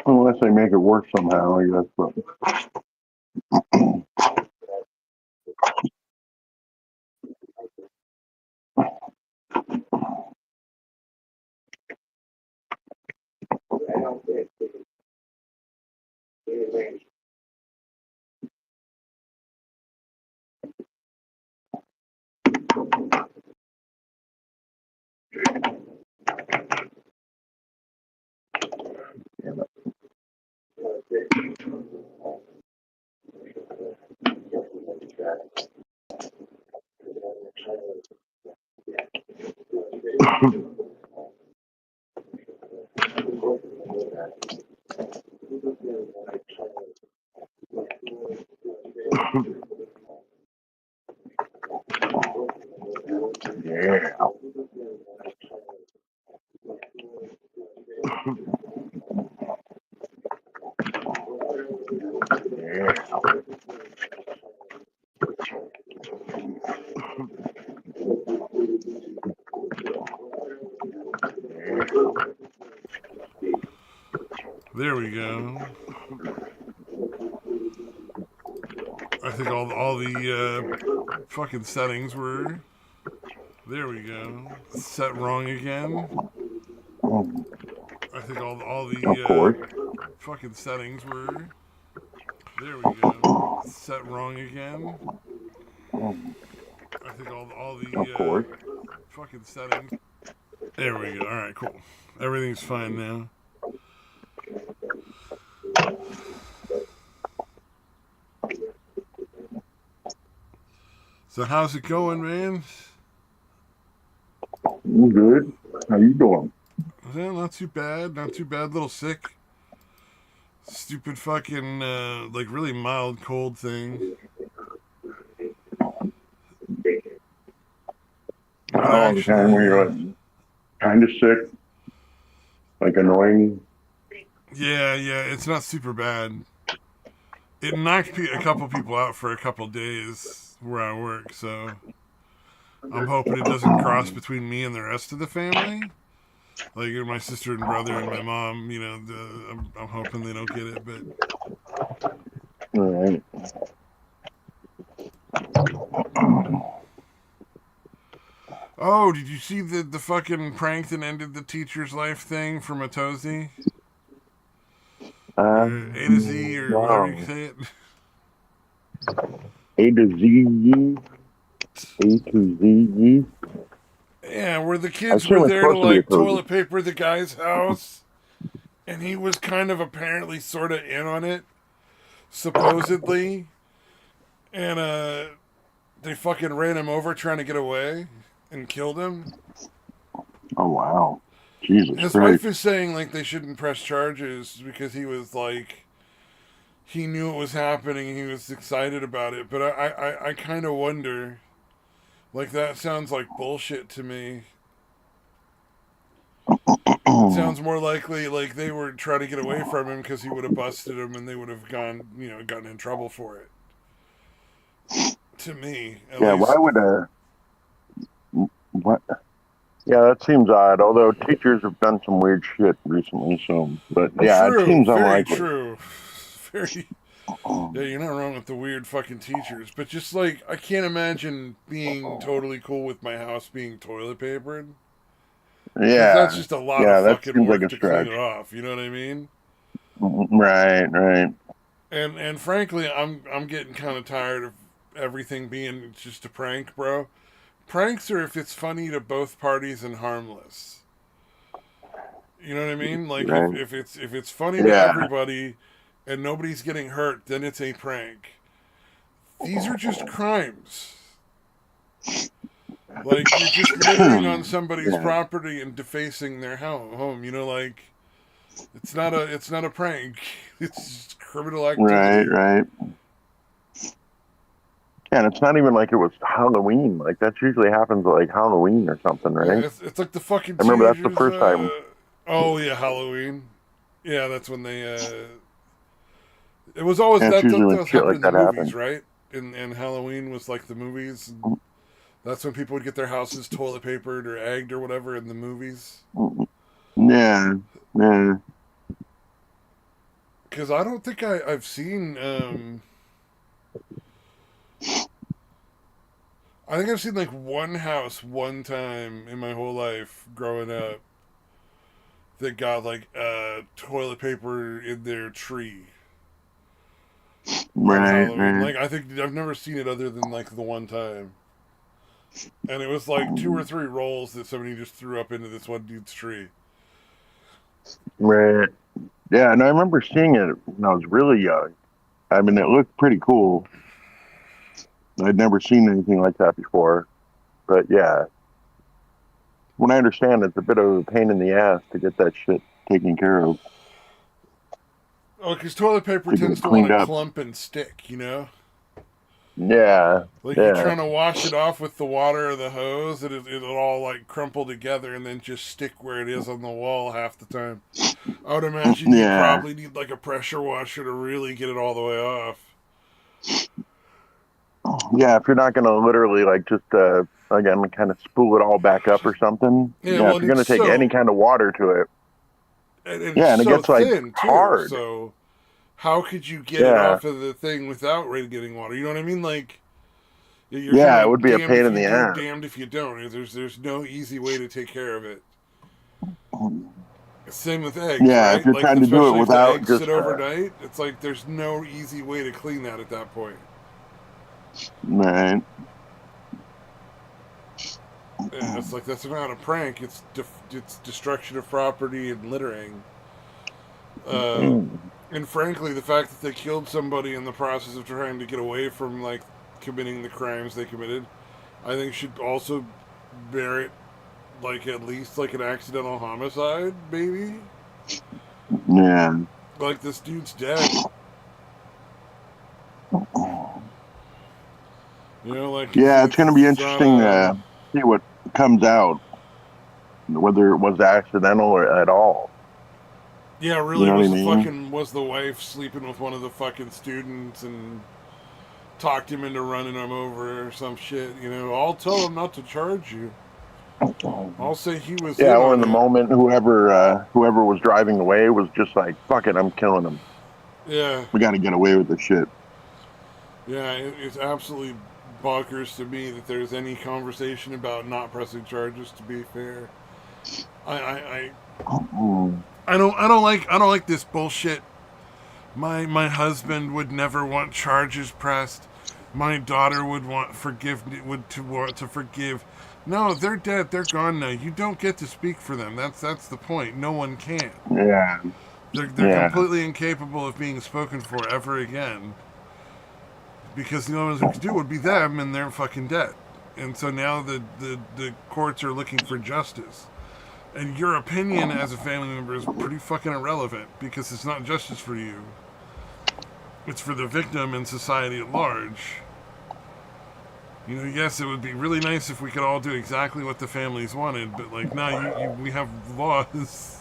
Unless they make it work somehow, I guess. But yeah. There we go. I think all the fucking settings were. There we go. Set wrong again. I think all Of the course. fucking settings were. There we go. Set wrong again. I think all Of the course. fucking settings. There we go. All right, cool. Everything's fine now. So how's it going, man? I'm good. How you doing? Well, not too bad. Not too bad. A little sick. Stupid fucking like really mild cold thing. But Oh, the time when you're like, kind of sick, like annoying. yeah, it's not super bad. It knocked a couple people out for a couple days where I work, so I'm hoping it doesn't cross between me and the rest of the family. Like my sister and brother and my mom, you know, I'm hoping they don't get it, but All right. oh, did you see the fucking prank that ended the teacher's life thing from Matosi? Or A to Z, or whatever you No. say it. A to Z. A to Z. Yeah, where the I kids assume were it's there to supposed to be a like Cozy. toilet paper the guy's house, and he was kind of apparently sort of in on it, supposedly, and they fucking ran him over trying to get away and killed him. Oh, wow. Jesus His Christ. wife is saying like they shouldn't press charges because he was like he knew it was happening and he was excited about it. But I kind of wonder, like that sounds like bullshit to me. It sounds more likely like they were trying to get away from him because he would have busted him and they would have gotten in trouble for it. To me, at Yeah, why least. would what? Yeah, that seems odd. Although teachers have done some weird shit recently, so but yeah, it True, seems very unlikely. true. Very. Yeah, you're not wrong with the weird fucking teachers, but just like I can't imagine being totally cool with my house being toilet papered because that's Yeah, just a lot of yeah, that fucking seems like work a to clean stretch. it off. You know what I mean? Right, right. And frankly, I'm getting kind of tired of everything being just a prank, bro. Pranks are if it's funny to both parties and harmless. You know what I mean? Like Right. if it's funny to Yeah, everybody and nobody's getting hurt, then it's a prank. These are just crimes. Like you're just littering on somebody's yeah. property and defacing their home. You know, like it's not a prank. It's just criminal Right, activity. right. Yeah, and it's not even like it was Halloween. Like that usually happens at like Halloween or something, Yeah, right? it's like the fucking I remember that's the teenagers. first time. Oh yeah, Halloween. Yeah, that's when they. It was always And it's that usually that when was shit happened like in the that movies, happens. right? And Halloween was like the movies. And That's when people would get their houses toilet papered or egged or whatever in the movies. Yeah, yeah. Because I don't think I've seen. I think I've seen like one house one time in my whole life growing up that got like toilet paper in their tree on Right, Halloween. right. Like I think I've never seen it other than like the one time, and it was like 2 or 3 rolls that somebody just threw up into this one dude's tree. Right. Yeah, and I remember seeing it when I was really young. I mean, it looked pretty cool. I'd never seen anything like that before. But yeah, when I understand it's a bit of a pain in the ass to get that shit taken care of, Oh, because toilet paper to get tends it to want cleaned to up. clump and stick, you know? Yeah, Like you're yeah, trying to wash it off with the water or the hose, and it'll all like crumple together and then just stick where it is on the wall half the time. I would imagine you'd yeah, probably need like a pressure washer to really get it all the way off. yeah. If you're not gonna literally like just again kind of spool it all back up or something, Yeah, yeah. well, If and you're it's gonna take any so kind of water to it, and it's yeah, and it so gets like thin too. hard. So how could you get it Yeah, off of the thing without really getting water? You know what I mean? Like you're kind yeah. It would of be a damned pain if in you the do, ass. damned if you don't. There's no easy way to take care of it. Same with eggs, Yeah, if right? you're Like trying to do it especially if the without eggs just sit overnight, it's like there's no easy way to clean that at that point. right. It's like that's not a prank. It's destruction of property and littering. Uh, and frankly, the fact that they killed somebody in the process of trying to get away from like committing the crimes they committed, I think should also merit like at least like an accidental homicide, maybe. Yeah. Like this dude's dead. You know, like Yeah, it's going to be it's not interesting a. to see what comes out, whether it was accidental or at all. Yeah, You really know what I was the mean? fucking was the wife sleeping with one of the fucking students and talked him into running him over or some shit. You know, I'll tell him not to charge you. I'll say he was Yeah, in or in on the it. moment, whoever was driving away was just like, "Fuck it, I'm killing him. Yeah, We got to get away with this shit." yeah, it's absolutely bonkers to me that there's any conversation about not pressing charges. To be fair, I, I, I, Mm. I don't like this bullshit. My husband would never want charges pressed. My daughter would want to forgive. No, they're dead. They're gone now. You don't get to speak for them. That's the point. No one can. Yeah, They're yeah, completely incapable of being spoken for ever again because the only ones who could do it would be them, and they're fucking dead. And so now the courts are looking for justice. And your opinion as a family member is pretty fucking irrelevant because it's not justice for you. It's for the victim and society at large. You know, yes, it would be really nice if we could all do exactly what the families wanted, but like, now we have laws.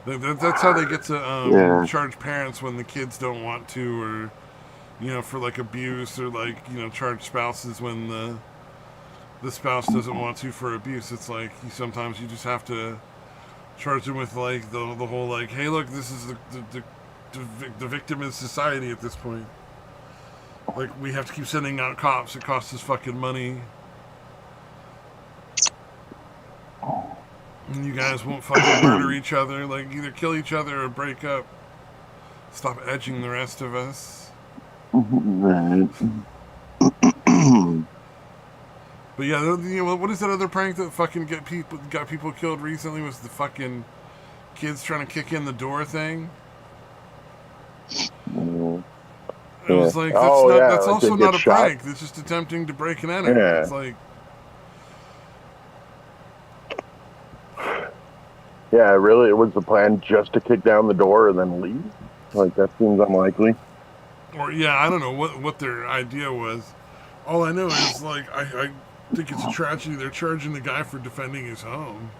That's how they get to yeah. charge parents when the kids don't want to, or for like abuse, or like charge spouses when the spouse doesn't want to for abuse. It's like sometimes you just have to charge them with like the whole like, hey, look, this is the victim is society at this point. Like we have to keep sending out cops. It costs us fucking money. And you guys won't fucking murder each other. Like either kill each other or break up. Stop edging the rest of us. Right. But yeah, what is that other prank that fucking got people killed recently? Was the fucking kids trying to kick in the door thing? It Yeah. was like Oh yeah, that's like they also get not a shot. prank. It's just attempting to break and enter. Yeah. It's like Yeah, really, it was the plan just to kick down the door and then leave? Like, that seems unlikely. or yeah, I don't know what their idea was. All I know is like I think it's a tragedy. They're charging the guy for defending his home.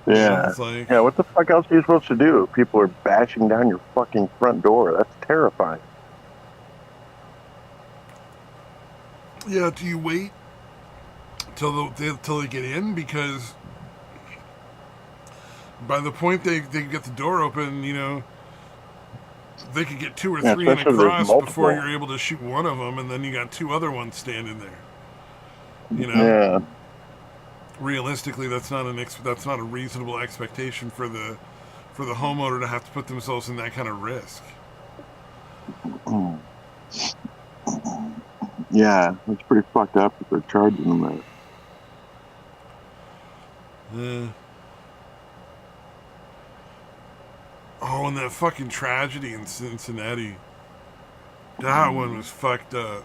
Yeah. It's like Yeah, what the fuck else are you supposed to do? People are bashing down your fucking front door. That's terrifying. Yeah, do you wait till they get in? Because by the point they get the door open, they could get two or Yeah, three in especially if there's across before multiple. you're able to shoot one of them, and then you got two other ones standing there. You know, Yeah. realistically, that's not a reasonable expectation for the homeowner to have to put themselves in that kind of risk. Yeah, it's pretty fucked up if they're charging them that. Yeah. Oh, and that fucking tragedy in Cincinnati. That one was fucked up.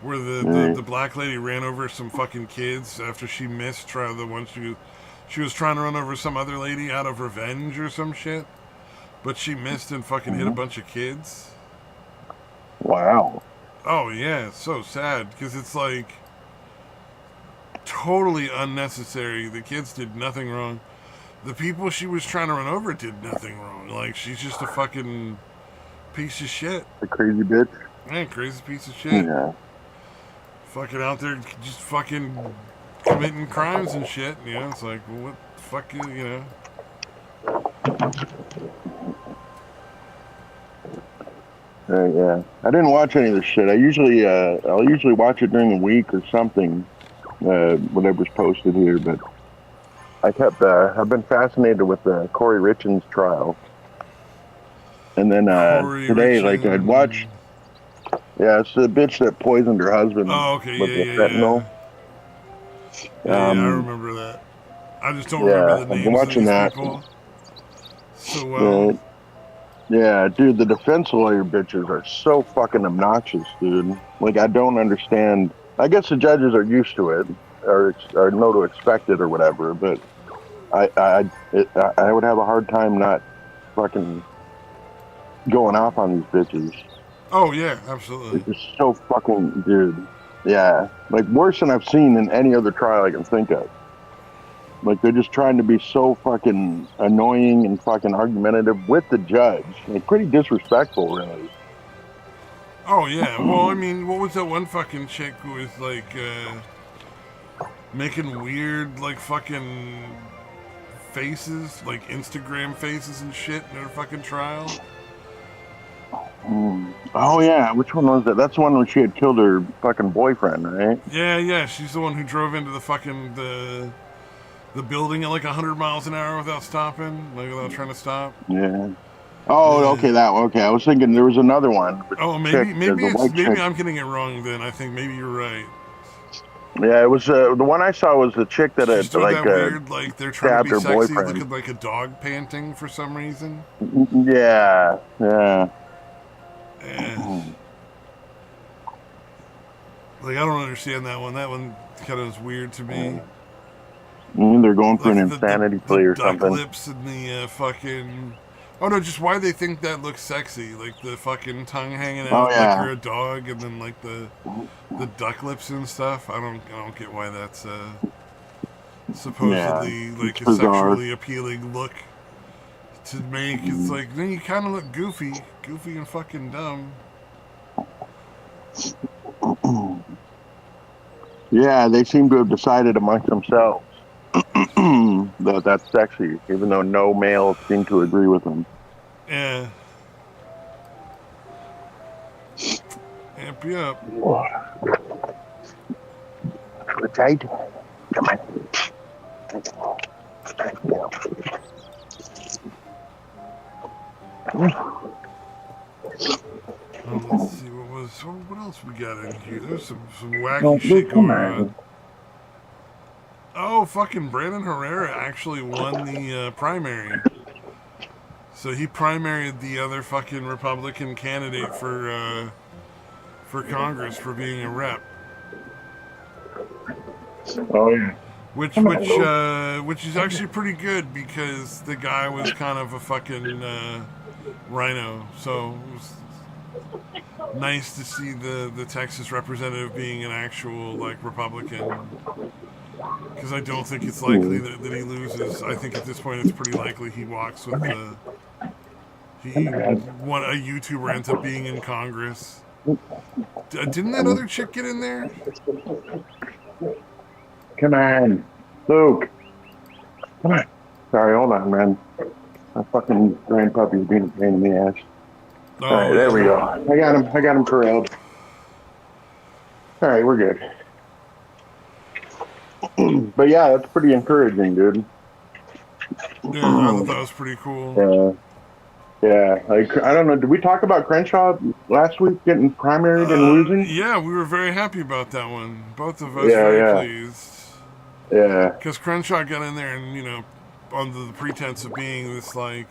Where the Right. black lady ran over some fucking kids after she missed the one she was trying to run over some other lady out of revenge or some shit, but she missed and fucking hit a bunch of kids. Wow. Oh yeah, it's so sad because it's like totally unnecessary. The kids did nothing wrong. The people she was trying to run over did nothing wrong. Like she's just a fucking piece of shit. A crazy bitch. Man, crazy piece of shit. Yeah. Fucking out there just fucking committing crimes and shit. It's like, well, what the fuck is. Yeah. I didn't watch any of this shit. I'll usually watch it during the week or something, whatever's posted here. But I've been fascinated with Corey Richins' trial. And then Corey today, like I'd Richin. watch, yeah, it's the bitch that poisoned her husband Oh, okay, with the yeah, yeah, fentanyl. yeah. Yeah, I remember that. I just don't remember Yeah, the I've been names of watching these that. people so Yeah, well. yeah, dude, the defense lawyer bitches are so fucking obnoxious, dude. Like, I don't understand. I guess the judges are used to it, or know to expect it, or whatever. But I would have a hard time not fucking going off on these bitches. Oh, yeah, absolutely. They're just so fucking, dude. Yeah, like worse than I've seen in any other trial I can think of. Like they're just trying to be so fucking annoying and fucking argumentative with the judge. Like pretty disrespectful, really. Oh, yeah. Well, I mean, what was that one fucking chick who was like making weird, like fucking faces, like Instagram faces and shit in her fucking trial? Oh yeah, which one was that? That's the one where she had killed her fucking boyfriend, right? Yeah, yeah. She's the one who drove into the fucking the building at like 100 miles an hour without stopping, like without trying to stop. Yeah. Oh, Yeah. okay, that one. Okay, I was thinking there was another one. Oh, Chick, maybe the white chick. I'm getting it wrong. Then I think maybe you're right. Yeah, it was the one I saw was the chick that She's had doing like that weird, like they're trying to stabbed be her sexy, boyfriend. looking like a dog panting for some reason. Yeah, yeah. Eh. Like I don't understand that one. That one kind of is weird to me. They're going for Like an the insanity the plea or duck something. lips and the fucking. Oh no! Just why they think that looks sexy? Like the fucking tongue hanging Oh out, like yeah. you're a dog, and then like the duck lips and stuff. I don't get why that's Yeah, supposedly it's like a bizarre. sexually appealing look to make. It's like then you kind of look goofy and fucking dumb. Yeah, they seem to have decided amongst themselves that that's sexy, even though no male seemed to agree with them. Yeah, amp you up. Tight. Come on. Oh, let's see what else we got in here. There's some wacky No, shit come going on. on. Oh, fucking Brandon Herrera actually won the primary. So he primaried the other fucking Republican candidate for Congress for being a rep. Oh yeah. Which is actually pretty good because the guy was kind of a fucking rhino. So it was nice to see the Texas representative being an actual like Republican. Because I don't think it's likely that he loses. I think at this point it's pretty likely he walks with a YouTuber ends up being in Congress. Didn't that other chick get in there? Come on, Luke. Come on. Sorry, hold on, man. My fucking grandpuppy's being a pain in the ass. All right, Oh, there we yeah. go. I got him. I got him corralled. All right, we're good. But yeah, that's pretty encouraging, dude. Yeah, I thought that was pretty cool. Yeah, yeah. Like I don't know. Did we talk about Crenshaw last week getting primaried and losing? Yeah, we were very happy about that one. Both of us Yeah, very yeah, pleased. yeah. Because Crenshaw got in there and, under the pretense of being this, like,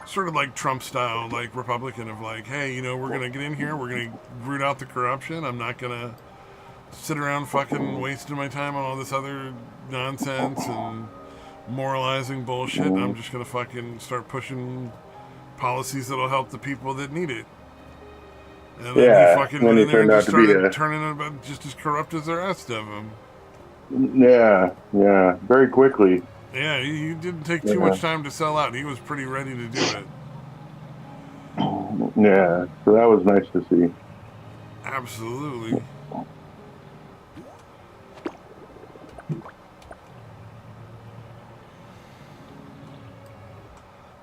sort of like Trump style, like Republican of like, hey, we're going to get in here, we're going to root out the corruption. I'm not going to sit around fucking wasting my time on all this other nonsense and moralizing bullshit. I'm just going to fucking start pushing policies that'll help the people that need it. And then he Yeah, fucking and then went he in there and turned out just to be started a turning it about just as corrupt as the rest of them. yeah, yeah, very quickly. Yeah, he didn't take too Yeah, much time to sell out. He was pretty ready to do it. yeah. So that was nice to see. Absolutely.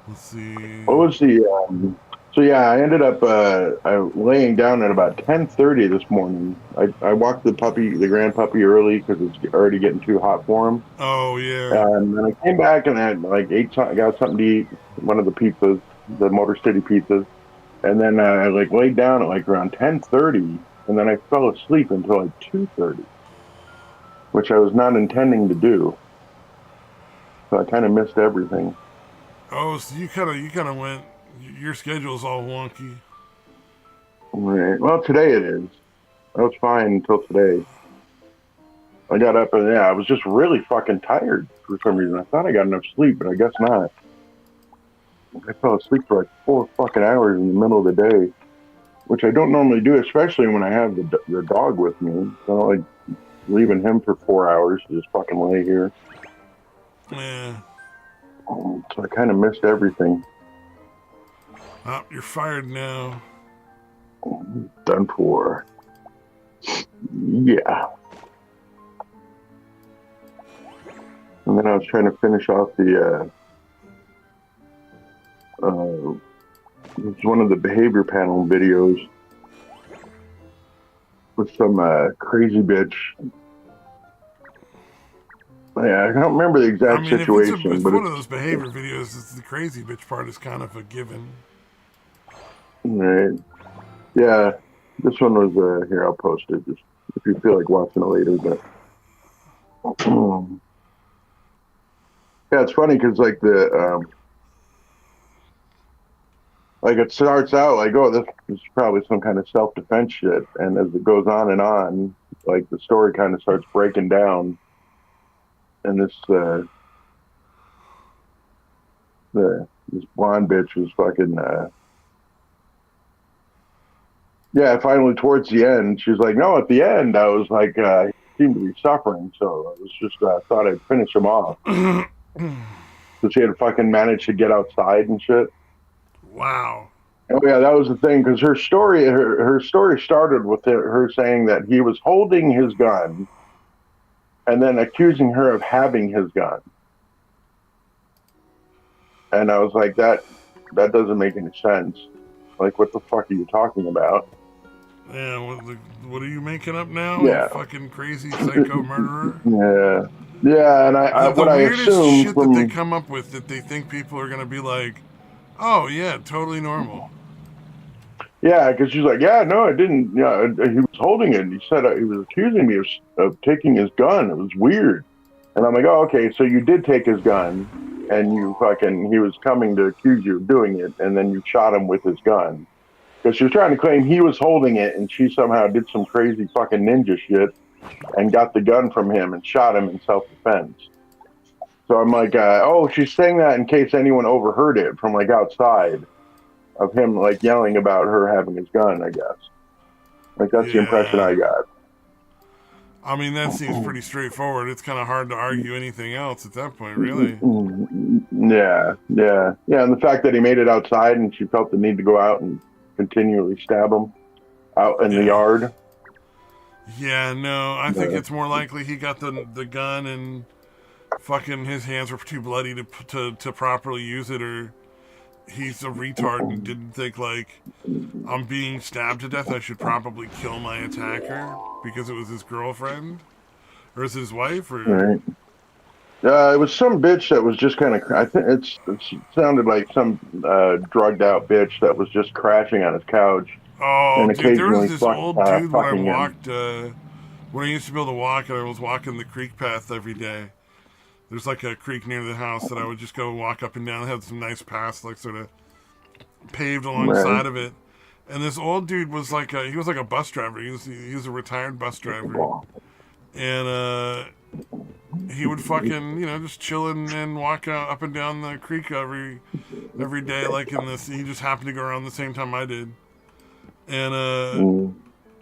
Let's see. What was the? So yeah, I ended up laying down at about 10:30 this morning. I walked the grand puppy early because it's already getting too hot for him. Oh yeah. And then I came back and I had like got something to eat, one of the pizzas, the Motor City pizzas. And then I like laid down at like around 10:30, and then I fell asleep until like 2:30, which I was not intending to do. So I kind of missed everything. Oh, so you kind of went. Your schedule's all wonky. Right. Well, today it is. I was fine until today. I got up and yeah, I was just really fucking tired for some reason. I thought I got enough sleep, but I guess not. I fell asleep for like 4 fucking hours in the middle of the day, which I don't normally do, especially when I have the dog with me. I don't like leaving him for 4 hours to just fucking lay here. Yeah. So I kind of missed everything. Oh, you're fired now. Done for. Yeah. And then I was trying to finish off it's one of the behavior panel videos with some crazy bitch. Yeah, I don't remember the I exact mean, if it's situation, but one of those behavior videos, it's the crazy bitch part is kind of a given. right. Yeah, this one was here. I'll post it just if you feel like watching it later. But yeah, it's funny because like it starts out like, oh, this is probably some kind of self defense shit, and as it goes on and on, like the story kind of starts breaking down, and this blonde bitch was fucking yeah. Finally, towards the end, she was like, no, at the end, I was like, he seemed to be suffering, so I was just thought I'd finish him off. So she had fucking managed to get outside and shit. Wow. Oh yeah, that was the thing because her story started with her saying that he was holding his gun and then accusing her of having his gun. And I was like, that doesn't make any sense. Like, what the fuck are you talking about? Yeah, what are you making up now, you Yeah, fucking crazy psycho murderer? yeah, yeah. And I The what I weirdest assumed shit that they from come up with that they think people are going to be like, oh, yeah, totally normal. yeah, because she's like, yeah, no, I didn't. Yeah, he was holding it. And he said he was accusing me of taking his gun. It was weird. And I'm like, oh, okay, so you did take his gun, and he was coming to accuse you of doing it, and then you shot him with his gun. Because she was trying to claim he was holding it, and she somehow did some crazy fucking ninja shit and got the gun from him and shot him in self-defense. So I'm like, oh, she's saying that in case anyone overheard it from like outside of him like yelling about her having his gun, I guess. Like that's the impression Yeah. I got. I mean, that seems pretty straightforward. It's kind of hard to argue anything else at that point, really. Yeah, yeah, yeah. And the fact that he made it outside and she felt the need to go out and continually stab him. out in the Yeah. yard. Yeah, no, I think it's more likely he got the gun and fucking his hands were too bloody to properly use it, or he's a retard and didn't think like, I'm being stabbed to death, I should probably kill my attacker because it was his girlfriend or is it his wife or. Right. It was some bitch that was just kind of. I think it sounded like some drugged out bitch that was just crashing on his couch Oh, and dude, there was occasionally this old dude when I fucking him. walked, when I used to be able to walk, and I was walking the creek path every day. There's like a creek near the house that I would just go walk up and down. It had some nice paths, like sort of paved Right. alongside of it. And this old dude was like he was like a bus driver. He was a retired bus driver, and he would fucking just chill and walk out up and down the creek every day. Like in this, he just happened to go around the same time I did, and Mm.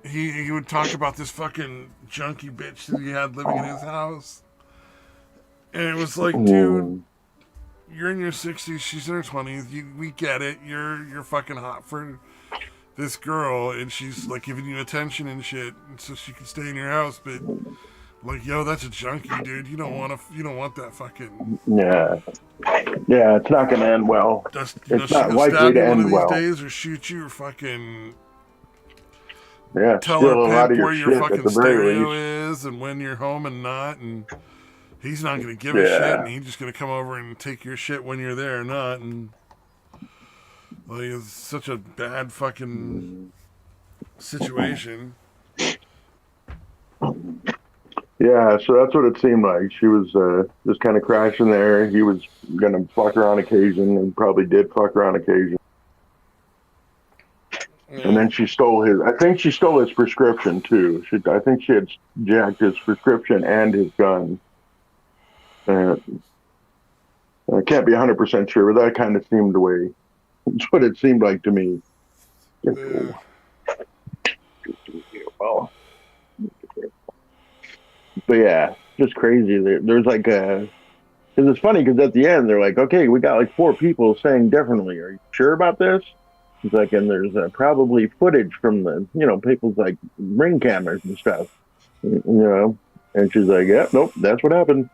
he would talk about this fucking junkie bitch that he had living in his house, and it was like, dude, Mm. you're in your 60s, she's in her 20s. We get it. You're fucking hot for this girl, and she's like giving you attention and shit, and so she can stay in your house. But like, yo, that's a junkie, dude. You don't want that fucking. Yeah. Yeah, it's not going to end well. It's She not could likely stab to you one end of these well. days, or shoot you, or fucking Yeah, tell her steal a lot pimp of your where your shit at fucking the very stereo least. is and when you're home and not, and he's not gonna give a shit, and Yeah. he's just gonna come over and take your shit when you're there or not, and like it's such a bad fucking situation. Yeah, so that's what it seemed like. She was just kind of crashing there. He was going to fuck her on occasion and probably did fuck her on occasion. And Yeah, then she stole his, I think she stole his prescription too. I think she had jacked his prescription and his gun. Uh, I can't be 100% sure, but that kind of seemed the way, it's what it seemed like to me. yeah, Well, but yeah, just crazy. There's like a, because it's funny because at the end they're like, okay, we got like four people saying differently. Are you sure about this? It's like, and there's probably footage from the, people's like ring cameras and stuff, And she's like, yeah, nope, that's what happened.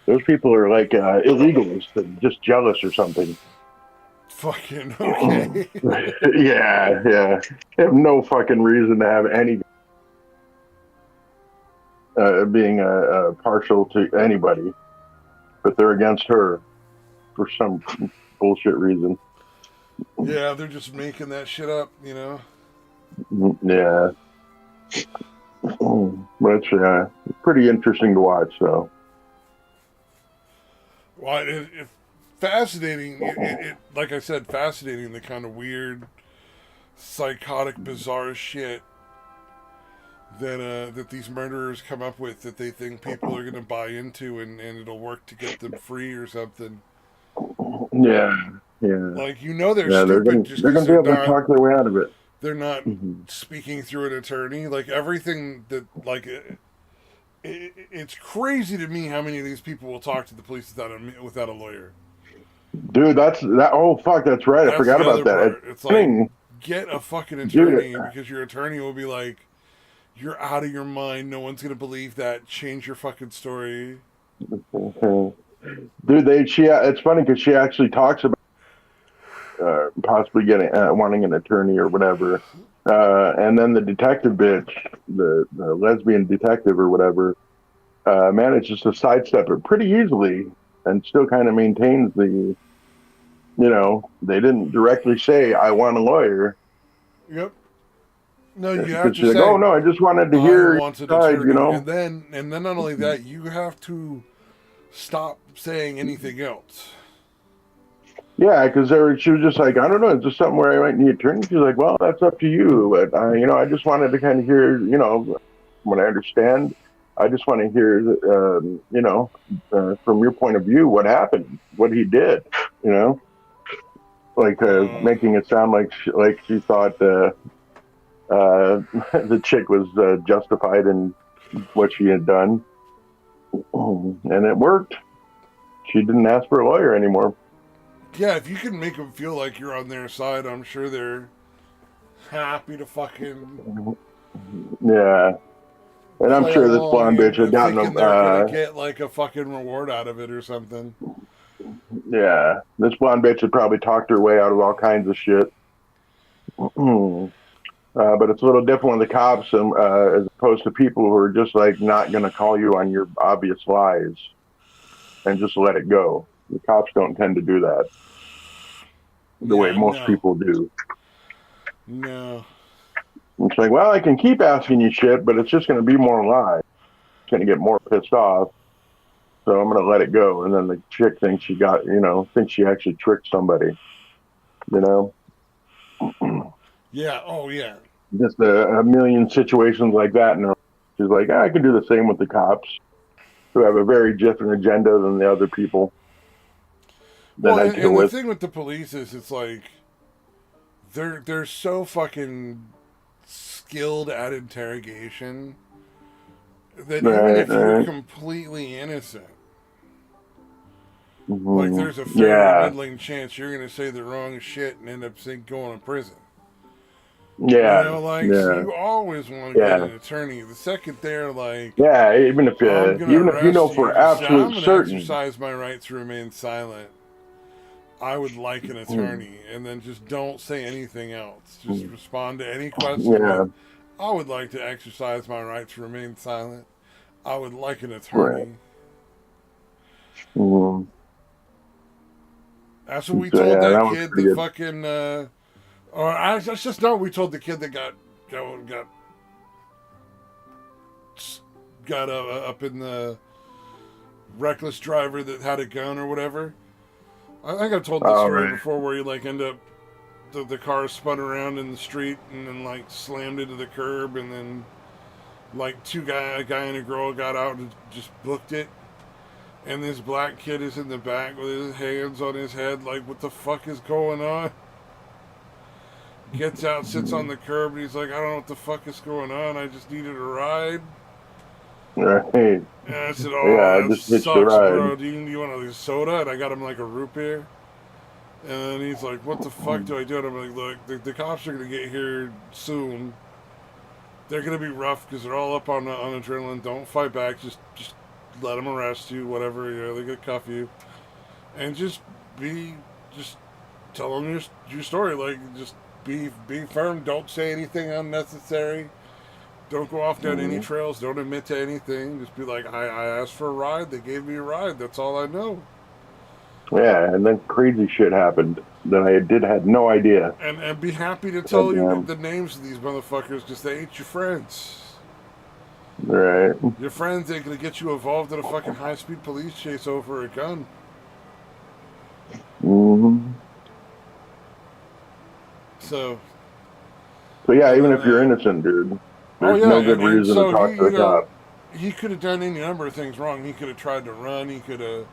Those people are like illegals, just jealous or something. fucking okay. Yeah, yeah. They have no fucking reason to have any being partial to anybody, but they're against her for some bullshit reason. Yeah, they're just making that shit up. Yeah, but it's pretty interesting to watch. So Well, it fascinating. Like I said, fascinating. The kind of weird, psychotic, bizarre shit that these murderers come up with that they think people are gonna buy into and it'll work to get them free or something. yeah, yeah, Like they're yeah. They're stupid gonna just they're because gonna be able to talk their way out of it. they're not Mhm. speaking through an attorney. Like everything that like it's crazy to me how many of these people will talk to the police without a lawyer. Dude, that's that. Oh fuck, that's right. I That's forgot the about other that. At part. It's like thing, get a fucking dude. attorney because your attorney will be like, "You're out of your mind. No one's gonna believe that. Change your fucking story." Dude, it's funny because she actually talks about possibly getting wanting an attorney or whatever, and then the detective bitch, the lesbian detective or whatever, manages to sidestep it pretty easily and still kind of maintains they didn't directly say I want a lawyer Yep. No, you have because to she's like, oh say no, I just wanted to I hear want an your side, attorney, and then not only that, you have to stop saying anything else. Yeah, because she was just like, I don't know, it's just something where I might need an attorney. She's like, well, that's up to you, but I just wanted to kind of hear, when I understand, I just want to hear, from your point of view, what happened, what he did, you know, like Uh, making it sound like she thought the chick was justified in what she had done, and it worked. She didn't ask for a lawyer anymore. yeah, if you can make them feel like you're on their side, I'm sure they're happy to fucking Yeah. And I'm play sure this along blonde bitch had and gotten thinking they're gonna get like a fucking reward out of it or something. yeah, this blonde bitch had probably talked her way out of all kinds of shit. But it's a little different with the cops, as opposed to people who are just like not going to call you on your obvious lies and just let it go. The cops don't tend to do that the way Yeah, most no. people do. No. It's like, well, I can keep asking you shit, but it's just going to be more lies. It's going to get more pissed off. So I'm going to let it go. And then the chick thinks thinks she actually tricked somebody, you know? Yeah, oh yeah. Just a million situations like that. And she's like, I can do the same with the cops who have a very different agenda than the other people that Well, I deal and the with. thing with the police is it's like they're so fucking skilled at interrogation that even Right, if you're right. completely innocent, like Hmm. there's a fair to Yeah, middling chance you're gonna say the wrong shit and end up going to prison. You yeah, know, like so yeah, you always want to get yeah, an attorney. The second they're like, yeah. I'm gonna Even if you know arrest you, for just say I'm absolute gonna certain. exercise my right to remain silent. I would like an attorney, and then just don't say anything else. Just respond to any question with, Yeah, I would like to exercise my right to remain silent. I would like an right. attorney. Hmm. That's what we So told yeah, that that was kid pretty that good. fucking, or I just know we told the kid that got up in the reckless driver that had a gun or whatever. I think I've told this All story right. before where you like end up the car spun around in the street and then like slammed into the curb and then like a guy and a girl got out and just booked it. And this black kid is in the back with his hands on his head, like, what the fuck is going on? Gets out, sits on the curb, and he's like, I don't know what the fuck is going on. I just needed a ride. Right. And I said, Yeah, I oh, that just hitched a sucks, ride. bro. Do you want a soda? And I got him like a root beer. And then he's like, what the fuck do I do? And I'm like, look, the cops are going to get here soon. They're going to be rough because they're all up on adrenaline. Don't fight back. Just let them arrest you, whatever. You know, they're going to cuff you. And be, just tell them your story. Like, just be firm. Don't say anything unnecessary. Don't go off down any Hmm. trails. Don't admit to anything. Just be like, I asked for a ride. They gave me a ride. That's all I know. Yeah, and then crazy shit happened that had no idea. And be happy to But, tell you the names of these motherfuckers because they ain't your friends. right. Your friends ain't gonna get you involved in a fucking high speed police chase over a gun. Hmm. So, So yeah, and even then, if you're innocent, dude, oh there's yeah, no good and reason to so talk to the cop. he could have done any number of things wrong. He could have tried to run. He could have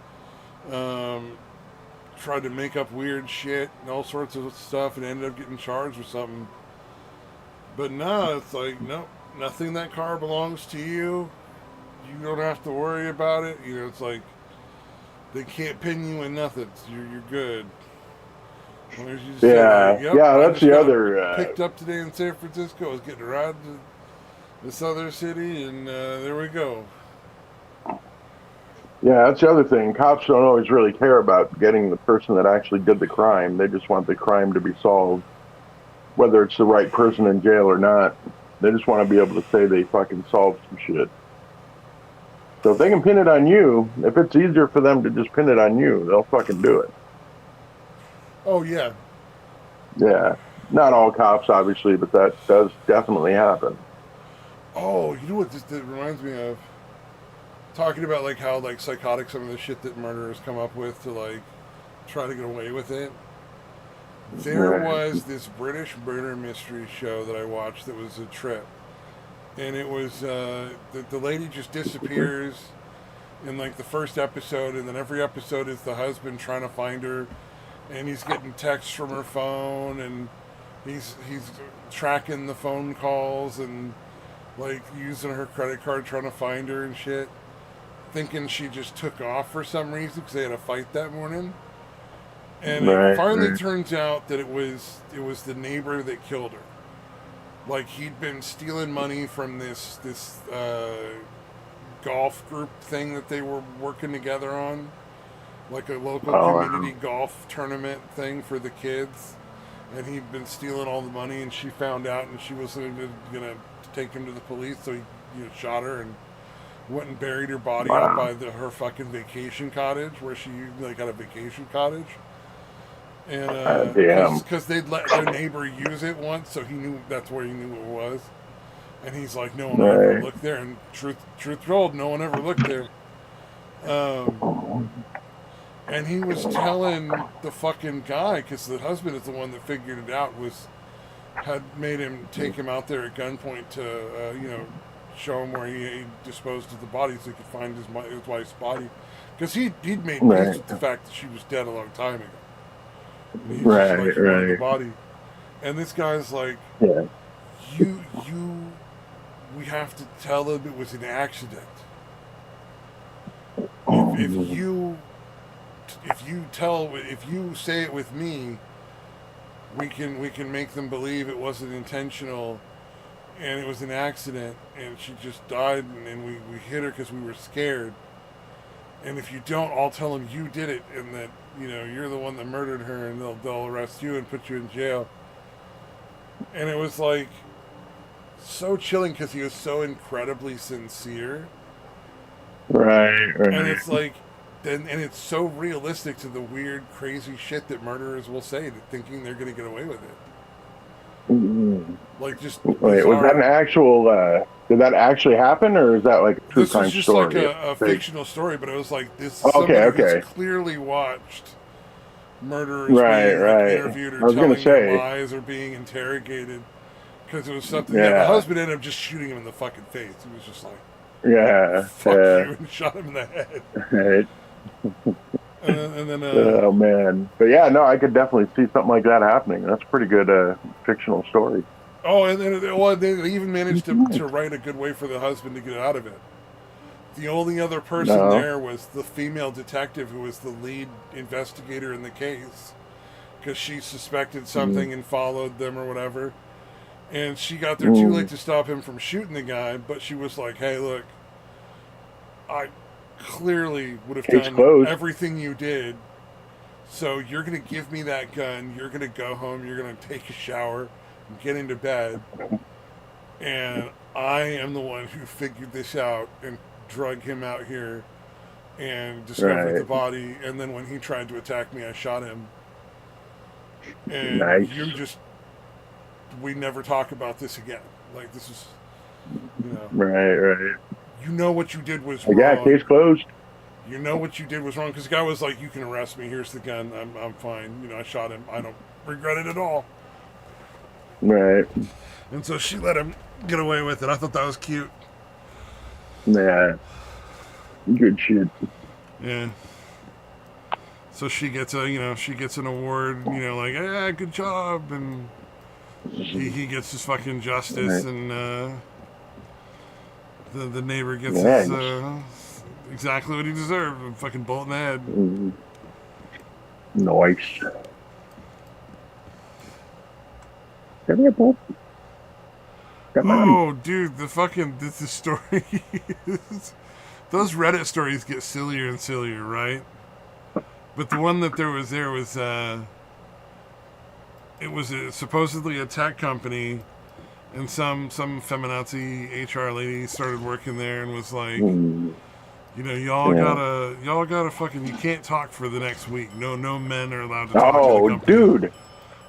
tried to make up weird shit and all sorts of stuff and ended up getting charged with something. But no, it's like, no, nothing that car belongs to you. You don't have to worry about it. You know, it's like they can't pin you in nothing. So you're good. As long as you just say like, Yeah, "Yep, yeah, I that's just the got other. picked up today in San Francisco. I was getting a ride to this other city, and there we go." Yeah, that's the other thing. Cops don't always really care about getting the person that actually did the crime. They just want the crime to be solved, whether it's the right person in jail or not. They just want to be able to say they fucking solved some shit. So if they can pin it on you, if it's easier for them to just pin it on you, they'll fucking do it. Oh yeah. Yeah. Not all cops, obviously, but that does definitely happen. Oh, you know what this reminds me of? Talking about like how like psychotic some of the shit that murderers come up with to like try to get away with it. There Right. was this British murder mystery show that I watched that was a trip, and it was the lady just disappears in like the first episode, and then every episode is the husband trying to find her, and he's getting texts from her phone, and he's tracking the phone calls and like using her credit card trying to find her and shit, thinking she just took off for some reason because they had a fight that morning. And it Right. finally Right. turns out that it was the neighbor that killed her. Like, he'd been stealing money from this golf group thing that they were working together on, like a local Oh, community golf tournament thing for the kids. And he'd been stealing all the money, and she found out, and she was gonna take him to the police. So he, shot her and went and buried her body out wow. by her fucking vacation cottage, where she like had a vacation cottage. And Damn. because they'd let their neighbor use it once, so he knew that's where he knew it was. And he's like, no one will ever Right. look there. And truth told, no one ever looked there. Um, and he was telling the fucking guy, because the husband is the one that figured it out, had made him take him out there at gunpoint to, show him where he disposed of the body so he could find his wife's body. Because he'd made peace Right. with the fact that she was dead a long time ago. And he's just like, Right. he wanted the Right. body. And this guy's like, Yeah. you, we have to tell him it was an accident. If you say it with me, we can make them believe it wasn't intentional, and it was an accident, and she just died, and we hit her because we were scared. And if you don't, I'll tell them you did it, and that you're the one that murdered her, and they'll arrest you and put you in jail. And it was like so chilling because he was so incredibly sincere. Right. And Right. it's like, and it's so realistic to the weird, crazy shit that murderers will say, that thinking they're going to get away with it. Mhm. Like, just Wait, was that an bizarre. actual? Did that actually happen, or is that like a true This was crime just like story? a fictional story, but it was like this Okay. somebody who's Okay. clearly watched murderers Right. being like Right. interviewed I or was gonna telling their say. lies or being interrogated because it was something. Yeah, the Yeah. husband ended up just shooting him in the fucking face. He was just like, Yeah. "Fuck Yeah. you," and shot him in the head. Right. And then Oh man. But yeah, no, I could definitely see something like that happening. That's a pretty good fictional story. oh, and then they even managed to write a good way for the husband to get out of it. The only other person No. there was the female detective who was the lead investigator in the case, because she suspected Mm. something and followed them or whatever. And she got there too late Mm. to stop him from shooting the guy, but she was like, hey, look, I clearly would have Case done closed. everything you did. So you're going to give me that gun. You're going to go home. You're going to take a shower and get into bed. And I am the one who figured this out and drug him out here and discovered the Right. body. And then when he tried to attack me, I shot him. And Nice. we never talk about this again. Like, this is, you know, Right. Right. you know what you did was Like, yeah, wrong. case closed. You know what you did was wrong. Because the guy was like, you can arrest me. Here's the gun. I'm fine. I shot him. I don't regret it at all. Right. And so she let him get away with it. I thought that was cute. Yeah. Good shit. Yeah. So she gets an award, like, yeah, good job, and he gets his fucking justice, Right. and the neighbor gets Yeah. his exactly what he deserved, a fucking bullet in the head. Mm. Nice. Come here, Paul. Come on. Oh, dude, the story. Those Reddit stories get sillier and sillier, right? But the one that was it was supposedly a tech company, and some feminazi HR lady started working there and was like, Mm. y'all Yeah. gotta fucking, you can't talk for the next week. No men are allowed to talk in the Oh, company. dude.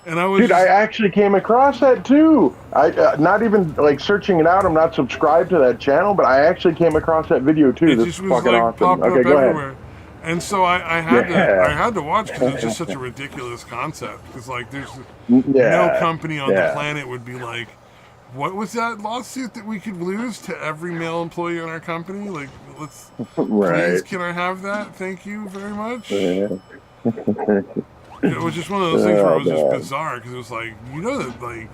And I was Dude, I just, actually came across that too. I not even like searching it out. I'm not subscribed to that channel, but I actually came across that video too. it This just is was fucking like awesome. popped Okay, up go ahead. everywhere. And so I Yeah. had to watch because it's just such a ridiculous concept. Because like there's no Yeah. company on the Yeah. planet would be like, what was that lawsuit that we could lose to every male employee in our company? Like, please, Right. can I have that? Thank you very much. Yeah. It was just one of those things where it Oh, was just man. bizarre because it was like, that like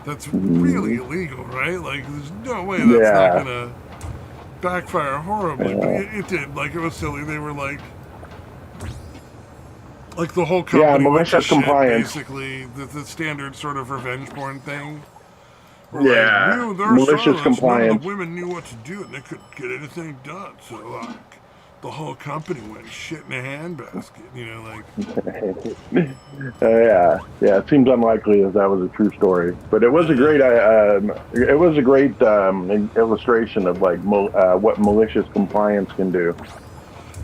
that's really illegal, right? Like, there's no way that's Yeah. not gonna backfire horribly, but Yeah. it did. Like, it was silly. They were like the whole Yeah, company went to malicious shit, compliance. basically. The standard sort of revenge porn thing. were like, Yeah, we there were malicious silence. None of compliance. the women knew what to do, and they couldn't get anything done. So like, the whole company went shit in a handbasket. You know, like Yeah, yeah. It seems unlikely that was a true story, but it was a great. It was a great illustration of like what malicious compliance can do.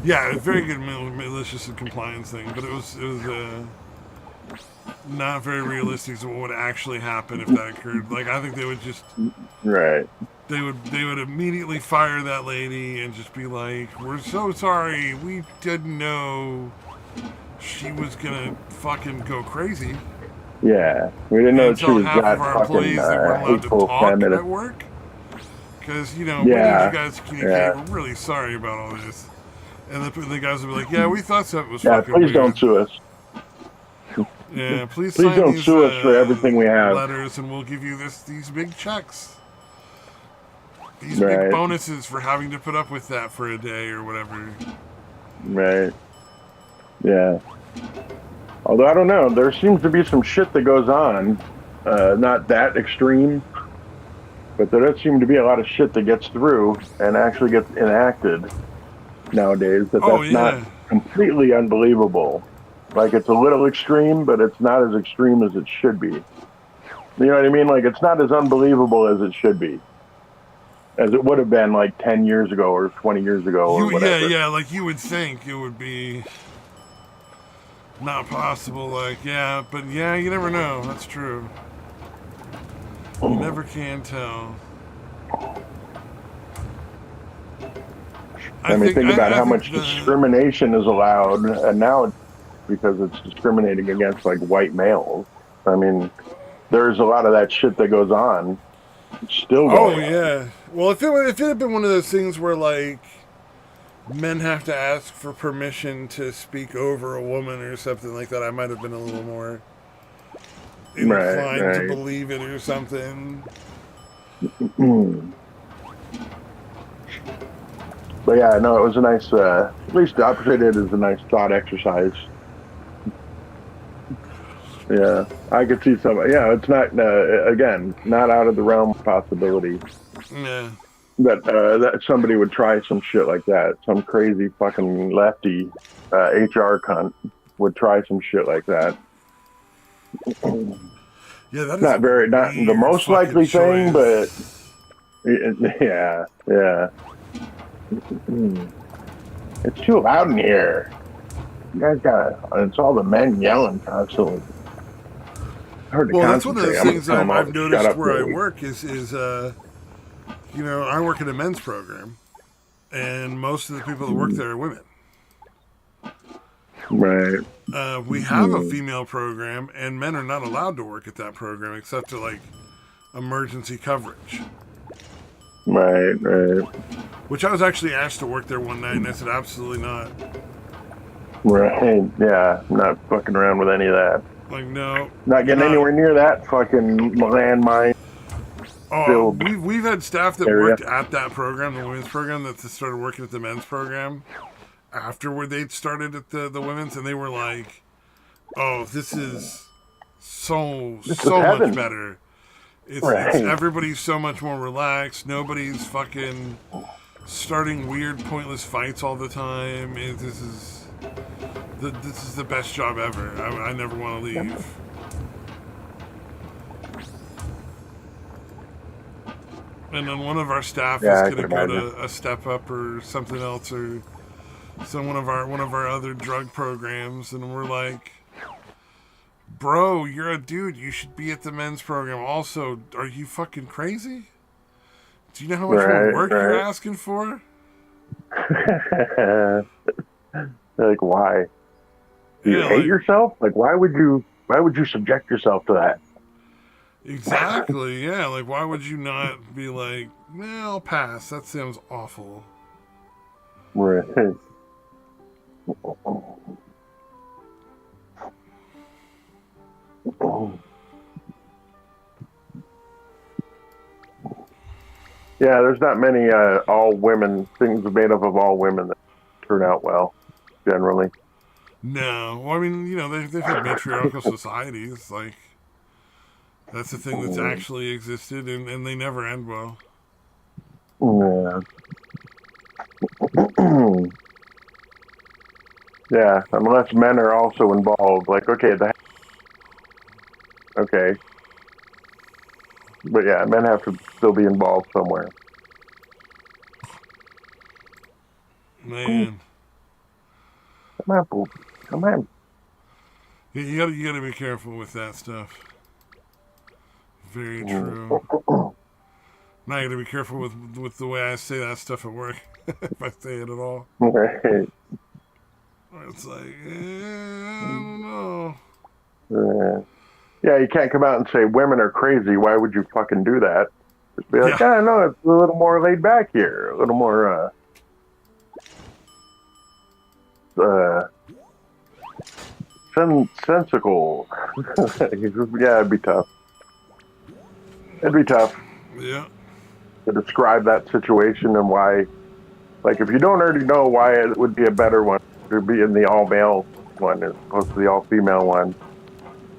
yeah, it's very good malicious and compliance thing, but it was not very realistic to what would actually happen if that occurred. Like I think they would just Right. they would immediately fire that lady and just be like, "We're so sorry, we didn't know she was gonna fucking go crazy." Yeah, we didn't know And that she tell was half of that our fucking employees they weren't allowed to hateful, talk feminist. at work because we need you Yeah, guys to communicate. yeah, We're really sorry about all this. And the guys would be like, "Yeah, we thought something was yeah. fucking Please don't weird. sue us. Yeah, please Please sign don't these sue us for everything we have. letters, and we'll give you these big checks, these big Right, bonuses for having to put up with that for a day or whatever." right. Yeah. Although I don't know, there seems to be some shit that goes on. Not that extreme, but there does seem to be a lot of shit that gets through and actually gets enacted nowadays. Oh That's not yeah, completely unbelievable. Like it's a little extreme, but it's not as extreme as it should be. You know what I mean? Like it's not as unbelievable as it should be, as it would have been like 10 years ago or 20 years ago or whatever. yeah. Like you would think it would be not possible. Like yeah, but yeah, you never know. That's true. You never can tell. I mean, think about I how think much discrimination is allowed, and now because it's discriminating against like white males. I mean, there's a lot of that shit that goes on, still Oh going on. yeah. Well, if it had been one of those things where like men have to ask for permission to speak over a woman or something like that, I might have been a little more Right, inclined to right. believe it or something. But yeah, no, it was a nice. At least I appreciate it as a nice thought exercise. Yeah, I could see some. Yeah, it's not again not out of the realm of possibility Yeah. that somebody would try some shit like that. Some crazy fucking lefty HR cunt would try some shit like that. Yeah, that is a Not the weird most fucking likely thing, but choice. yeah, yeah. It's too loud in here. You guys got it's all the men yelling constantly. Hard to Well, that's one of concentrate. those I'm gonna things tell them all I've to shut noticed up where for I a week. work I work in a men's program, and most of the people that work there are women. Right. We have a female program, and men are not allowed to work at that program except to like emergency coverage. Right, right, Which I was actually asked to work there one night, and I said absolutely not. right. Yeah, I'm not fucking around with any of that. Like, no, Not you're getting not. anywhere near that fucking landmine Oh, filled we've had staff that area. worked at that program, the women's program, that started working at the men's program afterward they'd started at the women's, and they were like, "Oh, this is This was so much heaven. better. It's Right. everybody's so much more relaxed. Nobody's fucking starting weird, pointless fights all the time. This is the best job ever. I never want to leave." And then one of our staff is Yeah, I going can to go imagine. to a step up or something else, or one of our other drug programs, and we're like, "Bro, you're a dude. You should be at the men's program. Also, are you fucking crazy? Do you know how much more Right, work you're right. asking for?" Like, why? Do you Yeah, hate like yourself? Like, why would you subject yourself to that? exactly. Yeah, like why would you not be like, "Nah, I'll pass. That sounds awful." Right. Yeah, there's not many all women things made up of all women that turn out well, generally. No, well, I mean, they've had matriarchal societies like That's a thing that's actually existed, and they never end well. Yeah. Yeah, unless men are also involved. Like, okay, okay, but yeah, men have to still be involved somewhere. Man, Come on, Poop. Come on. you gotta be careful with that stuff. Very true. Now you gotta be careful with the way I say that stuff at work, if I say it at all. Right. It's like, I don't know. Yeah. Yeah, you can't come out and say women are crazy. Why would you fucking do that? Just be like, Yeah, yeah, no, it's a little more laid back here, a little more uh sensical. Yeah, it'd be tough. It'd be tough yeah. to describe that situation and why. Like, if you don't already know why it would be a better one to be in the all male one as opposed to the all female one,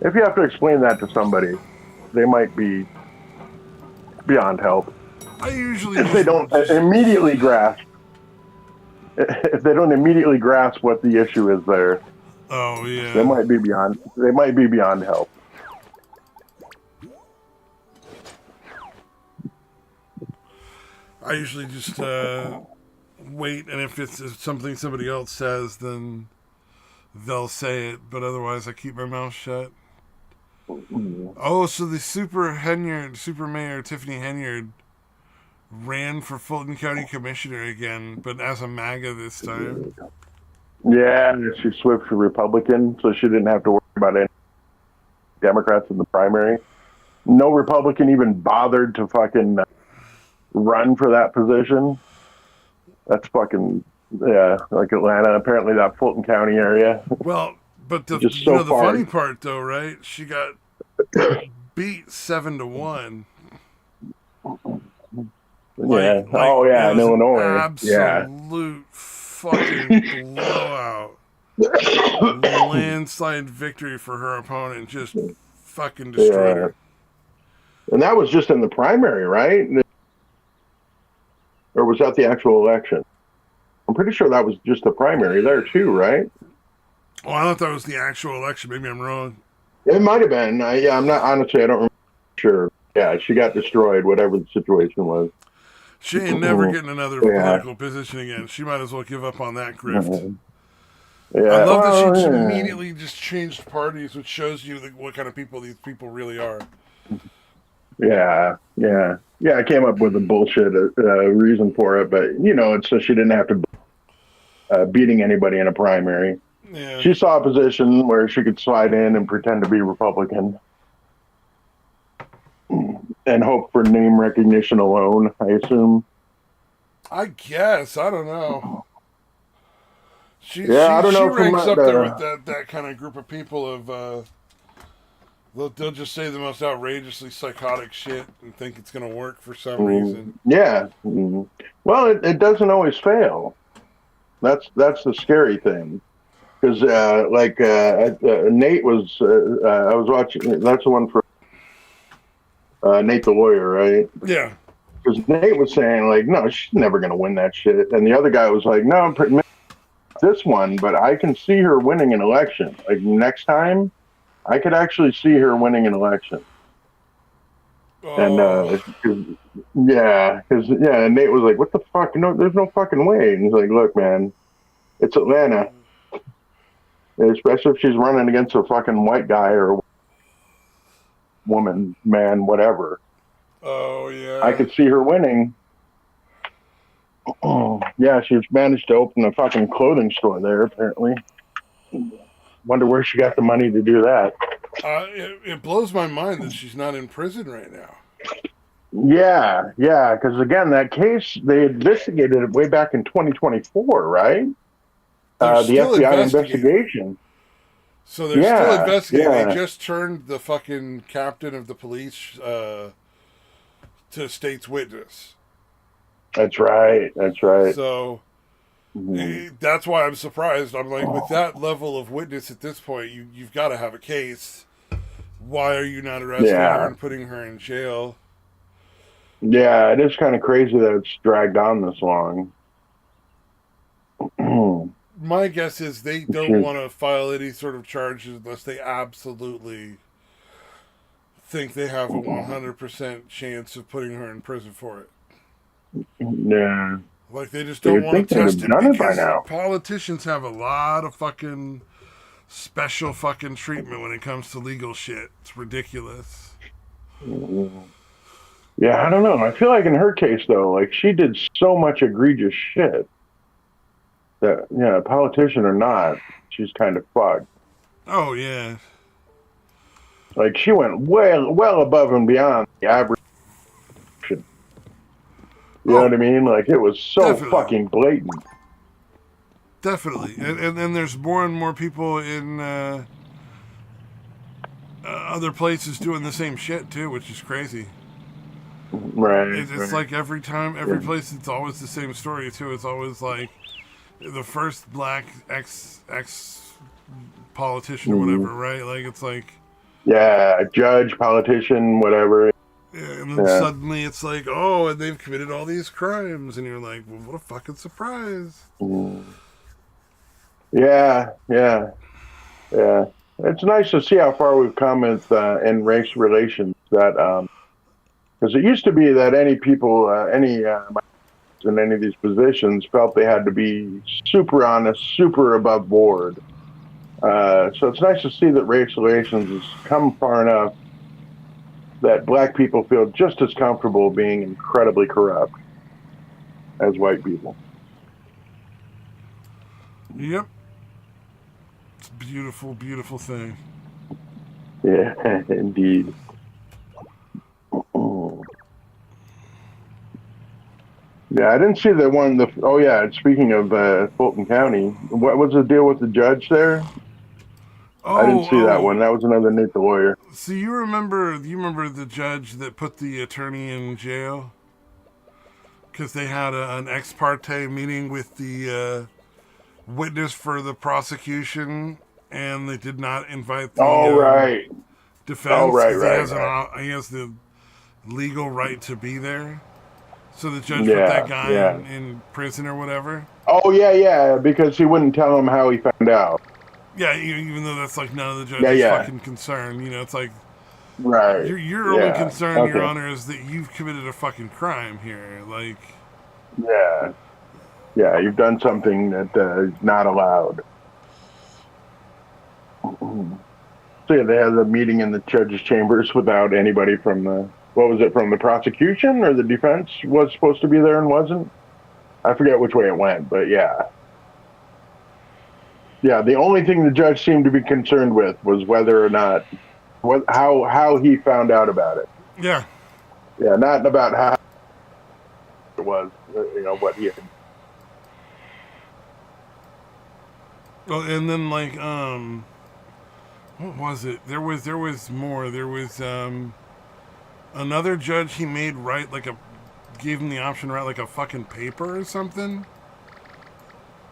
if you have to explain that to somebody, they might be beyond help. I usually If they don't just immediately grasp, if they don't immediately grasp what the issue is there, oh they yeah. might be beyond. They might be beyond help. I usually just wait, and if it's something somebody else says, then they'll say it. But otherwise, I keep my mouth shut. Oh, so the super mayor Tiffany Henyard ran for Fulton County Commissioner again, but as a MAGA this time. Yeah, she switched to Republican, so she didn't have to worry about any Democrats in the primary. No Republican even bothered to fucking run for that position. That's fucking, yeah, like Atlanta. Apparently, that Fulton County area, Well, but just so the far. funny part though, right? She got beat 7-1. Yeah. Oh, It yeah, in was an Illinois. Yeah. absolute fucking blowout, landslide victory for her opponent. Just fucking destroyed Yeah. her. And that was just in the primary, right? Or was that the actual election? I'm pretty sure that was just the primary there too, right? Oh, I thought that was the actual election. Maybe I'm wrong. It might have been. Yeah, I'm not honestly. I don't remember. Sure. Yeah, she got destroyed. Whatever the situation was. She ain't never getting another Yeah. political position again. She might as well give up on that grift. I Yeah. love that she Well, just yeah. immediately just changed parties, which shows you what kind of people these people really are. Yeah. Yeah. Yeah. I came up with a bullshit reason for it, but it's so she didn't have to beating anybody in a primary. Yeah. She saw a position where she could slide in and pretend to be Republican and hope for name recognition alone, I assume. I guess. I don't know. Yeah, I don't She know from ranks up there with that kind of group of people of they'll just say the most outrageously psychotic shit and think it's gonna work for some reason. Yeah. Well, it doesn't always fail. That's the scary thing. Because Nate was, I was watching. That's the one for Nate the lawyer, right? Yeah. Because Nate was saying like, no, she's never gonna win that shit, and the other guy was like, no, this one, but I can see her winning an election. Like next time, I could actually see her winning an election. And Oh. because Nate was like, what the fuck? No, there's no fucking way. And he's like, look, man, it's Atlanta. Especially if she's running against a fucking white guy or woman, man, whatever. Oh I yeah. could see her winning. Oh, yeah, she's managed to open a fucking clothing store there, apparently. Wonder where she got the money to do that. It blows my mind that she's not in prison right now. Yeah, because again, that case, they investigated it way back in 2024, right? They're The still FBI investigating. investigation. So they're still Yeah, investigating. They yeah, just turned the fucking captain of the police to state's witness. that's right. That's right. So that's why I'm surprised. I'm like, with that level of witness at this point, you've got to have a case. why are you not arresting her Yeah. and putting her in jail? Yeah, it is kind of crazy that it's dragged on this long. My guess is they don't Shoot. want to file any sort of charges unless they absolutely think they have a 100% chance of putting her in prison for it. Yeah. Like, they just So don't you'd want think to they'd test have it done it by because now. politicians have a lot of fucking special fucking treatment when it comes to legal shit. It's ridiculous. Yeah, I don't know. I feel like in her case though, like she did so much egregious shit that, yeah, politician or not, she's kind of fucked. Oh, yeah. Like she went well above and beyond the average. You know Oh, what I mean? Like it was so definitely. fucking blatant. Definitely. And there's more and more people in other places doing the same shit, too, which is crazy. Right, It's right. like every time, every place, it's always the same story, too. It's always like the first black ex politician or Mhm. whatever, right? Like, it's like, Yeah, judge, politician, whatever. and then Yeah. suddenly it's like, oh, and they've committed all these crimes. And you're like, well, what a fucking surprise. Mm. Yeah, yeah, yeah. It's nice to see how far we've come in race relations. That because it used to be that any people, any in any of these positions, felt they had to be super honest, super above board. So it's nice to see that race relations has come far enough that black people feel just as comfortable being incredibly corrupt as white people. Yep. It's a beautiful, beautiful thing. Yeah, indeed. Yeah, I didn't see the one. Oh yeah, speaking of Fulton County, what was the deal with the judge there? I didn't see that Oh, one. That was another Nate the lawyer. so you remember the judge that put the attorney in jail because they had an ex parte meeting with the witness for the prosecution, and they did not invite the Oh right. Oh defense right, because right, right. he has the legal right to be there. So the judge put that Yeah, guy yeah. in prison or whatever. Oh yeah, yeah. Because he wouldn't tell him how he found out. Yeah, even though that's like none of the Yeah, judge's yeah. fucking concern. You know, it's like Right. your only Yeah. concern, Your Okay. Honor, is that you've committed a fucking crime here. Like, Yeah. Yeah. You've done something that is not allowed. So yeah, they had a meeting in the judge's chambers without anybody from the what was it from the prosecution or the defense was supposed to be there and wasn't. I forget which way it went, but yeah, yeah. The only thing the judge seemed to be concerned with was whether or not what how he found out about it. yeah. Yeah, not about how it was. What he had. Well, and then like what was it? There was more. There was another judge he made write like a gave him the option to write like a fucking paper or something.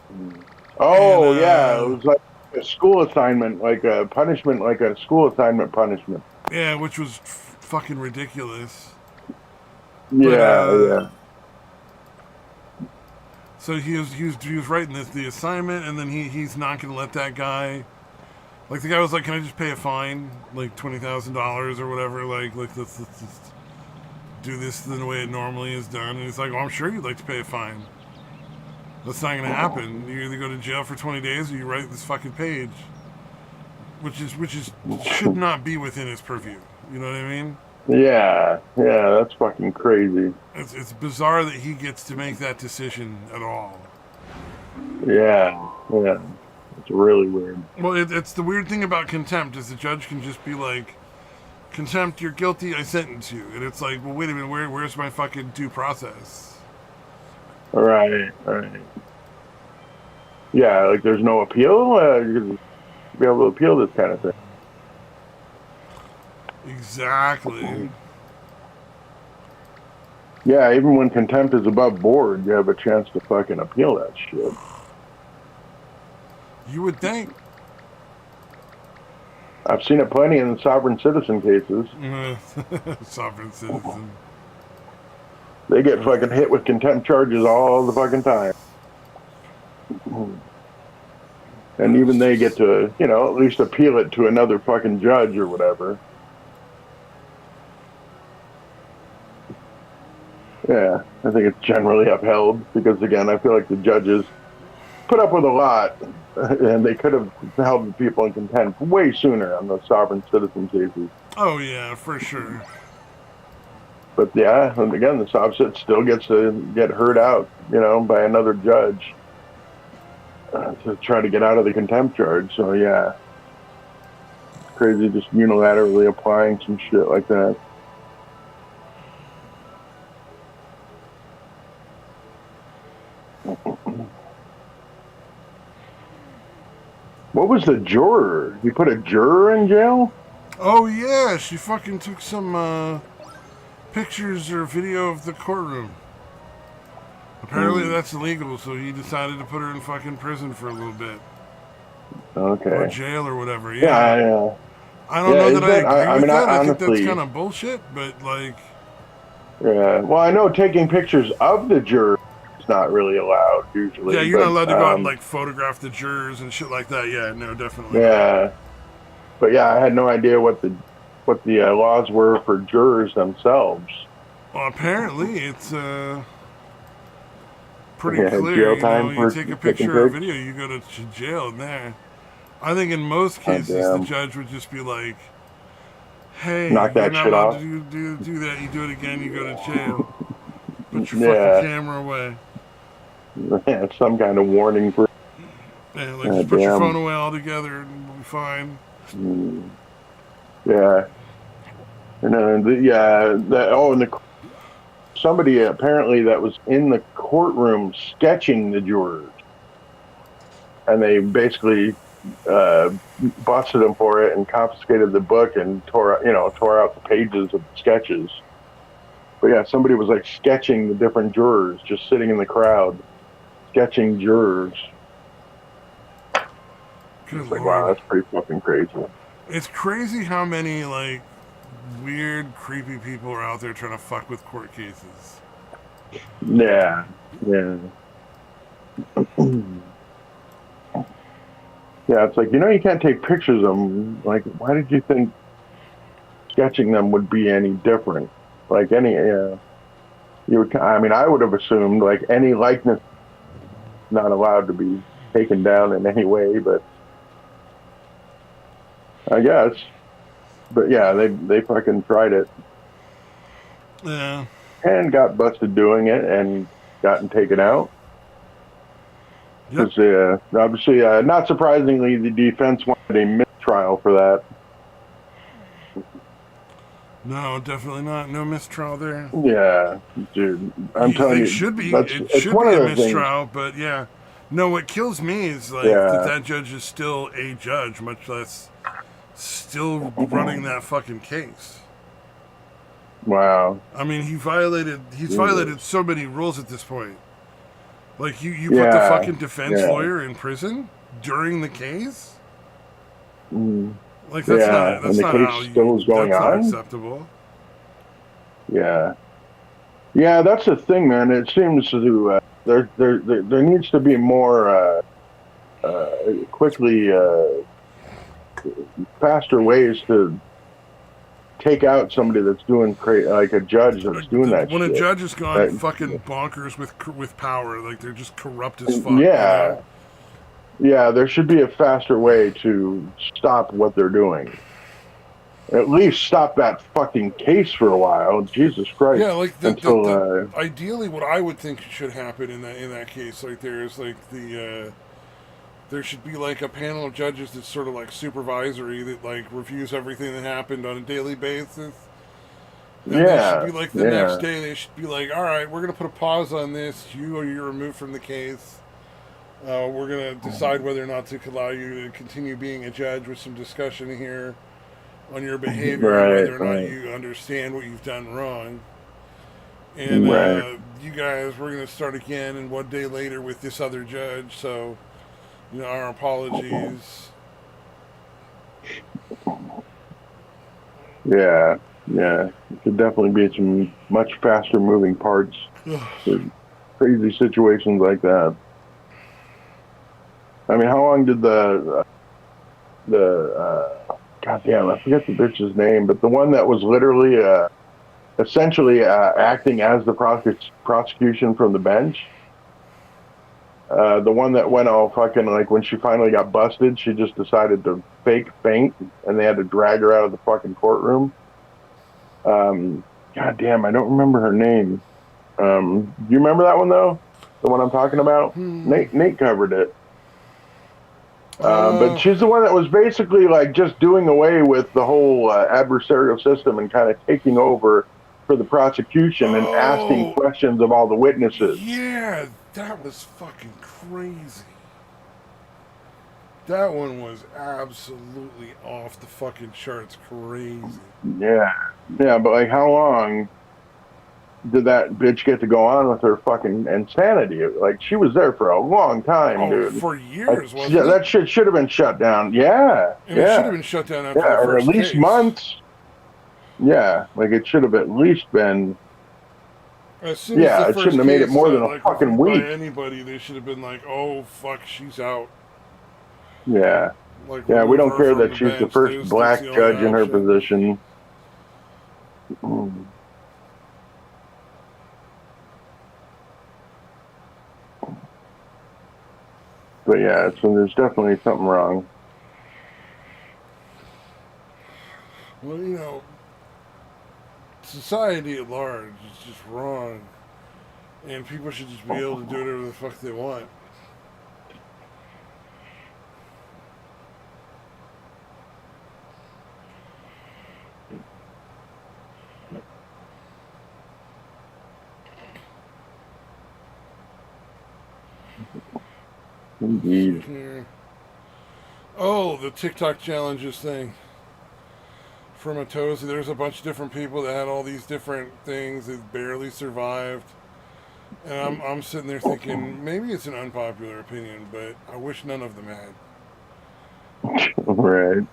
And Oh yeah, it was like a school assignment, like a punishment, like a school assignment punishment. yeah, which was fucking ridiculous. But Yeah, yeah. so he was writing the assignment, and then he's not gonna let that guy. Like the guy was like, "Can I just pay a fine, like $20,000 or whatever? Like let's just do this the way it normally is done." And he's like, "Well, I'm sure you'd like to pay a fine. That's not gonna happen. You either go to jail for 20 days or you write this fucking page." Which is should not be within his purview. You know what I mean? Yeah, yeah, that's fucking crazy. It's bizarre that he gets to make that decision at all. Yeah, yeah, it's really weird. Well, it's the weird thing about contempt is the judge can just be like, "Contempt, you're guilty. I sentence you," and it's like, well, wait a minute, where's my fucking due process? Right, right. Yeah, like there's no appeal. You be able to appeal this kind of Exactly. thing. Yeah, even when contempt is above board, you have a chance to fucking appeal that shit. You would think. I've seen it plenty in the sovereign citizen cases. Sovereign citizen. They get fucking hit with contempt charges all the fucking time. And even they get to, at least appeal it to another fucking judge or whatever. Yeah, I think it's generally upheld because, again, I feel like the judges put up with a lot, and they could have held people in contempt way sooner on those sovereign citizen cases. Oh yeah, for sure. But yeah, and again, the sovereign still gets to get heard out, by another judge to try to get out of the contempt charge. So yeah, it's crazy just unilaterally applying some shit like that. What was the juror? You put a juror in jail? Oh yeah, she fucking took some pictures or video of the courtroom. Apparently that's illegal, so he decided to put her in fucking prison for a little bit. Okay. Or jail or whatever. Yeah. Yeah. I don't know that I agree with that. I think honestly, that's kind of bullshit, but like. Yeah. Well, I know taking pictures of the juror is not really allowed usually. Yeah, you're not allowed to go out and like photograph the jurors and shit like that. Yeah, no, definitely. Yeah. Not. But yeah, I had no idea what the laws were for jurors themselves. Well, apparently it's pretty clear. You take a picture or video, you go to jail in there. I think in most cases the judge would just be like, "Hey, knock that you're not allowed to do that. You do it again, you go to jail. Put your fucking camera away." Yeah, some kind of warning for. Yeah, like just put your phone away altogether and we'll be fine. Yeah. And then somebody apparently that was in the courtroom sketching the jurors, and they basically busted him for it and confiscated the book and tore out the pages of the sketches. But yeah, somebody was like sketching the different jurors, just sitting in the crowd, sketching jurors. It's like, wow, that's pretty fucking crazy. It's crazy how many like weird, creepy people are out there trying to fuck with court cases. Yeah. Yeah, it's like, you can't take pictures of them. Like, why did you think sketching them would be any different? Like I would have assumed like any likeness not allowed to be taken down in any way, but I guess. But yeah, they fucking tried it. Yeah. And got busted doing it and gotten taken out. Because obviously, not surprisingly, the defense wanted a mistrial for that. No, definitely not. No mistrial there. Yeah, dude. I'm telling you, it should be a mistrial, but yeah. No, what kills me is like that judge is still a judge, much less still running that fucking case. Wow. I mean, he's violated so many rules at this point. Like you put the fucking defense lawyer in prison during the case? Like that's not and the case still was going on. Not acceptable. Yeah. Yeah, that's the thing, man. It seems to there needs to be more faster ways to take out somebody that's doing like a judge that's doing that when shit. A judge has gone fucking bonkers with power, like they're just corrupt as fuck. Yeah. Yeah, there should be a faster way to stop what they're doing. At least stop that fucking case for a while. Jesus Christ. Yeah, like ideally what I would think should happen in that case, like there's like there should be like a panel of judges that's sort of like supervisory that like reviews everything that happened on a daily basis. And they should be like the next day they should be like, all right, we're gonna put a pause on this. You're removed from the case. We're gonna decide whether or not to allow you to continue being a judge with some discussion here on your behavior, whether or not you understand what you've done wrong. And you guys, we're gonna start again, and 1 day later with this other judge. So, our apologies. Yeah, yeah. It could definitely be some much faster moving parts for crazy situations like that. I mean, how long did God damn, I forget the bitch's name, but the one that was literally essentially acting as the prosecution from the bench. The one that went all fucking like when she finally got busted, she just decided to fake faint, and they had to drag her out of the fucking courtroom. Um, God damn, I don't remember her name. Do you remember that one though? The one I'm talking about? Nate covered it. But Uh, she's the one that was basically like just doing away with the whole adversarial system and kind of taking over for the prosecution and asking oh, questions of all the witnesses. yeah, that was fucking crazy. That one was absolutely off the fucking charts crazy. Yeah, yeah, but like, how long did that bitch get to go on with her fucking insanity? Like, she was there for a long time, Oh, dude. for Like, years, wasn't it? that shit should have been shut down. Yeah, And it should yeah, have been shut down after yeah, the or at first least case. months. Yeah, like it should have at least been. As soon as the Yeah, it first shouldn't have made it case, more than a like, was fucking by week. anybody, they should have been like, "Oh fuck, she's out." Yeah, Like, yeah, we remove don't her care from that the she's the bench. first That's black the only judge in her option. position. Mm. But yeah, so there's definitely something wrong. Well, society at large is just wrong, and people should just be able to do whatever the fuck they want. Let's see Indeed. here. Oh, the TikTok challenges thing. For Matosi, there's a bunch of different people that had all these different things that barely survived. And I'm sitting there thinking, maybe it's an unpopular opinion, but I wish none of them had. Right.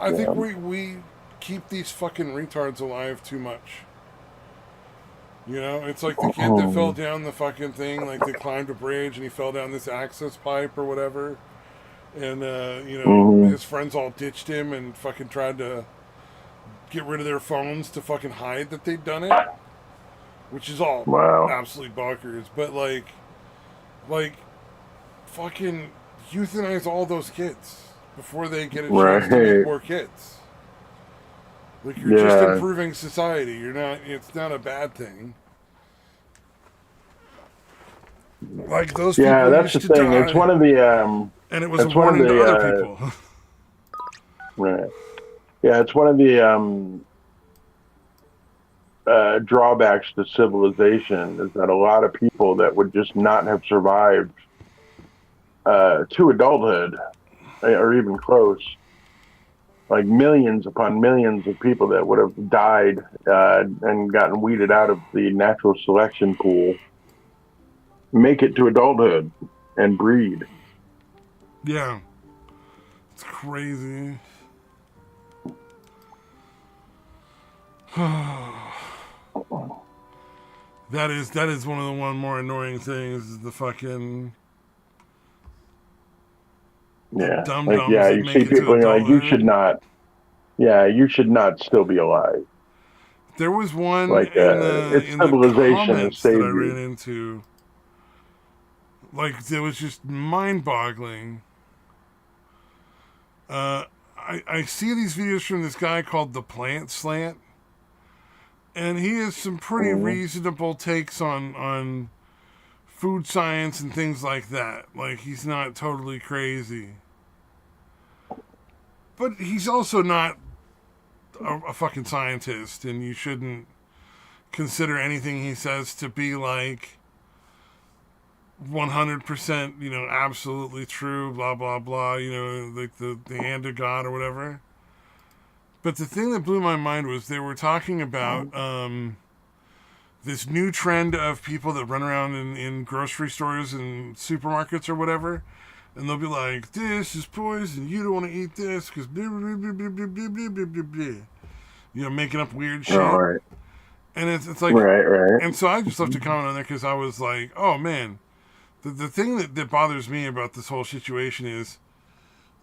I think Damn. we keep these fucking retards alive too much. It's like the kid that fell down the fucking thing, like they climbed a bridge and he fell down this access pipe or whatever. And, Mm-hmm. his friends all ditched him and fucking tried to get rid of their phones to fucking hide that they'd done it, which is all Wow. absolutely bonkers. But, like, fucking euthanize all those kids before they get a chance to make Right. more kids. Like, you're just Yeah. improving society. It's not a bad thing. Like, those Yeah, people that's used the to thing. It's die, one of the and it was a it's one of warning to other the people. right. Yeah, it's one of the drawbacks to civilization is that a lot of people that would just not have survived to adulthood or even close, like millions upon millions of people that would have died and gotten weeded out of the natural selection pool, make it to adulthood and breed. Yeah, it's crazy. That is one of the one more annoying things is the Yeah, dum like dums yeah, that you make see it to people and you're like, you should adulthood. not. Yeah, you should not still be alive. There was one Like in the it's in the civilization has comments that I saved ran you. into. Like it was just mind boggling. I see these videos from this guy called the Plant Slant, and he has some pretty Mm-hmm. reasonable takes on food science and things like that. Like he's not totally crazy, but he's also not a fucking scientist, and you shouldn't consider anything he says to be like 100%, absolutely true, blah, blah, blah, like the hand of God or whatever. But the thing that blew my mind was they were talking about this new trend of people that run around in grocery stores and supermarkets or whatever And they'll be like, this is poison. You don't want to eat this because blah, blah, blah, blah, blah, blah, blah, blah, blah. You know, making up weird shit. All right. And it's like, Right. and so I just left a comment on there because I was like, oh man, the thing that bothers me about this whole situation is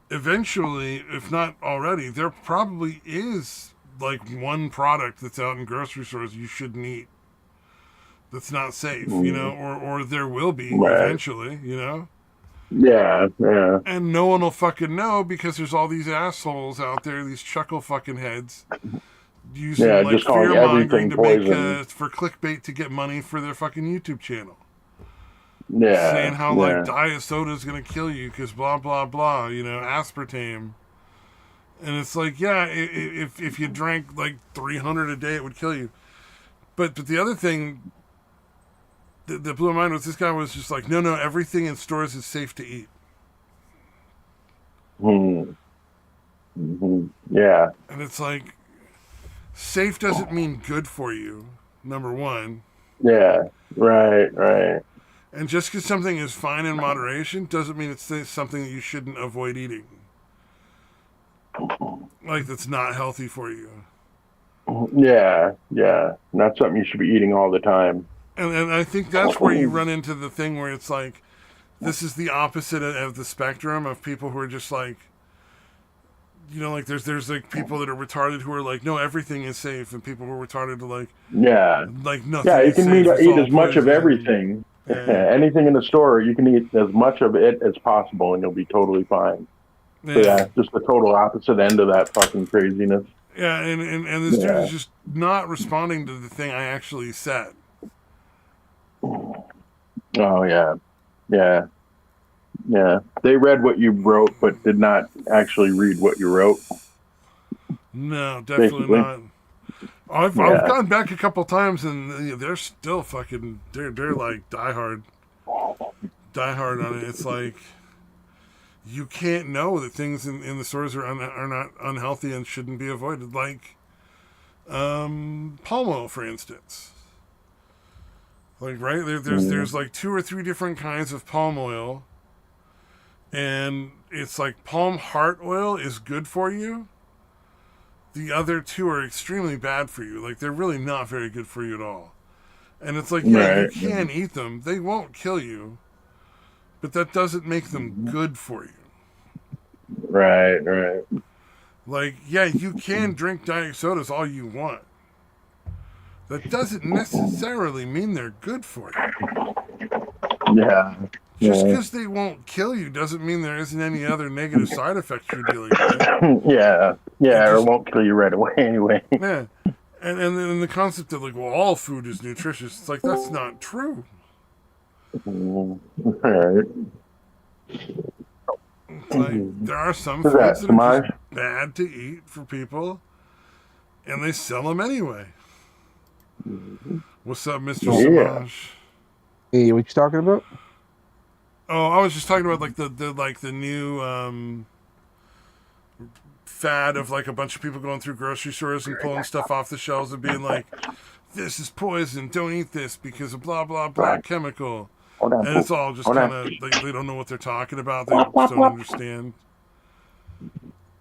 eventually, if not already, there probably is like one product that's out in grocery stores you shouldn't eat that's not safe, you know, or there will be eventually, you know. Yeah. And no one will fucking know because there's all these assholes out there, these chuckle fucking heads, using like just calling fear mongering everything to poison. make for clickbait to get money for their fucking YouTube channel. Yeah. Saying how like diet soda is gonna kill you because blah blah blah, you know, aspartame. And it's like, yeah, if you drank like 300 a day, it would kill you. But the other thing that blew my mind was this guy was just like, no, everything in stores is safe to eat. Yeah. And it's like, safe doesn't mean good for you, number one. Yeah. Right. And just because something is fine in moderation doesn't mean it's something that you shouldn't avoid eating. Like, that's not healthy for you. Yeah. Not something you should be eating all the time. And I think that's where you run into the thing where it's like, this is the opposite of the spectrum of people who are just like, you know, like there's like people that are retarded who are like, no, everything is safe, and people who are retarded are like, like nothing. Yeah, you is can safe, eat as much of everything. Yeah. Anything in the store, you can eat as much of it as possible, and you'll be totally fine. Yeah, just the total opposite end of that fucking craziness. Yeah, and this dude is just not responding to the thing I actually said. Oh yeah. They read what you wrote, but did not actually read what you wrote. No, definitely Basically. not. I've gone back a couple times, and they're still fucking. They're like diehard on it. It's like you can't know that things in the stores are not unhealthy and shouldn't be avoided. Like palm oil, for instance. Like right there's like 2 or 3 different kinds of palm oil, and it's like palm heart oil is good for you. The other 2 are extremely bad for you. Like, they're really not very good for you at all. And it's like, yeah, you can eat them. They won't kill you. But that doesn't make them good for you. Right. Like, yeah, you can drink diet sodas all you want. That doesn't necessarily mean they're good for you. Yeah. Just because they won't kill you doesn't mean there isn't any other negative side effects you're dealing with. Yeah, it won't kill you right away anyway. Yeah. And then the concept of like, well, all food is nutritious. It's like, that's not true. Right. It's like, there are some foods that are just bad to eat for people, and they sell them anyway. What's up, Mr. Samaj? Hey, what you talking about? Oh, I was just talking about like the new fad of like a bunch of people going through grocery stores and pulling stuff off the shelves and being like, "This is poison. Don't eat this because of blah blah blah chemical." And it's all just kind of they don't know what they're talking about. They just don't understand.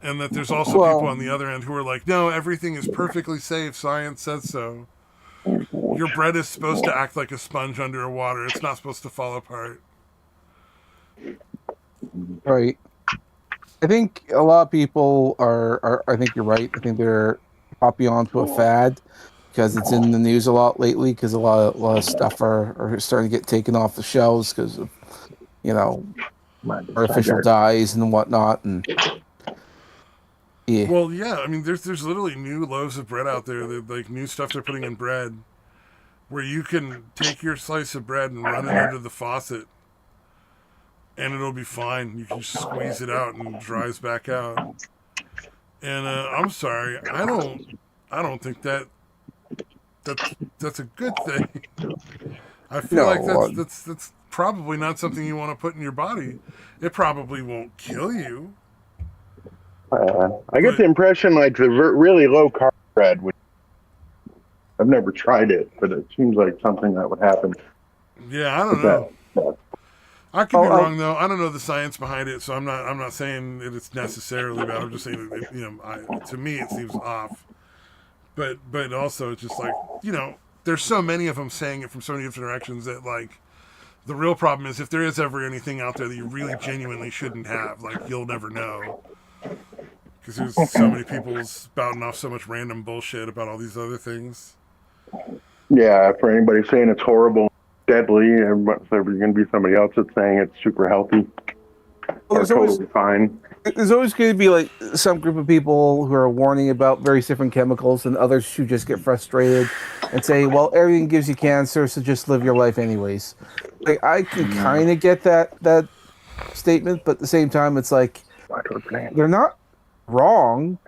And that there's also people on the other end who are like, "No, everything is perfectly safe. Science says so. Your bread is supposed to act like a sponge under water. It's not supposed to fall apart." Right. I think a lot of people are I think you're right. I think they're popping onto a fad because it's in the news a lot lately because a lot of stuff are starting to get taken off the shelves because of, you know, artificial dyes and whatnot. And yeah. Well, yeah, I mean, there's literally new loaves of bread out there, that like new stuff they're putting in bread, where you can take your slice of bread and run it under the faucet, and it'll be fine. You can just squeeze it out and it dries back out. And I'm sorry, I don't think that's a good thing. I feel like that's probably not something you want to put in your body. It probably won't kill you. I get the impression like the really low carb bread would. I've never tried it, but it seems like something that would happen. Yeah, I don't know. I could be wrong though. I don't know the science behind it, so I'm not saying that it's necessarily bad. I'm just saying that to me it seems off. But also it's just like there's so many of them saying it from so many different directions that like the real problem is if there is ever anything out there that you really genuinely shouldn't have, like you'll never know because there's so many people spouting off so much random bullshit about all these other things. Yeah, for anybody saying it's horrible, deadly, and there's going to be somebody else that's saying it's super healthy or totally fine. There's always going to be like some group of people who are warning about various different chemicals, and others who just get frustrated and say, "Well, everything gives you cancer, so just live your life anyways." Like I can kind of get that statement, but at the same time, it's like they're not wrong.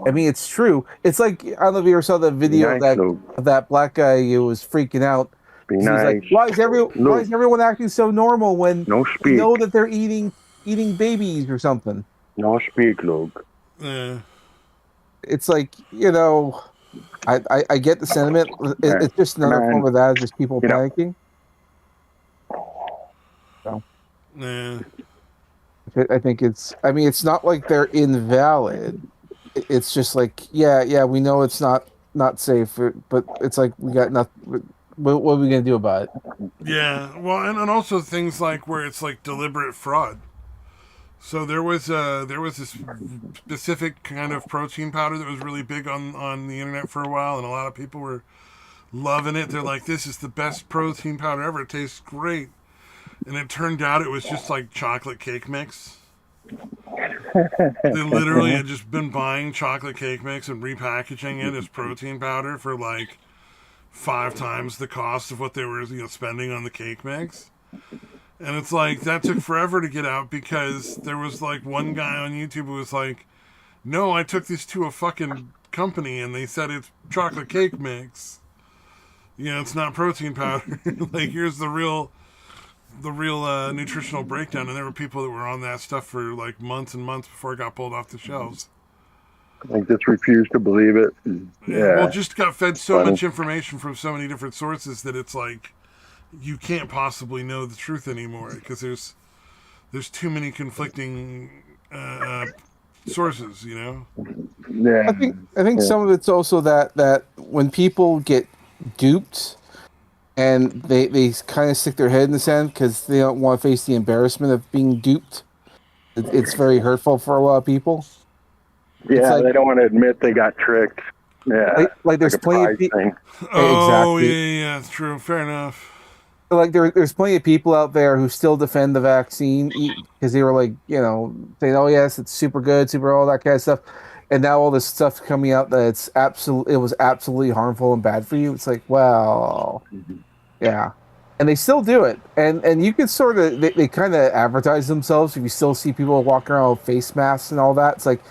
I mean, it's true. It's like I don't know if you ever saw the video of that black guy who was freaking out. Be He's nice. like, why is everyone acting so normal when you know that they're eating babies or something? No speak, Luke. It's like I get the sentiment. It's just another form of that. It's just people panicking. So, I think it's. I mean, it's not like they're invalid. It's just like, yeah, we know it's not safe, but it's like we got nothing. What are we gonna do about it? Yeah, well, and also things like where it's like deliberate fraud. So there was this specific kind of protein powder that was really big on the internet for a while, and a lot of people were loving it. They're like, "This is the best protein powder ever. It tastes great." And it turned out it was just like chocolate cake mix. They literally had just been buying chocolate cake mix and repackaging it as protein powder for like 5 times the cost of what they were spending on the cake mix. And it's like that took forever to get out because there was like one guy on YouTube who was like, "No, I took this to a fucking company and they said it's chocolate cake mix. It's not protein powder. Like here's the real nutritional breakdown." And there were people that were on that stuff for like months and months before it got pulled off the shelves. Like just refused to believe it. Yeah. Well, just got fed so much information from so many different sources that it's like you can't possibly know the truth anymore because there's too many conflicting sources. Yeah. I think some of it's also that when people get duped and they kind of stick their head in the sand because they don't want to face the embarrassment of being duped. It's very hurtful for a lot of people. Yeah, like, they don't want to admit they got tricked. Yeah, like there's plenty of people. Oh, exactly. Yeah, it's true. Fair enough. Like there's plenty of people out there who still defend the vaccine because they were like, saying, "Oh yes, it's super good, super all that kind of stuff," and now all this stuff coming out that it was absolutely harmful and bad for you. It's like, well, yeah, and they still do it, and you can sort of they kind of advertise themselves. If you still see people walking around with face masks and all that, it's like.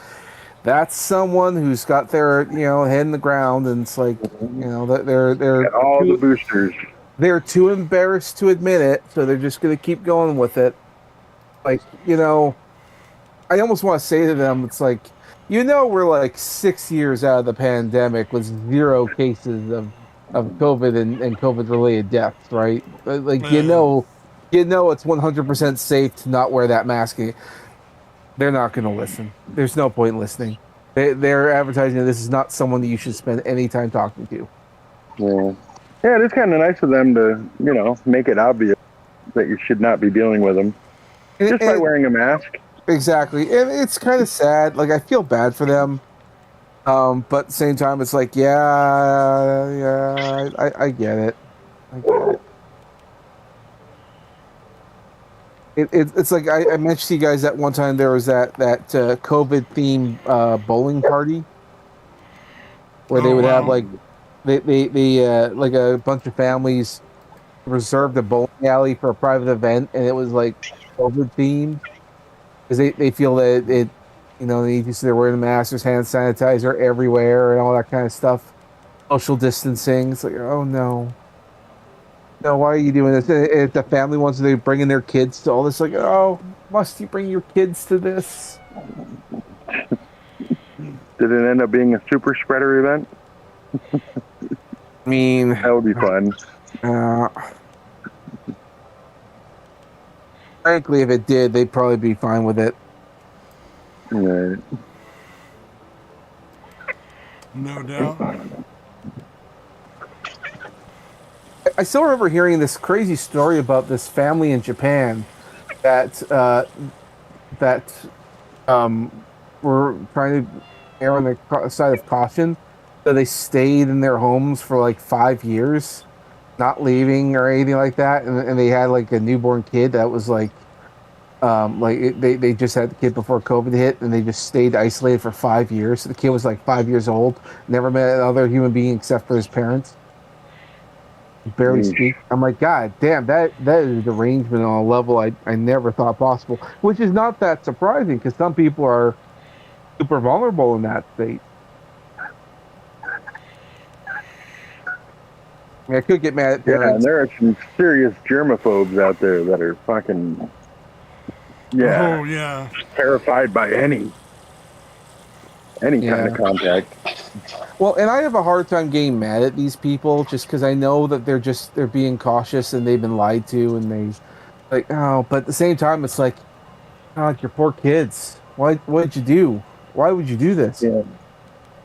That's someone who's got their, head in the ground, and it's like, they're all the boosters. They're too embarrassed to admit it, so they're just going to keep going with it. Like, I almost want to say to them, it's like, we're like 6 years out of the pandemic with 0 cases of COVID and COVID-related deaths, right? Like, it's 100% safe to not wear that mask. They're not going to listen. There's no point in listening. They're advertising that this is not someone that you should spend any time talking to. Yeah, it's kind of nice of them to, make it obvious that you should not be dealing with them just by wearing a mask. Exactly. And it's kind of sad. Like, I feel bad for them. But at the same time, it's like, I get it. I get it. It's like I mentioned to you guys that one time there was that COVID themed bowling party where they would have like they like a bunch of families reserved a bowling alley for a private event, and it was like COVID themed because they feel that it they're wearing masks, there's hand sanitizer everywhere and all that kind of stuff, social distancing. It's like, oh no. No, why are you doing this? If the family wants to bring in their kids to all this, like, oh, must you bring your kids to this? Did it end up being a super spreader event? I mean, that would be fun. Frankly, if it did, they'd probably be fine with it. Right. No doubt. I still remember hearing this crazy story about this family in Japan that that were trying to err on the side of caution. So they stayed in their homes for like 5 years, not leaving or anything like that, and they had like a newborn kid that was they just had the kid before COVID hit, and they just stayed isolated for 5 years. So the kid was like 5 years old, never met another human being except for his parents, barely Yeesh. speak. I'm like, God damn, that is derangement on a level I never thought possible. Which is not that surprising because some people are super vulnerable in that state. I mean, I could get mad at Yeah, and parents. there are some serious germaphobes out there that are fucking, yeah, Oh yeah. terrified by any kind of Yeah. contact. Well, and I have a hard time getting mad at these people just because I know that they're being cautious and they've been lied to and they like oh, but at the same time it's like oh, like your poor kids. What'd you do? Why would you do this? Yeah,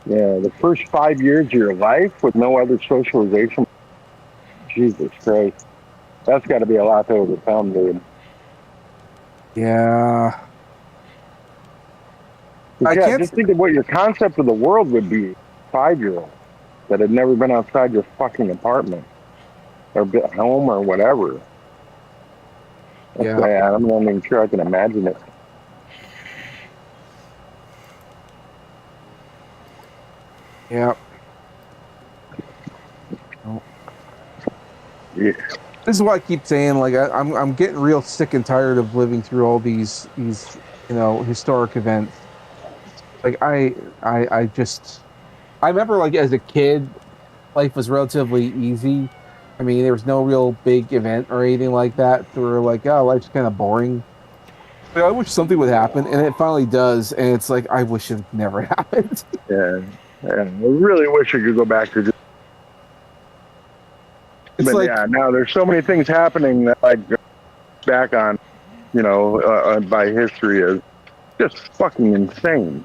yeah. The first 5 years of your life with no other socialization. Jesus Christ, that's got to be a lot to overcome, dude. Yeah. 'Cause, I yeah, can't just think of what your concept of the world would be. 5-year-old that had never been outside your fucking apartment or home or whatever. That's yeah. bad. I'm not even sure I can imagine it. Yeah. Oh. Yeah. This is why I keep saying like I'm getting real sick and tired of living through all these historic events. Like I just I remember like as a kid life was relatively easy. I mean, there was no real big event or anything like that. So we're like, oh, life's kind of boring. Like, I wish something would happen, and it finally does. And it's like, I wish it never happened. Yeah. Yeah. I really wish I could go back to just. It's But like, yeah, now there's so many things happening that I go back on, by history is just fucking insane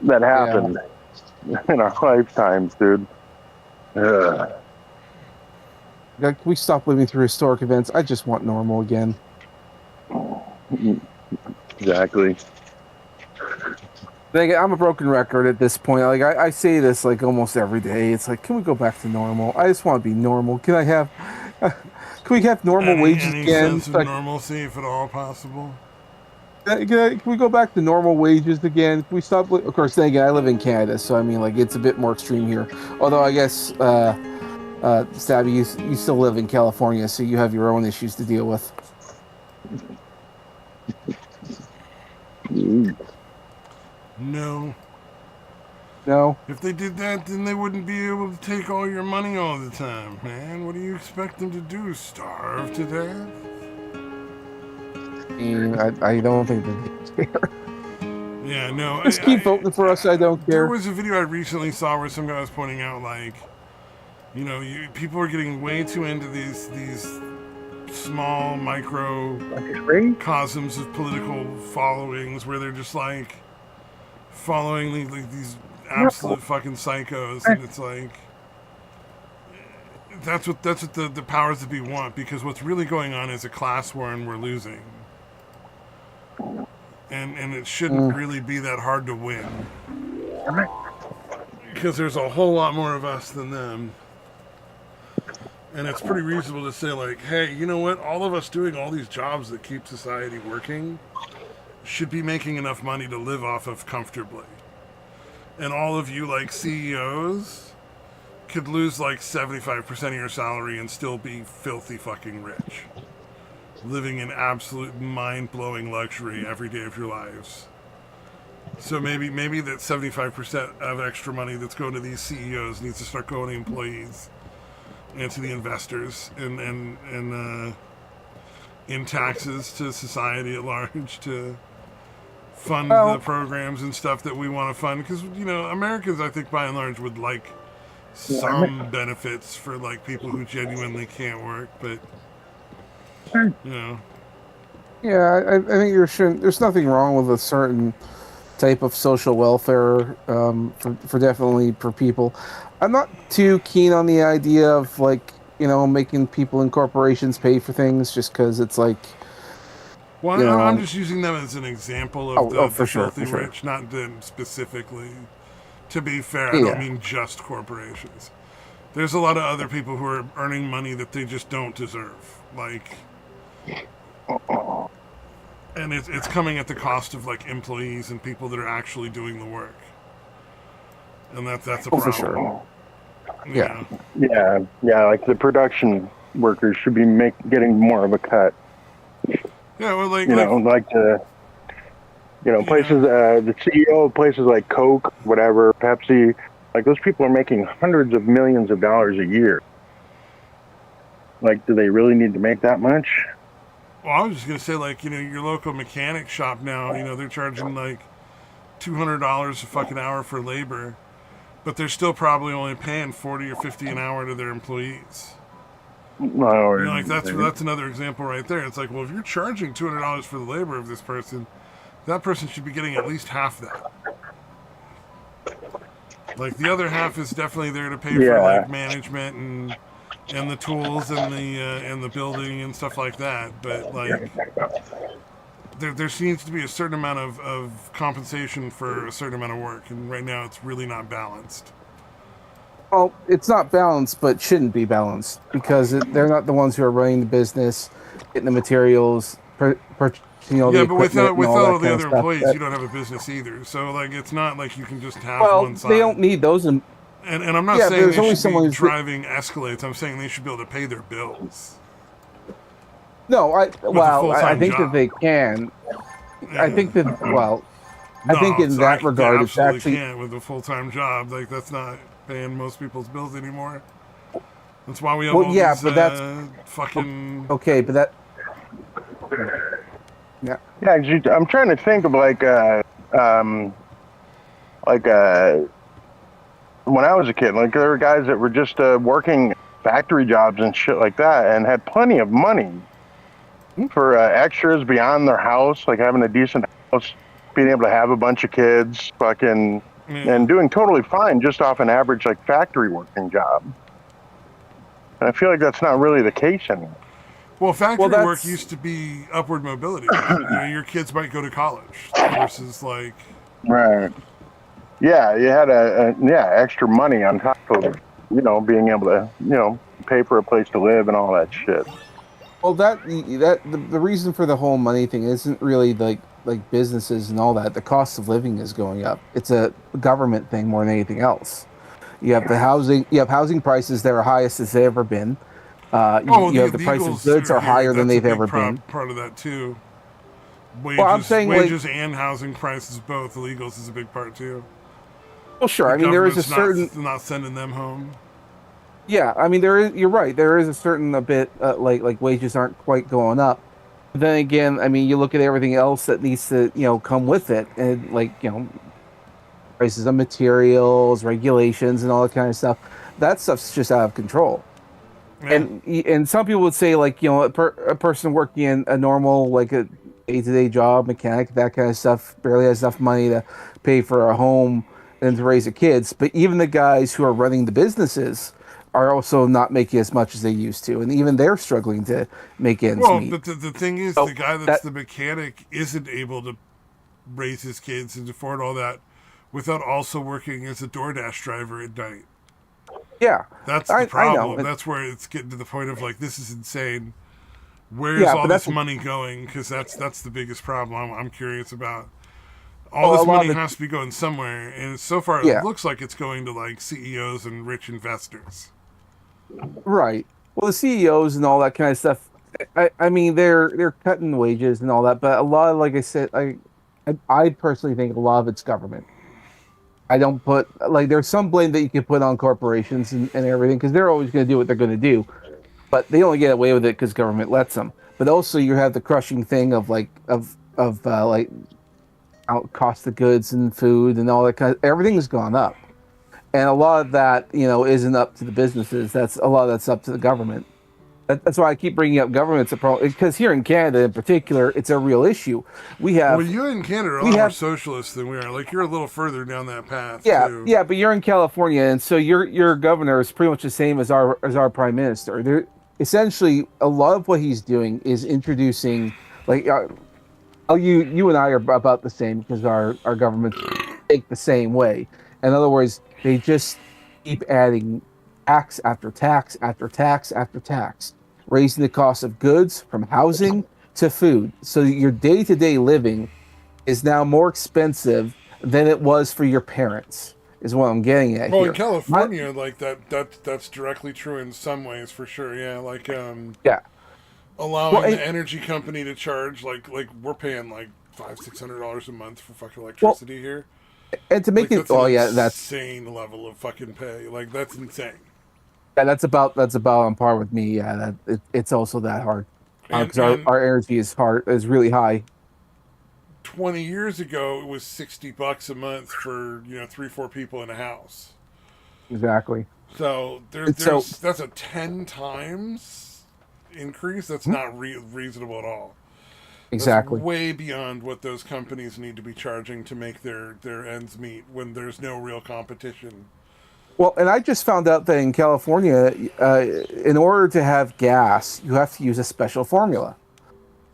that yeah, happened in our lifetimes, dude. Ugh. like, we stop living through historic events. I just want normal again. Exactly. Like, I'm a broken record at this point. Like, I say this like almost every day. It's like, can we go back to normal? I just want to be normal. Can I have, can we have normal wages Any again? sense of Like, normalcy, if at all possible? can we go back to normal wages again? Can we stop? Of course, then again, I live in Canada, so I mean, like, it's a bit more extreme here. Although, I guess, Stabby, you still live in California, so you have your own issues to deal with. Mm. No. No? If they did that, then they wouldn't be able to take all your money all the time, man. What do you expect them to do? Starve to death? I mean, I don't think they care. Yeah, no. Just keep voting for us. I don't There care. was a video I recently saw where some guy was pointing out, like, people are getting way too into these small microcosms of political followings where they're just like following these absolute fucking psychos, and it's like that's what the powers that be want, because what's really going on is a class war and we're losing, and it shouldn't really be that hard to win because there's a whole lot more of us than them. And it's pretty reasonable to say, like, hey, you know what? All of us doing all these jobs that keep society working should be making enough money to live off of comfortably. And all of you, like, CEOs could lose, like, 75% of your salary and still be filthy fucking rich. Living in absolute mind-blowing luxury every day of your lives. So maybe that 75% of extra money that's going to these CEOs needs to start going to employees and to the investors, and in taxes to society at large to fund the programs and stuff that we want to fund. Because Americans, I think by and large, would like some benefits for like people who genuinely can't work, but Yeah, I think there shouldn't. There's nothing wrong with a certain type of social welfare for definitely for people. I'm not too keen on the idea of like making people in corporations pay for things just because it's like Well, you I'm know just using them as an example of oh the for sure, filthy for sure. rich, not them specifically. To be fair, I don't Yeah. mean just corporations. There's a lot of other people who are earning money that they just don't deserve. Like, and it's coming at the cost of like employees and people that are actually doing the work, and that's a Oh, for sure. problem. Yeah. Yeah, Yeah, like the production workers should be getting more of a cut. yeah. Well, You know, like the you know, places, the CEO of places like Coke, whatever, Pepsi, like those people are making hundreds of millions of dollars a year. Like, do they really need to make that much? well, I was just gonna say like your local mechanic shop now. They're charging like $200 a fucking hour for labor, but they're still probably only paying 40 or 50 an hour to their employees. Or Like that's another example right there. It's like, well, if you're charging $200 for the labor of this person, that person should be getting at least half that. Like the other half is definitely there to pay for yeah, like management and the tools and the building and stuff like that. But like there seems to be a certain amount of compensation for a certain amount of work, and right now it's really not balanced. Well, it's not balanced, but shouldn't be balanced because they're not the ones who are running the business, getting the materials, purchasing all the Yeah, but equipment and all without that all the kind of other stuff. employees, you don't have a business either. So like it's not like you can just have Well, one they side. don't need those. And I'm not Yeah, but saying there's they always should be someone who's driving Escalades. I'm saying they should be able to pay their bills no. with a Well, full I time think that job. they can. I think Yeah. that well, I think No, in so that they regard, it's absolutely actually can't with a full time job. Like that's not paying most people's bills anymore. That's why we have well, all yeah, these but that's fucking. okay. But that yeah. yeah. I'm trying to think of um, like when I was a kid, like there were guys that were just working factory jobs and shit like that, and had plenty of money for extras beyond their house, like having a decent house, being able to have a bunch of kids, fucking, Yeah. and doing totally fine just off an average like factory working job. And I feel like that's not really the case anymore. Well, Well, factory work that's used to be upward mobility. Your kids might go to college versus like. Right. Yeah, you had yeah extra money on top of being able to pay for a place to live and all that shit. well that the reason for the whole money thing isn't really like businesses and all that. The cost of living is going up. It's a government thing more than anything else. You have housing prices that are highest as they've ever been. Oh, You the have the price of illegals goods are are here. higher than That's a they've big ever been. part of that too. Well, I'm saying like, Wages and housing prices both. Illegals is a big part too. well, sure. The I mean, there is a government's certain, not sending them home. yeah. I mean, there is. You're right. There is a certain a bit like wages aren't quite going up. But then again, I mean, you look at everything else that needs to come with it, and like prices of materials, regulations, and all that kind of stuff. That stuff's just out of control. Yeah. And some people would say like a person working in a normal like a day-to-day job, mechanic, that kind of stuff, barely has enough money to pay for a home and to raise their kids. But even the guys who are running the businesses are also not making as much as they used to, and even they're struggling to make ends Well, meet. but the thing is, the So guy that's that the mechanic isn't able to raise his kids and afford all that without also working as a DoorDash driver at night. yeah, That's the I know. problem. That's where it's getting to the point of like, this is insane. Where's Yeah, all but this money going? Because that's the biggest problem. I'm curious about. All well, a this lot money of has to be going somewhere, and so far it yeah, looks like it's going to like CEOs and rich investors. right. Well, the CEOs and all that kind of stuff. I mean, they're cutting wages and all that, but a lot of like I said, I personally think a lot of it's government. I don't put like there's some blame that you can put on corporations and everything because they're always going to do what they're going to do, but they only get away with it because government lets them. But also you have the crushing thing of like out cost of goods and food and all that kind of everything's gone up, and a lot of that isn't up to the businesses. That's a lot of that's up to the government. That's why I keep bringing up government's a problem, because here in Canada, in particular, it's a real issue. We Well, have you in Canada are a we lot more have socialist than we are. Like you're a little further down that path yeah, too. yeah, but you're in California, and so your governor is pretty much the same as our prime minister. There, essentially, a lot of what he's doing is introducing like you and I are about the same because our governments think the same way. In other words, they just keep adding tax after tax after tax after tax, raising the cost of goods from housing to food. So your day to day living is now more expensive than it was for your parents, is what I'm getting at Well, in here. My, California, like that's directly true in some ways for sure. Yeah, like yeah. Well, allowing the energy company to charge like we're paying like $500-600 a month for fucking well, electricity here. and to make Like it, that's an oh yeah, that's insane level of fucking pay. Like that's insane. yeah, that's about on par with me. Yeah, it's also that hard And because and our energy is really high. 20 years ago it was $60 a month for 3-4 people in a house. Exactly. So And so that's a 10 times increase. That's mhm, not reasonable at all. That's exactly. way beyond what those companies need to be charging to make their ends meet when there's no real competition. Well, and I just found out that in California, in order to have gas, you have to use a special formula.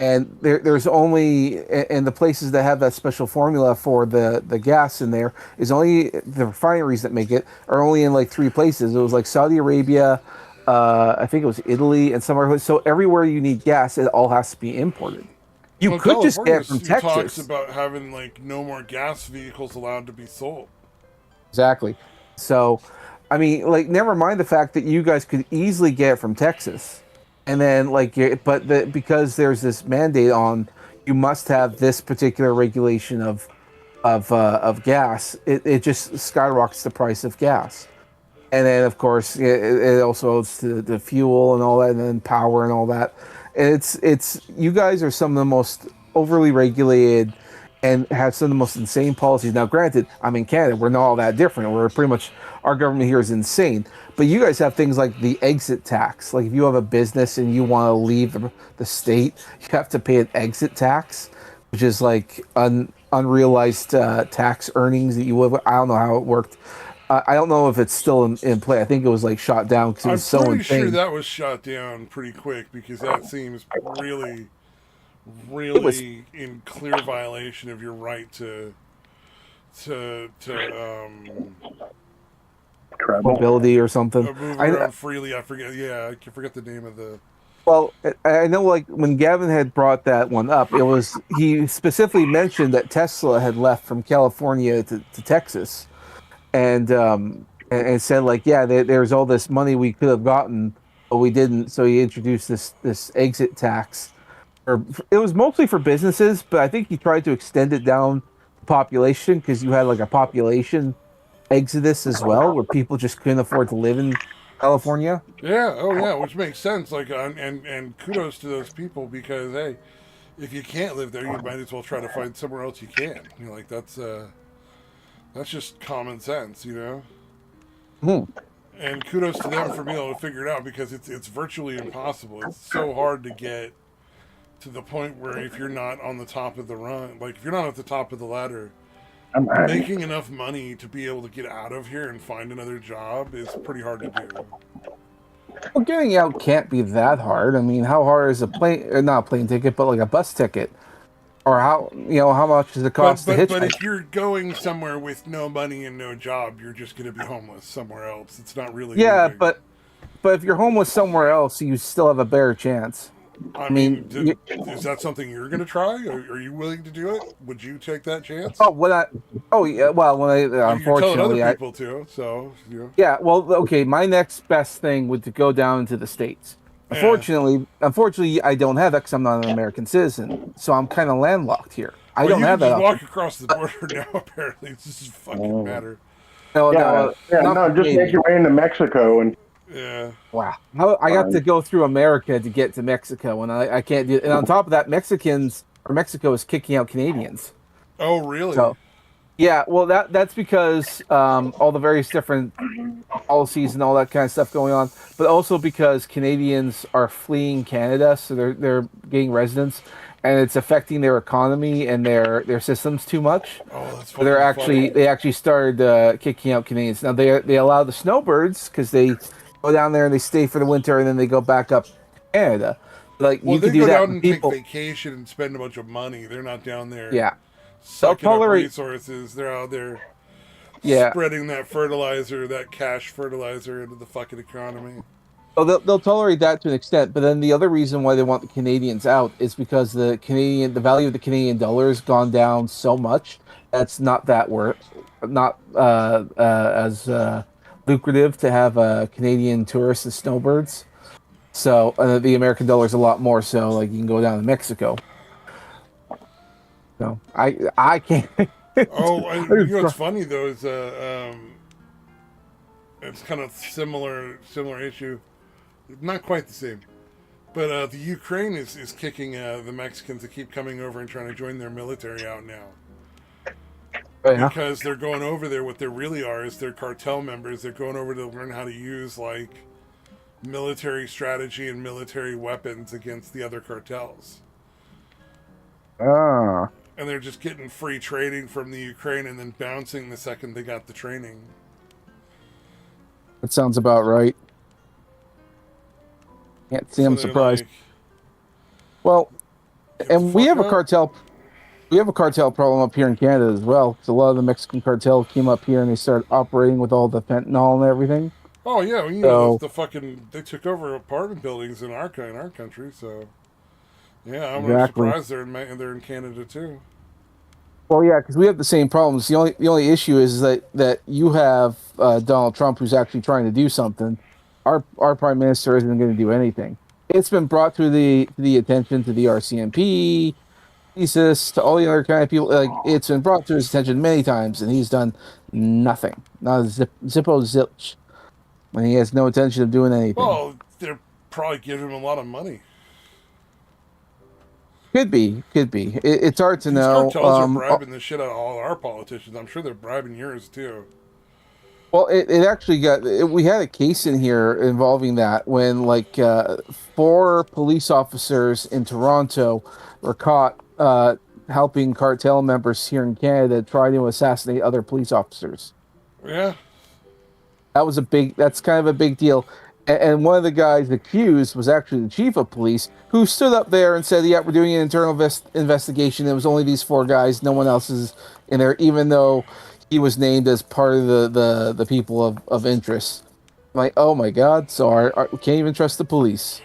And there's only in the places that have that special formula for the gas in there is only the refineries that make it are only in like three places. It was like Saudi Arabia, I think it was Italy, and somewhere. So everywhere you need gas, it all has to be imported. You Well, could just get California it from talks Texas. about having like no more gas vehicles allowed to be sold. Exactly. So, I mean, like, never mind the fact that you guys could easily get it from Texas, and then but because there's this mandate on you must have this particular regulation of gas, it just skyrockets the price of gas. And then, of course, it also owes to the fuel and all that, and then power and all that. And it's you guys are some of the most overly regulated and have some of the most insane policies. Now, granted, I'm in Canada. We're not all that different. We're pretty much our government here is insane. But you guys have things like the exit tax. Like if you have a business and you want to leave the state, you have to pay an exit tax, which is like unrealized tax earnings that you would. I don't know how it worked. I don't know if it's still in play. I think it was like shot down because it I'm was so pretty sure insane. that was shot down pretty quick because that seems really, It was really in clear violation of your right to Travel. mobility or something. move I around freely. I forget. Yeah, I forget the name of the. Well, I know like when Gavin had brought that one up, it was he specifically mentioned that Tesla had left from California to Texas, and said like, yeah, there's all this money we could have gotten, but we didn't. So he introduced this exit tax, or it was mostly for businesses, but I think he tried to extend it down the population because you had like a population exodus as well, where people just couldn't afford to live in California. Yeah. Oh yeah, which makes sense. Like and kudos to those people because hey, if you can't live there, you might as well try to find somewhere else you can. Like that's just common sense. Hmm. And kudos to them for being able to figure it out because it's virtually impossible. It's so hard to get to the point where if you're not on the top of the run, like if you're not at the top of the ladder, I'm happy. making enough money to be able to get out of here and find another job is pretty hard to do. Well, getting out can't be that hard. I mean, how hard is a plane, not a plane ticket, but like a bus ticket? Or how much does it But cost to but but hitchhike? if you're going somewhere with no money and no job, you're just going to be homeless somewhere else. It's not really Yeah, moving. but if you're homeless somewhere else, you still have a better chance. I I mean, mean, is that something you're going to try? Are you willing to do it? Would you take that chance? oh, when I, oh yeah, well, when You're telling other unfortunately, people to, so yeah, well, okay, my next best thing would to go down to the States. yeah. Unfortunately, I don't have that because I'm not an American citizen, so I'm kind of landlocked here. I Well, don't you have can that just option. walk across the border now. Apparently, it's just a fucking Mm. matter. No, Yeah, no, yeah, not no, for just make me. your way into Mexico and Yeah. Wow. I got to fine. go through America to get to Mexico, and I can't do. And on top of that, Mexico is kicking out Canadians. Oh, really? So Yeah, well, that's because all the various different policies and all that kind of stuff going on, but also because Canadians are fleeing Canada, so they're getting residence, and it's affecting their economy and their systems too much. Oh, that's So they're fucking funny. they actually started kicking out Canadians. Now they allow the snowbirds because they go down there and they stay for the winter and then they go back up to Canada. Like Well, you could they do go that down for and take people. vacation and spend a bunch of money. They're not down there Yeah, they'll sucking up tolerate. resources. They're out there Yeah, spreading that fertilizer, that cash fertilizer into the fucking economy. oh, they'll tolerate that to an extent, but then the other reason why they want the Canadians out is because the value of the Canadian dollar has gone down so much that's not that worth not as lucrative to have Canadian tourists as snowbirds. So the American dollar is a lot more. So like you can go down to Mexico. So I can't. Oh, you know what's funny though is it's kind of similar issue. Not quite the same, but the Ukraine is kicking the Mexicans that keep coming over and trying to join their military out now Yeah. because they're going over there. What they really are is they're cartel members. They're going over to learn how to use like military strategy and military weapons against the other cartels. Ah, And they're just getting free trading from the Ukraine and then bouncing the second they got the training. that sounds about right. Can't say So I'm they're surprised. like, Well, get the and we fuck have a out. cartel. We have a cartel problem up here in Canada as well. So a lot of the Mexican cartel came up here and they started operating with all the fentanyl and everything. Oh yeah, well, you know So the fucking they took over apartment buildings in our country. So yeah, I'm not exactly. surprised they're in Canada too. Well, yeah, because we have the same problems. The only issue is that you have Donald Trump who's actually trying to do something. Our prime minister isn't going to do anything. It's been brought to the attention to the RCMP, ISIS, to all the other kind of people. Like it's been brought to his attention many times, and he's done nothing. Not a zippo zilch. When he has no intention of doing anything. Well, they're probably giving him a lot of money. Could be, could be. It's hard to These know. cartels are bribing the shit out of all our politicians. I'm sure they're bribing yours too. Well, it actually we had a case in here involving that when like four police officers in Toronto were caught helping cartel members here in Canada try to assassinate other police officers. Yeah. That's kind of a big deal. And one of the guys accused was actually the chief of police who stood up there and said, yeah, we're doing an internal investigation. It was only these four guys. No one else is in there, even though he was named as part of the people of interest. I'm like, oh my God. So we can't even trust the police.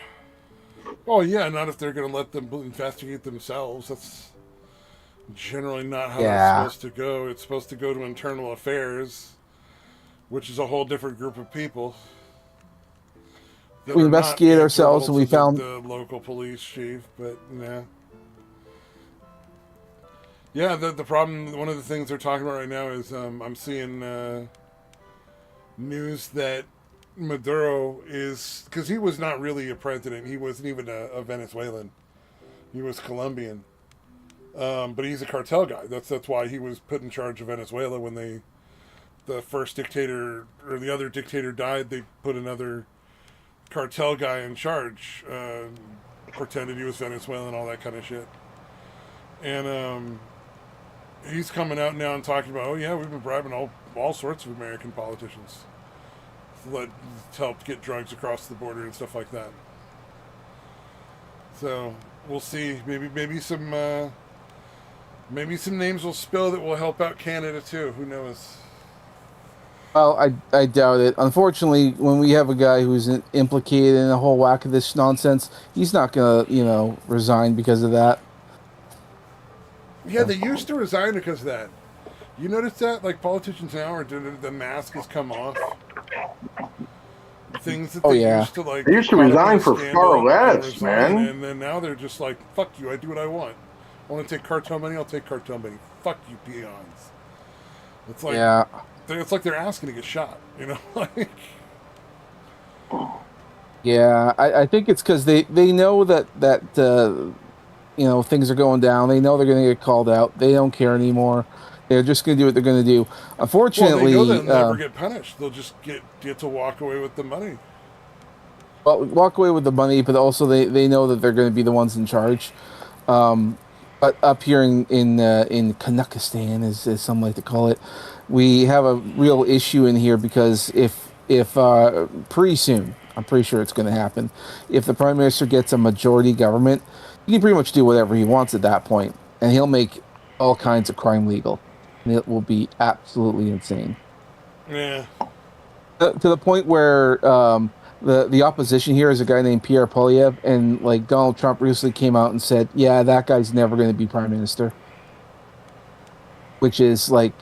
Oh yeah, not if they're going to let them investigate themselves. That's generally not how that's Yeah. supposed to go. It's supposed to go to internal affairs, which is a whole different group of people that We are not investigated ourselves answerable and to we found, the local police chief. But yeah, yeah. The problem. One of the things they're talking about right now is I'm seeing news that Maduro is because he was not really a president. He wasn't even a Venezuelan. He was Colombian. But he's a cartel guy. That's why he was put in charge of Venezuela when the first dictator or the other dictator died. They put another cartel guy in charge, pretended he was Venezuelan, all that kind of shit. And he's coming out now and talking about, oh yeah, we've been bribing all sorts of American politicians to help get drugs across the border and stuff like that. So we'll see. Maybe some names will spill that will help out Canada too. Who knows? well, I doubt it. Unfortunately, when we have a guy who's implicated in a whole whack of this nonsense, he's not gonna, resign because of that. Yeah, So, they used to resign because of that. You notice that? Like politicians now are doing the mask has come off. Things that oh they yeah. used to like They get used to caught up in resign a for far scandal and less, resign, man. and then now they're just like, "Fuck you! I do what I want. I want to take cartel money. I'll take cartel money. Fuck you, peons." It's like Yeah. they're asking to get shot. You know, like Yeah, I think it's because they know that things are going down. They know they're going to get called out. They don't care anymore. They're just going to do what they're going to do. Well, they know Unfortunately, they'll never get punished. They'll just get to walk away with the money. well, walk away with the money, but also they know that they're going to be the ones in charge. Um, but up here in Kanakistan, as some like to call it, we have a real issue in here because if pretty soon, I'm pretty sure it's going to happen. If the prime minister gets a majority government, he can pretty much do whatever he wants at that point, and he'll make all kinds of crime legal, and it will be absolutely insane Yeah. to the point where the opposition here is a guy named Pierre Polyev, and like Donald Trump recently came out and said, "Yeah, that guy's never going to be prime minister," which is like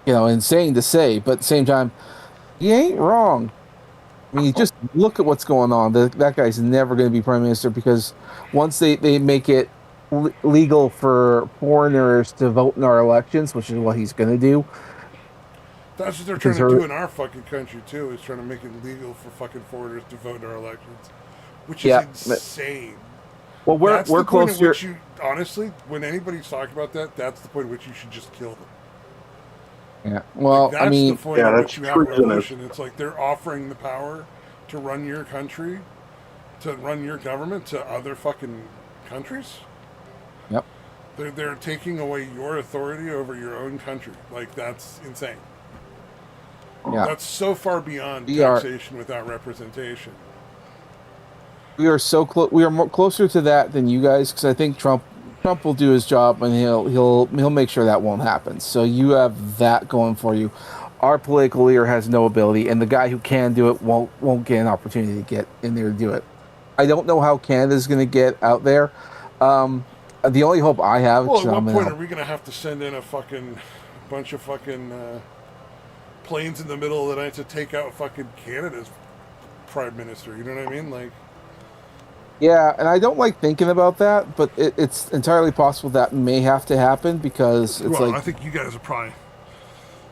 insane to say, but at the same time, he ain't wrong. I mean, just look at what's going on. That guy's never going to be prime minister because once they make it legal for foreigners to vote in our elections, which is what he's going to do. That's what they're trying to do in our fucking country too. Is trying to make it legal for fucking foreigners to vote in our elections, which is insane. Well, we're the close point at which you honestly, when anybody's talking about that, that's the point at which you should just kill them. Yeah. Well, like, that's the point at which you have a treasonous. revolution. It's like they're offering the power to run your country, to run your government to other fucking countries. Yep. They're taking away your authority over your own country. Like, that's insane. Yeah. That's so far beyond taxation without representation. We are so close. We are more closer to that than you guys, because I think Trump will do his job, and he'll make sure that won't happen. So you have that going for you. Our political leader has no ability, and the guy who can do it won't get an opportunity to get in there to do it. I don't know how Canada's going to get out there. The only hope I have. Well, at what point are we going to have to send in a fucking bunch of fucking planes in the middle of the night to take out fucking Canada's prime minister? You know what I mean? Like, yeah, and I don't like thinking about that, but it's entirely possible that may have to happen because it's I think you guys would probably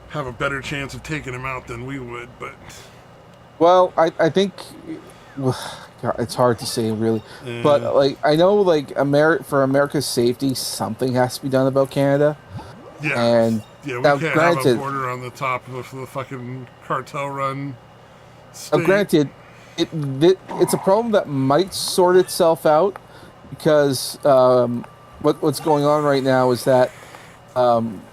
have a better chance of taking him out than we would, but. Well, I think. God, it's hard to say really, but like I know, like for America's safety, something has to be done about Canada. Yeah, and we can't have a border on the top of the fucking cartel-run state. Granted, it's a problem that might sort itself out because what's going on right now is that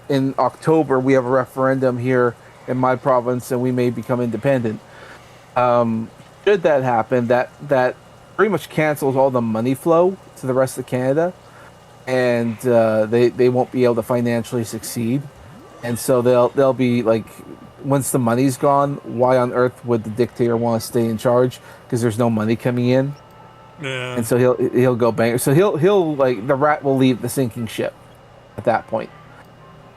in October we have a referendum here in my province, and we may become independent. Should that happen, that pretty much cancels all the money flow to the rest of Canada, and they won't be able to financially succeed, and so they'll be like, once the money's gone, why on earth would the dictator want to stay in charge? Because there's no money coming in, and so he'll go bankrupt. So he'll like, the rat will leave the sinking ship at that point.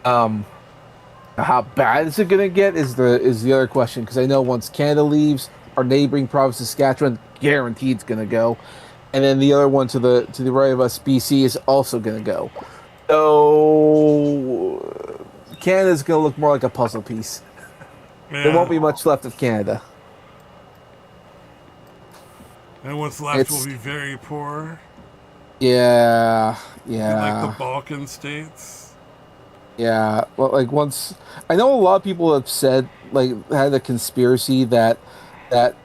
How bad is it gonna get is the other question, because I know once Canada leaves, our neighboring province, Saskatchewan, guaranteed is going to go, and then the other one to the right of us, BC, is also going to go. So Canada's going to look more like a puzzle piece. Yeah. There won't be much left of Canada, and what's left will be very poor. Yeah. Like the Balkan states. Yeah, well, like once I know a lot of people have said, like, had a conspiracy that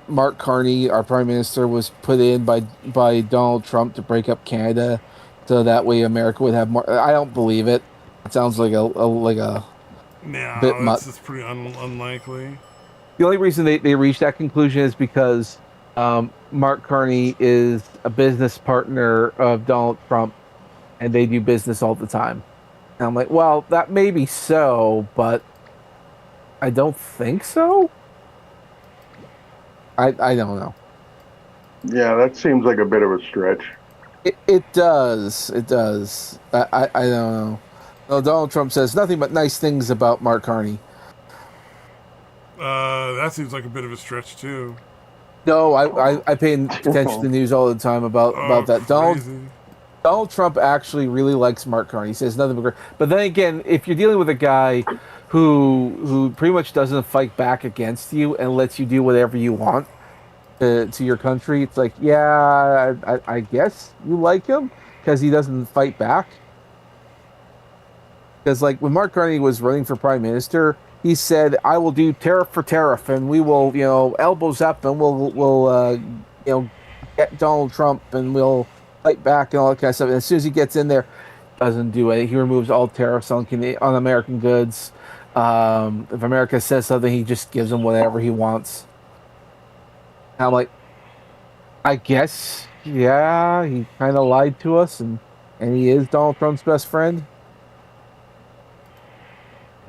Mark Carney, our prime minister, was put in by Donald Trump to break up Canada, so that way America would have more. I don't believe it. It sounds like a bit much. It's pretty unlikely. The only reason they reached that conclusion is because Mark Carney is a business partner of Donald Trump, and they do business all the time. And I'm like, well, that may be so, but I don't think so. I don't know. Yeah, that seems like a bit of a stretch. It does. I don't know. No, Donald Trump says nothing but nice things about Mark Carney. That seems like a bit of a stretch too. No, I pay attention to the news all the time about that. Donald Trump actually really likes Mark Carney. He says nothing but great. But then again, if you're dealing with a guy who pretty much doesn't fight back against you and lets you do whatever you want to your country, it's like, yeah, I guess you like him because he doesn't fight back. Because like when Mark Carney was running for prime minister, he said, "I will do tariff for tariff, and we will, elbows up, and get Donald Trump, and we'll fight back and all that kind of stuff." And as soon as he gets in there, doesn't do it. He removes all tariffs on American goods. If America says something, he just gives them whatever he wants. And I'm like, I guess, yeah, he kind of lied to us, and he is Donald Trump's best friend.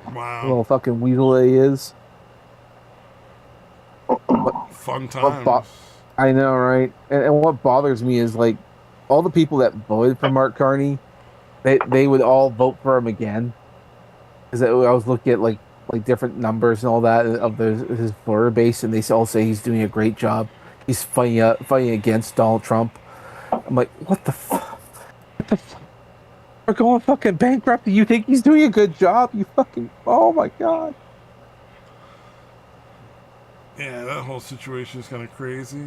The Wow. little fucking weasel that he is. What Fun what times. I know, right? And what bothers me is like all the people that voted for Mark Carney, they would all vote for him again. Because I was looking at like different numbers and all that of his voter base, and they all say he's doing a great job. He's fighting against Donald Trump. I'm like, what the fuck? What the fuck? We're going fucking bankrupt. You think he's doing a good job? You fucking, oh my god. Yeah, that whole situation is kind of crazy.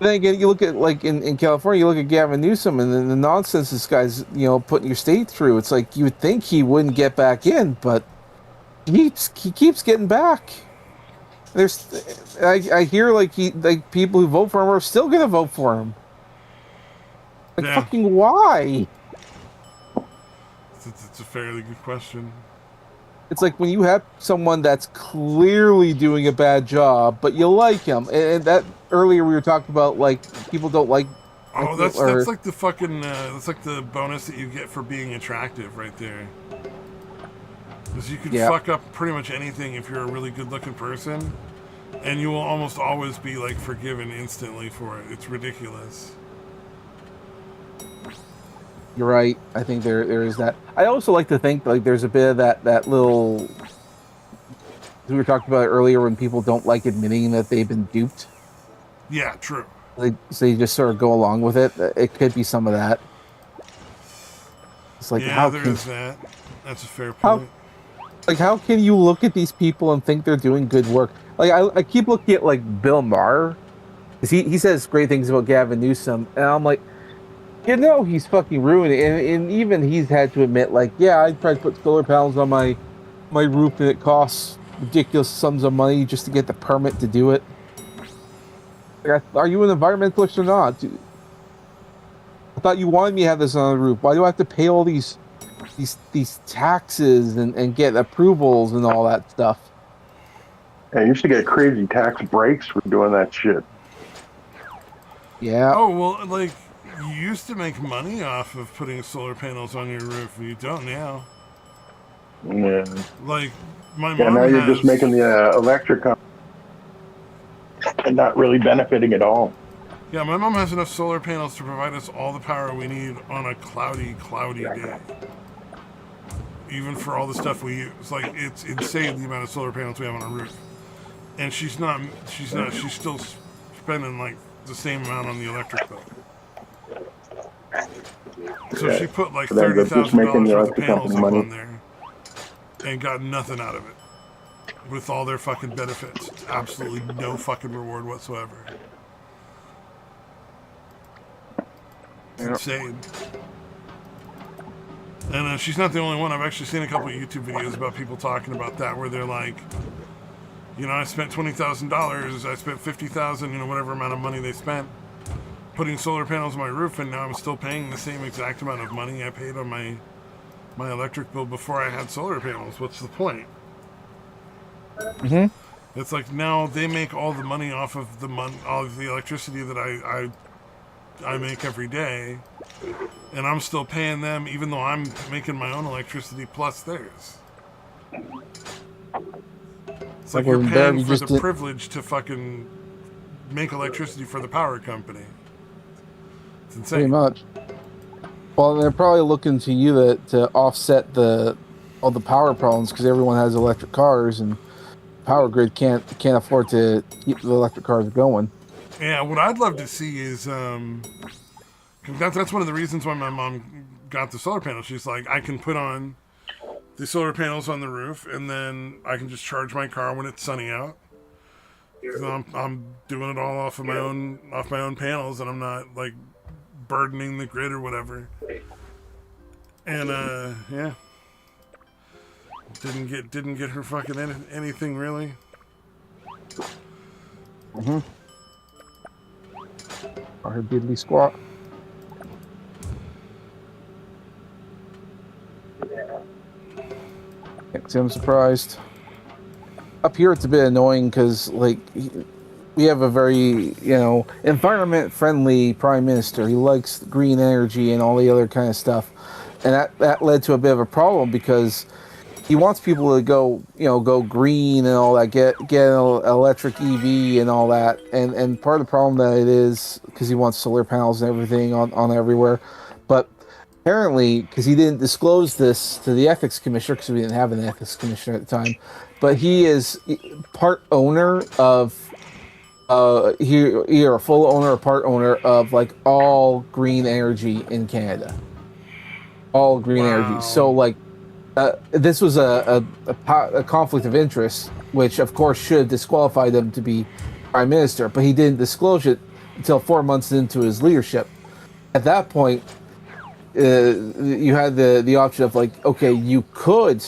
Then again, you look at like in California, you look at Gavin Newsom and then the nonsense this guy's putting your state through. It's like you would think he wouldn't get back in, but he keeps getting back. I hear like people who vote for him are still gonna vote for him. Like Yeah, fucking why? it's a fairly good question. It's like when you have someone that's clearly doing a bad job, but you like him, and that earlier we were talking about like people don't like Oh, that's or like the fucking that's like the bonus that you get for being attractive right there. Because you can yeah. fuck up pretty much anything if you're a really good looking person, and you will almost always be like forgiven instantly for it. It's ridiculous. You're right. I think there is that. I also like to think like there's a bit of that little we were talking about earlier when people don't like admitting that they've been duped. Yeah, true. They just sort of go along with it. It could be some of that. It's like Yeah, there is that. That's a fair how point. how can you look at these people and think they're doing good work? Like I keep looking at like Bill Maher because he says great things about Gavin Newsom, and I'm like, he's fucking ruining it. And even he's had to admit, like, yeah, I tried to put solar panels on my roof, and it costs ridiculous sums of money just to get the permit to do it. Like, are you an environmentalist or not? I thought you wanted me to have this on the roof. Why do I have to pay all these taxes and get approvals and all that stuff? Yeah, you used to get crazy tax breaks for doing that shit. Yeah. Oh well, like you used to make money off of putting solar panels on your roof. You don't now. Yeah. Like my Yeah. mom Now you're just has. making the electric and not really benefiting at all. Yeah, my mom has enough solar panels to provide us all the power we need on a cloudy day. Even for all the stuff we use, like it's insane the amount of solar panels we have on our roof. And she's still spending like the same amount on the electric bill. So Yeah. she put like So then they're just making $30,000 the worth of electric panels company up money. on there, and got nothing out of it. With all their fucking benefits, it's absolutely no fucking reward whatsoever. It's insane. And she's not the only one. I've actually seen a couple of YouTube videos about people talking about that, where they're like, I spent $20,000, I spent $50,000, whatever amount of money they spent putting solar panels on my roof, and now I'm still paying the same exact amount of money I paid on my electric bill before I had solar panels. What's the point? Mm-hmm. It's like now they make all the money off of all of the electricity that I make every day, and I'm still paying them, even though I'm making my own electricity plus theirs. It's like you're paying for the privilege to fucking make electricity for the power company. It's insane. Pretty much. Well, they're probably looking to you to offset all the power problems because everyone has electric cars and power grid can't afford to keep the electric cars going. Yeah, what I'd love to see is that's one of the reasons why my mom got the solar panels. She's like, I can put on the solar panels on the roof, and then I can just charge my car when it's sunny out. So I'm doing it all off my own panels, and I'm not like burdening the grid or whatever. And yeah, Didn't get her fucking anything really. Mm-hmm. Or her diddly squat. Can't say I'm surprised. Up here, it's a bit annoying because, like, we have a very, environment-friendly prime minister. He likes green energy and all the other kind of stuff, and that led to a bit of a problem because he wants people to go green and all that, get an electric EV and all that, and part of the problem that it is because he wants solar panels and everything on everywhere, but apparently because he didn't disclose this to the ethics commissioner because we didn't have an ethics commissioner at the time, but he is part owner of he either a full owner or part owner of like all green energy in Canada, all green energy. So Wow. like this was a conflict of interest, which of course should disqualify them to be prime minister, but he didn't disclose it until 4 months into his leadership. At that point, you had the option of like, okay, you could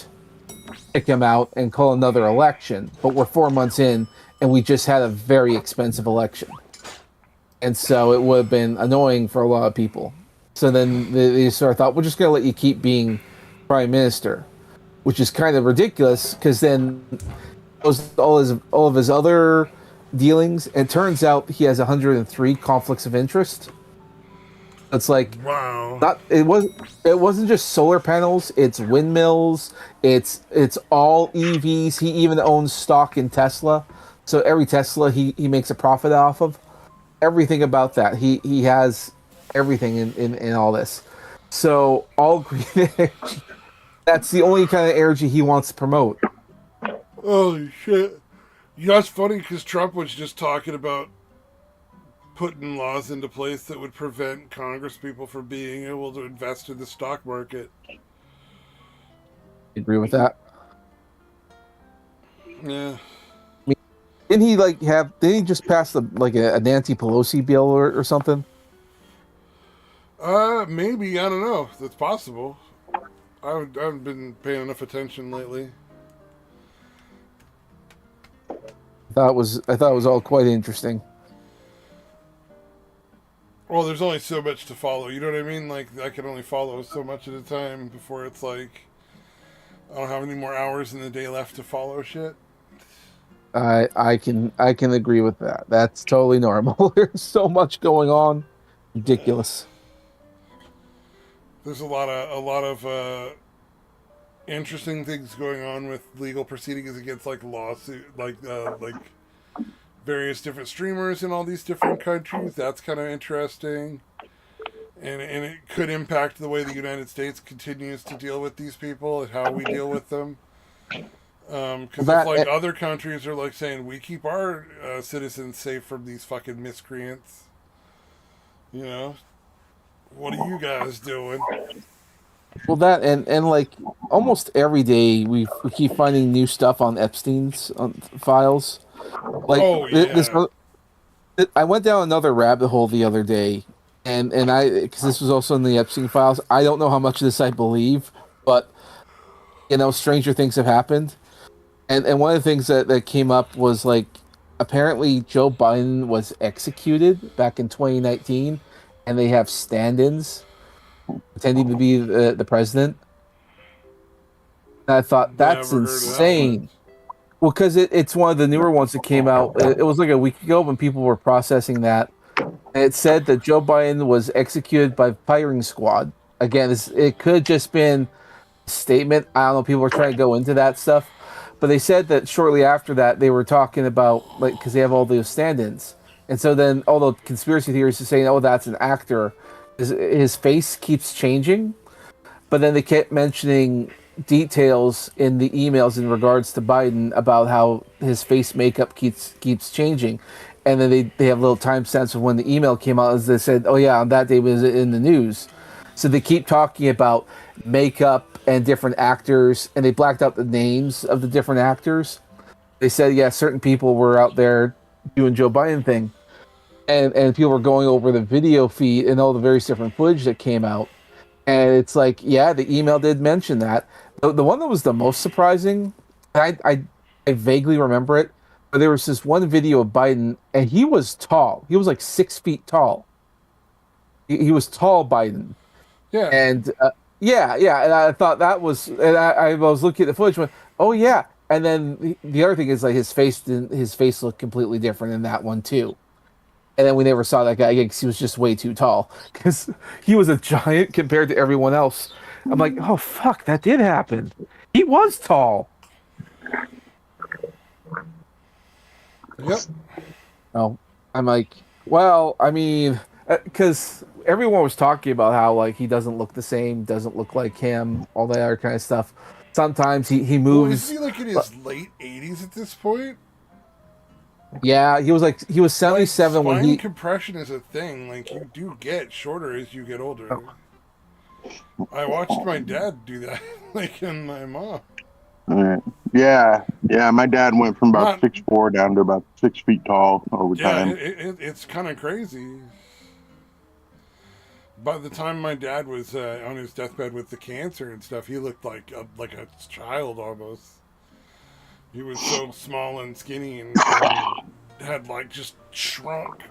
kick him out and call another election, but we're 4 months in and we just had a very expensive election, and so it would have been annoying for a lot of people. So then they sort of thought, we're just going to let you keep being prime minister, which is kind of ridiculous because then all of his other dealings. It turns out he has 103 conflicts of interest. It's like Wow. not it wasn't just solar panels. It's windmills. It's all EVs. He even owns stock in Tesla. So every Tesla he makes a profit off of. Everything about that. He has everything in all this. So all green energy. That's the only kind of energy he wants to promote. Holy shit. You know, it's funny because Trump was just talking about putting laws into place that would prevent Congress people from being able to invest in the stock market. Agree with that. Yeah. Didn't he like have? Didn't he just pass a Nancy Pelosi bill or something? Maybe. I don't know. That's possible. I haven't been paying enough attention lately. I thought it was all quite interesting. Well, there's only so much to follow. You know what I mean? Like, I can only follow so much at a time before it's like I don't have any more hours in the day left to follow shit. I can agree with that. That's totally normal. There's so much going on, ridiculous. There's a lot of interesting things going on with legal proceedings against like lawsuit, like various different streamers in all these different countries. That's kind of interesting, and it could impact the way the United States continues to deal with these people and how we deal with them. Because if That like other countries are like saying we keep our citizens safe from these fucking miscreants, you know, what are you guys doing? well that and like almost every day we keep finding new stuff on Epstein's files. Like Oh this, yeah, I went down another rabbit hole the other day, and I because this was also in the Epstein files. I don't know how much of this I believe, but stranger things have happened. And one of the things that came up was like apparently Joe Biden was executed back in 2019, and they have stand-ins pretending to be the president. And I thought that's never heard of that one. insane. Well, because it's one of the newer ones that came out. It was like a week ago when people were processing that. And it said that Joe Biden was executed by firing squad. Again, it could have just been a statement. I don't know. People were trying to go into that stuff. But they said that shortly after that, they were talking about, like, because they have all those stand ins. And so then all the conspiracy theorists are saying, oh, that's an actor. His face keeps changing. But then they kept mentioning details in the emails in regards to Biden about how his face makeup keeps changing. And then they have little timestamps of when the email came out as they said, oh yeah, on that day was in the news. So they keep talking about makeup and different actors, and they blacked out the names of the different actors. They said, yeah, certain people were out there doing Joe Biden thing. And people were going over the video feed and all the various different footage that came out. And it's like, yeah, the email did mention that. The one that was the most surprising, I vaguely remember it, but there was this one video of Biden, and he was tall. He was like 6 feet tall. He was tall, Biden, Yeah. and yeah, and I thought that was, and I was looking at the footage, and went, oh yeah, and then the other thing is like his face looked completely different in that one too. And then we never saw that guy again because he was just way too tall. Because he was a giant compared to everyone else. I'm like, oh fuck, that did happen. He was tall. Yep. Oh, I'm like, well, I mean, because everyone was talking about how like he doesn't look the same, doesn't look like him, all that other kind of stuff. Sometimes he Well, moves. isn't he like in his late 80s at this point? Yeah, he was Like 77 when spine he. compression is a thing. Like you do get shorter as you get older. Oh, I watched my dad do that, like, and my mom. Yeah. My dad went from about Not 6'4" down to about 6 feet tall over Yeah, time. it's kind of crazy. By the time my dad was on his deathbed with the cancer and stuff, he looked like a child almost. He was so small and skinny and had like just shrunk.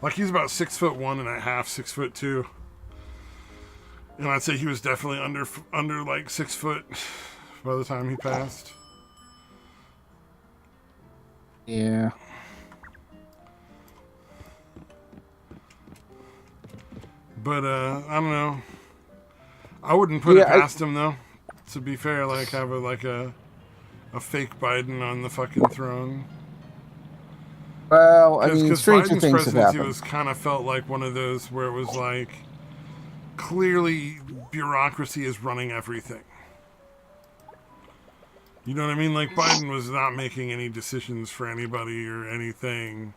Like he's about 6'1.5", 6'2", and I'd say he was definitely under like 6 foot by the time he passed. Yeah. But I don't know. I wouldn't put it past him though. To be fair, like have a fake Biden on the fucking throne. Well, I mean, stranger Biden's things have presidency happened. was kind of felt like one of those where it was like clearly bureaucracy is running everything. You know what I mean? Like Biden was not making any decisions for anybody or anything.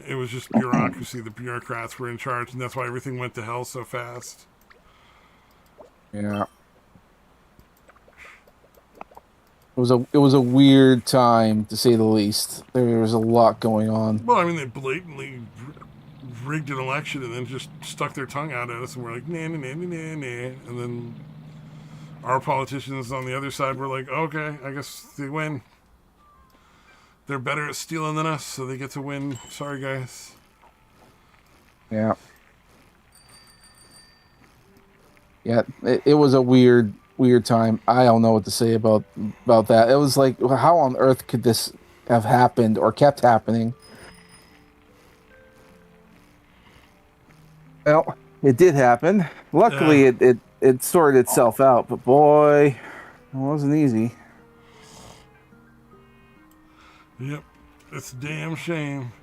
It was just bureaucracy. The bureaucrats were in charge, and that's why everything went to hell so fast. Yeah. It was a weird time to say the least. There was a lot going on. Well, I mean, they blatantly rigged an election and then just stuck their tongue out at us, and we're like, nah, nah, nah, nah, nah, nah. And then our politicians on the other side were like, okay, I guess they win. They're better at stealing than us, so they get to win. Sorry, guys. Yeah. Yeah, it was a weird time. I don't know what to say about that. It was like, how on earth could this have happened or kept happening? Well, it did happen. Luckily, it sorted itself out. But boy, it wasn't easy. Yep, it's a damn shame.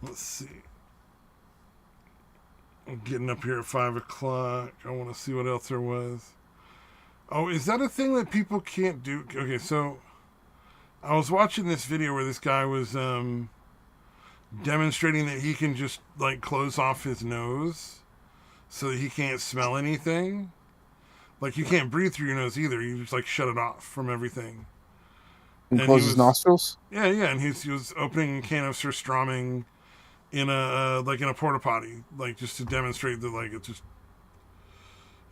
Let's see. I'm getting up here at 5 o'clock. I want to see what else there was. Oh, is that a thing that people can't do? Okay, so I was watching this video where this guy was demonstrating that he can just like close off his nose so that he can't smell anything. Like you can't breathe through your nose either. You just like shut it off from everything. And close his nostrils? Yeah, and he was opening a can of surströmming in a porta potty, like just to demonstrate that like it's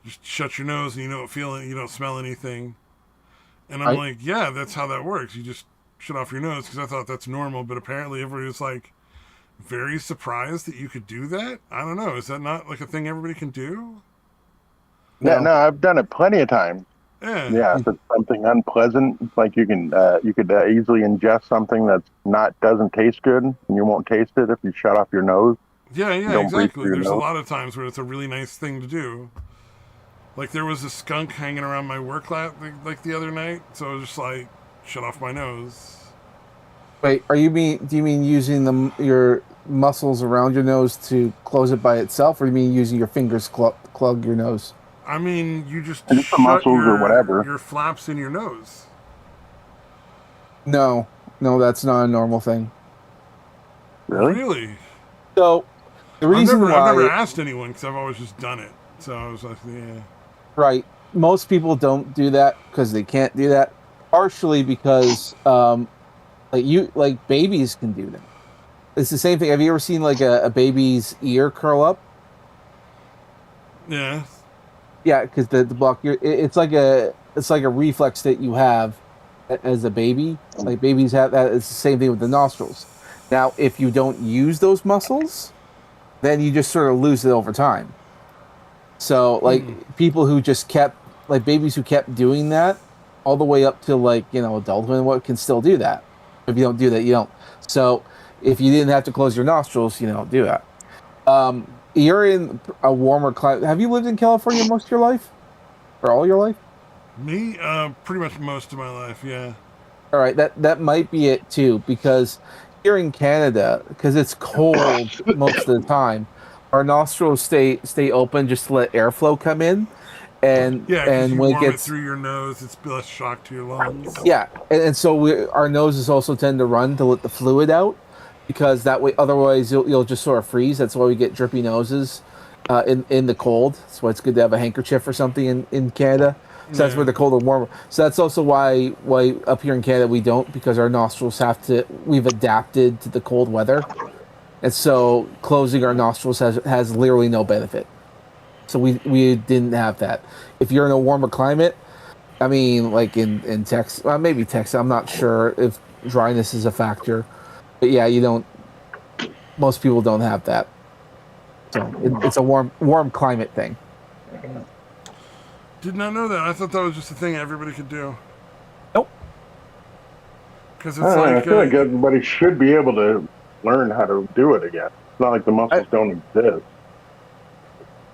just shut your nose and you don't smell anything. And I'm like, yeah, that's how that works. You just shut off your nose because I thought that's normal, but apparently everybody was like very surprised that you could do that. I don't know. Is that not like a thing everybody can do? No, I've done it plenty of times. Yeah. If it's something unpleasant, like you could easily ingest something doesn't taste good, and you won't taste it if you shut off your nose. Yeah, exactly. There's a lot of times where it's a really nice thing to do. Like there was a skunk hanging around my work lab like the other night, so I was just like, shut off my nose. Wait, do you mean using your muscles around your nose to close it by itself, or do you mean using your fingers plug your nose? I mean, you just shut muscles or whatever. Your flaps in your nose. No, that's not a normal thing. Really? So the reason I've never asked anyone because I've always just done it. So I was like, yeah. Right. Most people don't do that because they can't do that. Partially because, babies can do that. It's the same thing. Have you ever seen like a baby's ear curl up? Yeah. Yeah, because the block ear, it's like a reflex that you have as a baby. Like babies have that. It's the same thing with the nostrils. Now, if you don't use those muscles, then you just sort of lose it over time. So, Hmm. like people who just kept like babies who kept doing that all the way up to like adulthood and what can still do that. If you don't do that, you don't. So, if you didn't have to close your nostrils, you don't do that. You're in a warmer climate. Have you lived in California most of your life or all your life? Me, pretty much most of my life. Yeah. All right, that might be it too, because here in Canada, because it's cold most of the time, our nostrils stay open just to let airflow come in, Yeah, because and you when it warm it gets through your nose, it's less shock to your lungs. yeah, and so our noses also tend to run to let the fluid out, because that way, otherwise you'll just sort of freeze. That's why we get drippy noses in the cold. That's why it's good to have a handkerchief or something in Canada. So that's where Yeah. the cold and warm. So that's also why up here in Canada we don't, because our nostrils have to. We've adapted to the cold weather, and so closing our nostrils has literally no benefit. So we didn't have that. If you're in a warmer climate, I mean, like in Texas, well, maybe Texas. I'm not sure if dryness is a factor, but yeah, you don't. Most people don't have that, so it's a warm climate thing. Did not know that. I thought that was just a thing everybody could do. Nope. Because I it's don't know. I like, feel like everybody should be able to learn how to do it again. It's not like the I, muscles don't exist.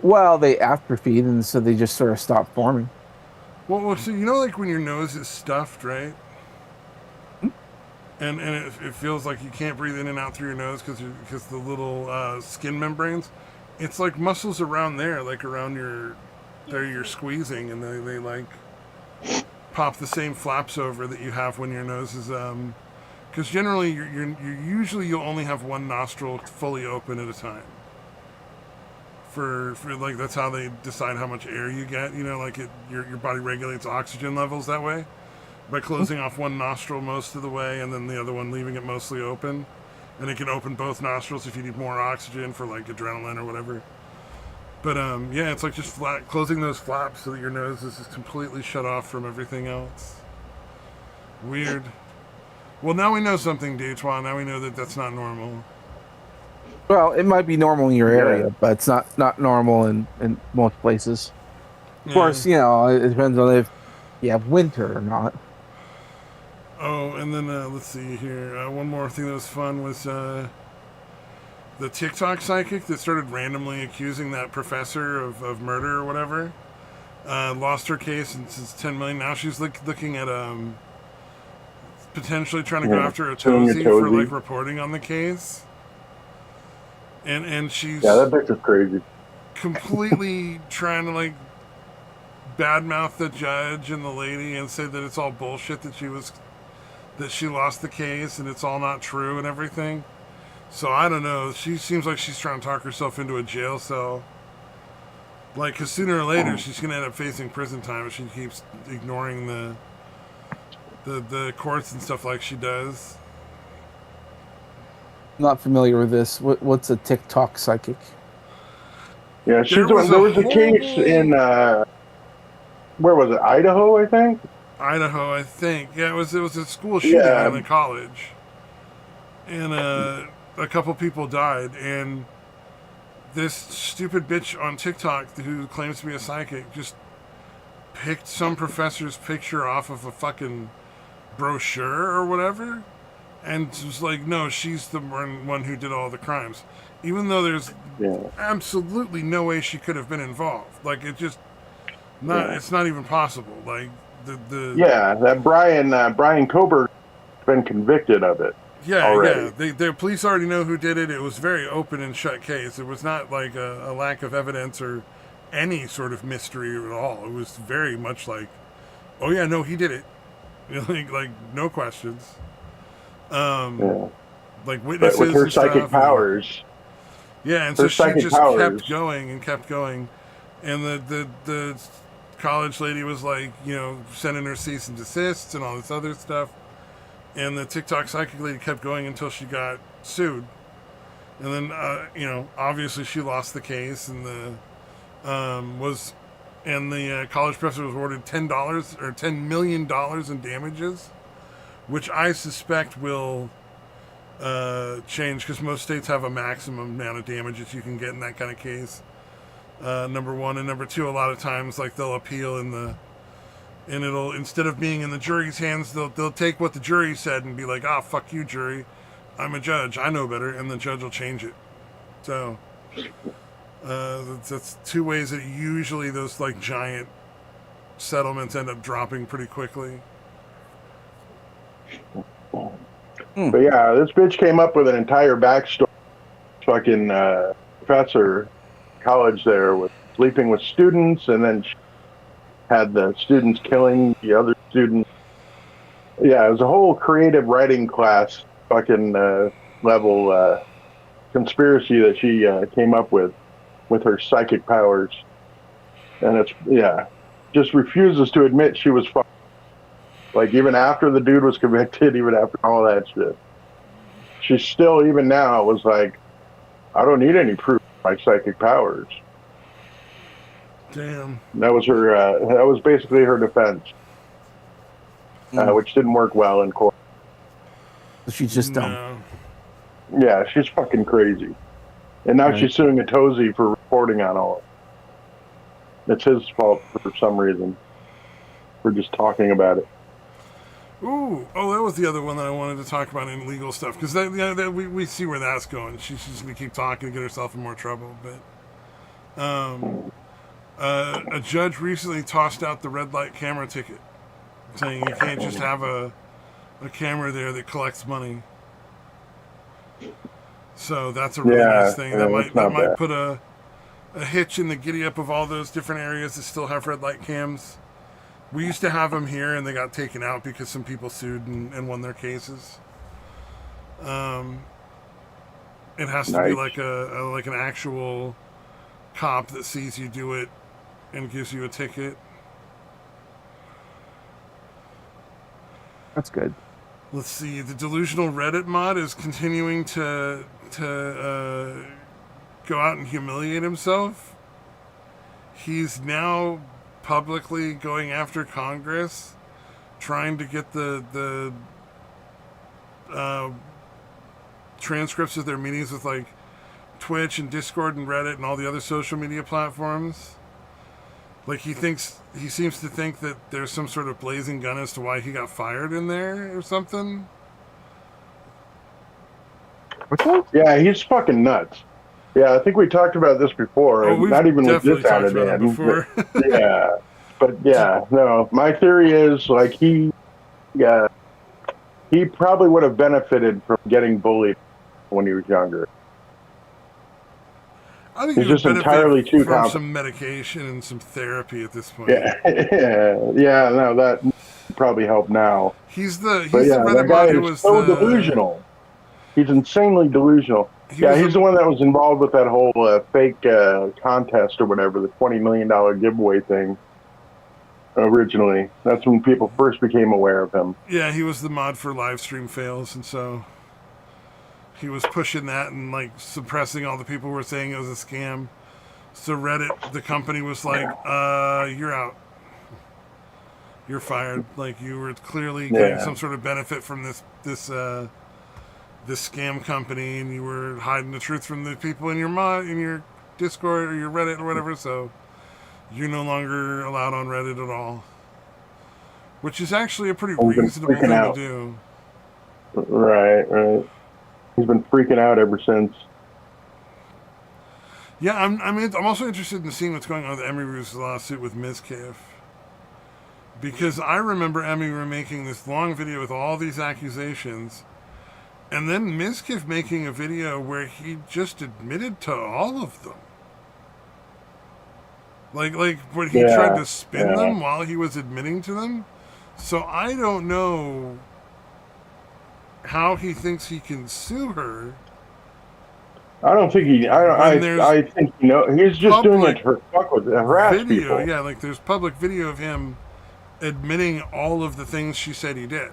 well, they atrophied, and so they just sort of stopped forming. well, so like when your nose is stuffed, right? And it feels like you can't breathe in and out through your nose because the little skin membranes. It's like muscles around there, like around there you're squeezing, and they like pop the same flaps over that you have when your nose is because generally you're usually you'll only have one nostril fully open at a time. For like that's how they decide how much air you get. Like your body regulates oxygen levels that way by closing off one nostril most of the way and then the other one leaving it mostly open. And it can open both nostrils if you need more oxygen for like adrenaline or whatever. But yeah, it's like just closing those flaps so that your nose is just completely shut off from everything else. Weird. Well, now we know something, Deitwan. Now we know that that's not normal. Well, it might be normal in your Yeah. area, but it's not normal in most places. Of Yeah. course, it depends on if you have winter or not. Oh, and then let's see here. One more thing that was fun was the TikTok psychic that started randomly accusing that professor of murder or whatever. Lost her case and since 10 million. Now she's looking at potentially trying to go after a Suing a Tozy for Tozy. like reporting on the case. And Yeah, she's that bitch is crazy. completely trying to like badmouth the judge and the lady and say that it's all bullshit that she lost the case and it's all not true and everything. So I don't know. She seems like she's trying to talk herself into a jail cell. Like, because sooner or later she's going to end up facing prison time if she keeps ignoring the courts and stuff like she does. Not familiar with this. What's a TikTok psychic? Yeah, she's There the one. was There a was a case in horrible where was it? Idaho, I think. Idaho, I think. Yeah, it was a school shooting Yeah, in a college, and a couple people died. And this stupid bitch on TikTok who claims to be a psychic just picked some professor's picture off of a fucking brochure or whatever, and was like, no, she's the one who did all the crimes, even though there's yeah, absolutely no way she could have been involved. Like it just not. yeah, It's not even possible. Like the yeah. That Brian Coburt's been convicted of it yeah. already. The police already know who did it. It was very open and shut case. It was not like a lack of evidence or any sort of mystery at all. It was very much like, oh yeah, no, he did it. Like no questions. Yeah, Like but with witnesses her and psychic stuff. powers, Yeah, and so her she psychic just kept powers. going and kept going, and the college lady was like, sending her cease and desists and all this other stuff, and the TikTok psychic lady kept going until she got sued, And then, obviously she lost the case, and the college professor was awarded $10 or $10 million in damages, which I suspect will change because most states have a maximum amount of damages you can get in that kind of case. Number one, and number two, a lot of times like they'll appeal and it'll, instead of being in the jury's hands, they'll take what the jury said and be like, fuck you, jury, I'm a judge, I know better, and the judge will change it. So that's two ways that usually those like giant settlements end up dropping pretty quickly. But yeah, this bitch came up with an entire backstory. Fucking professor, college there, was sleeping with students, and then she had the students killing the other students. Yeah, it was a whole creative writing class, fucking level conspiracy that she came up with her psychic powers, and it's just refuses to admit she was fucking. Like, even after the dude was convicted, even after all that shit, she still, even now, was like, I don't need any proof of my psychic powers. Damn. And that was her. That was basically her defense, which didn't work well in court. She's just dumb. Yeah, she's fucking crazy. And now she's suing Atozy for reporting on all of it. It's his fault for some reason. For just talking about it. Ooh, that was the other one that I wanted to talk about in legal stuff, because we see where that's going. She's just going to keep talking to get herself in more trouble. But a judge recently tossed out the red light camera ticket, saying you can't just have a camera there that collects money. So that's a really nice thing. That might put a hitch in the giddy up of all those different areas that still have red light cams. We used to have them here, and they got taken out because some people sued and won their cases. It has to be like an actual cop that sees you do it and gives you a ticket. That's good. Let's see. The delusional Reddit mod is continuing to go out and humiliate himself. He's now publicly going after Congress, trying to get the transcripts of their meetings with like Twitch and Discord and Reddit and all the other social media platforms. Like he seems to think that there's some sort of blazing gun as to why he got fired in there or something. Yeah, he's fucking nuts. Yeah, I think we talked about this before. Not even with this out of it before. Yeah, but yeah, no. My theory is like he probably would have benefited from getting bullied when he was younger. I think he's just entirely too from some medication and some therapy at this point. Yeah, no, that probably helped now. He's the Reddit guy who was so delusional. He's insanely delusional. He's the one that was involved with that whole fake contest or whatever, the $20 million giveaway thing. Originally, that's when people first became aware of him. Yeah, he was the mod for live stream fails, and so he was pushing that and like suppressing all the people who were saying it was a scam. So Reddit, the company, was like, "You're out. You're fired. Like you were clearly getting some sort of benefit from this scam company, and you were hiding the truth from the people in your Discord or your Reddit or whatever. So you're no longer allowed on Reddit at all." Which is actually a pretty reasonable thing to do. Right. He's been freaking out ever since. Yeah, I'm also interested in seeing what's going on with Emiru's lawsuit with Mizkif. Because I remember Emiru making this long video with all these accusations, and then Mizkif making a video where he just admitted to all of them. Like when he tried to spin them while he was admitting to them. So I don't know how he thinks he can sue her. I don't think he. I think he's just doing it to fuck with harass people. Yeah, like there's public video of him admitting all of the things she said he did.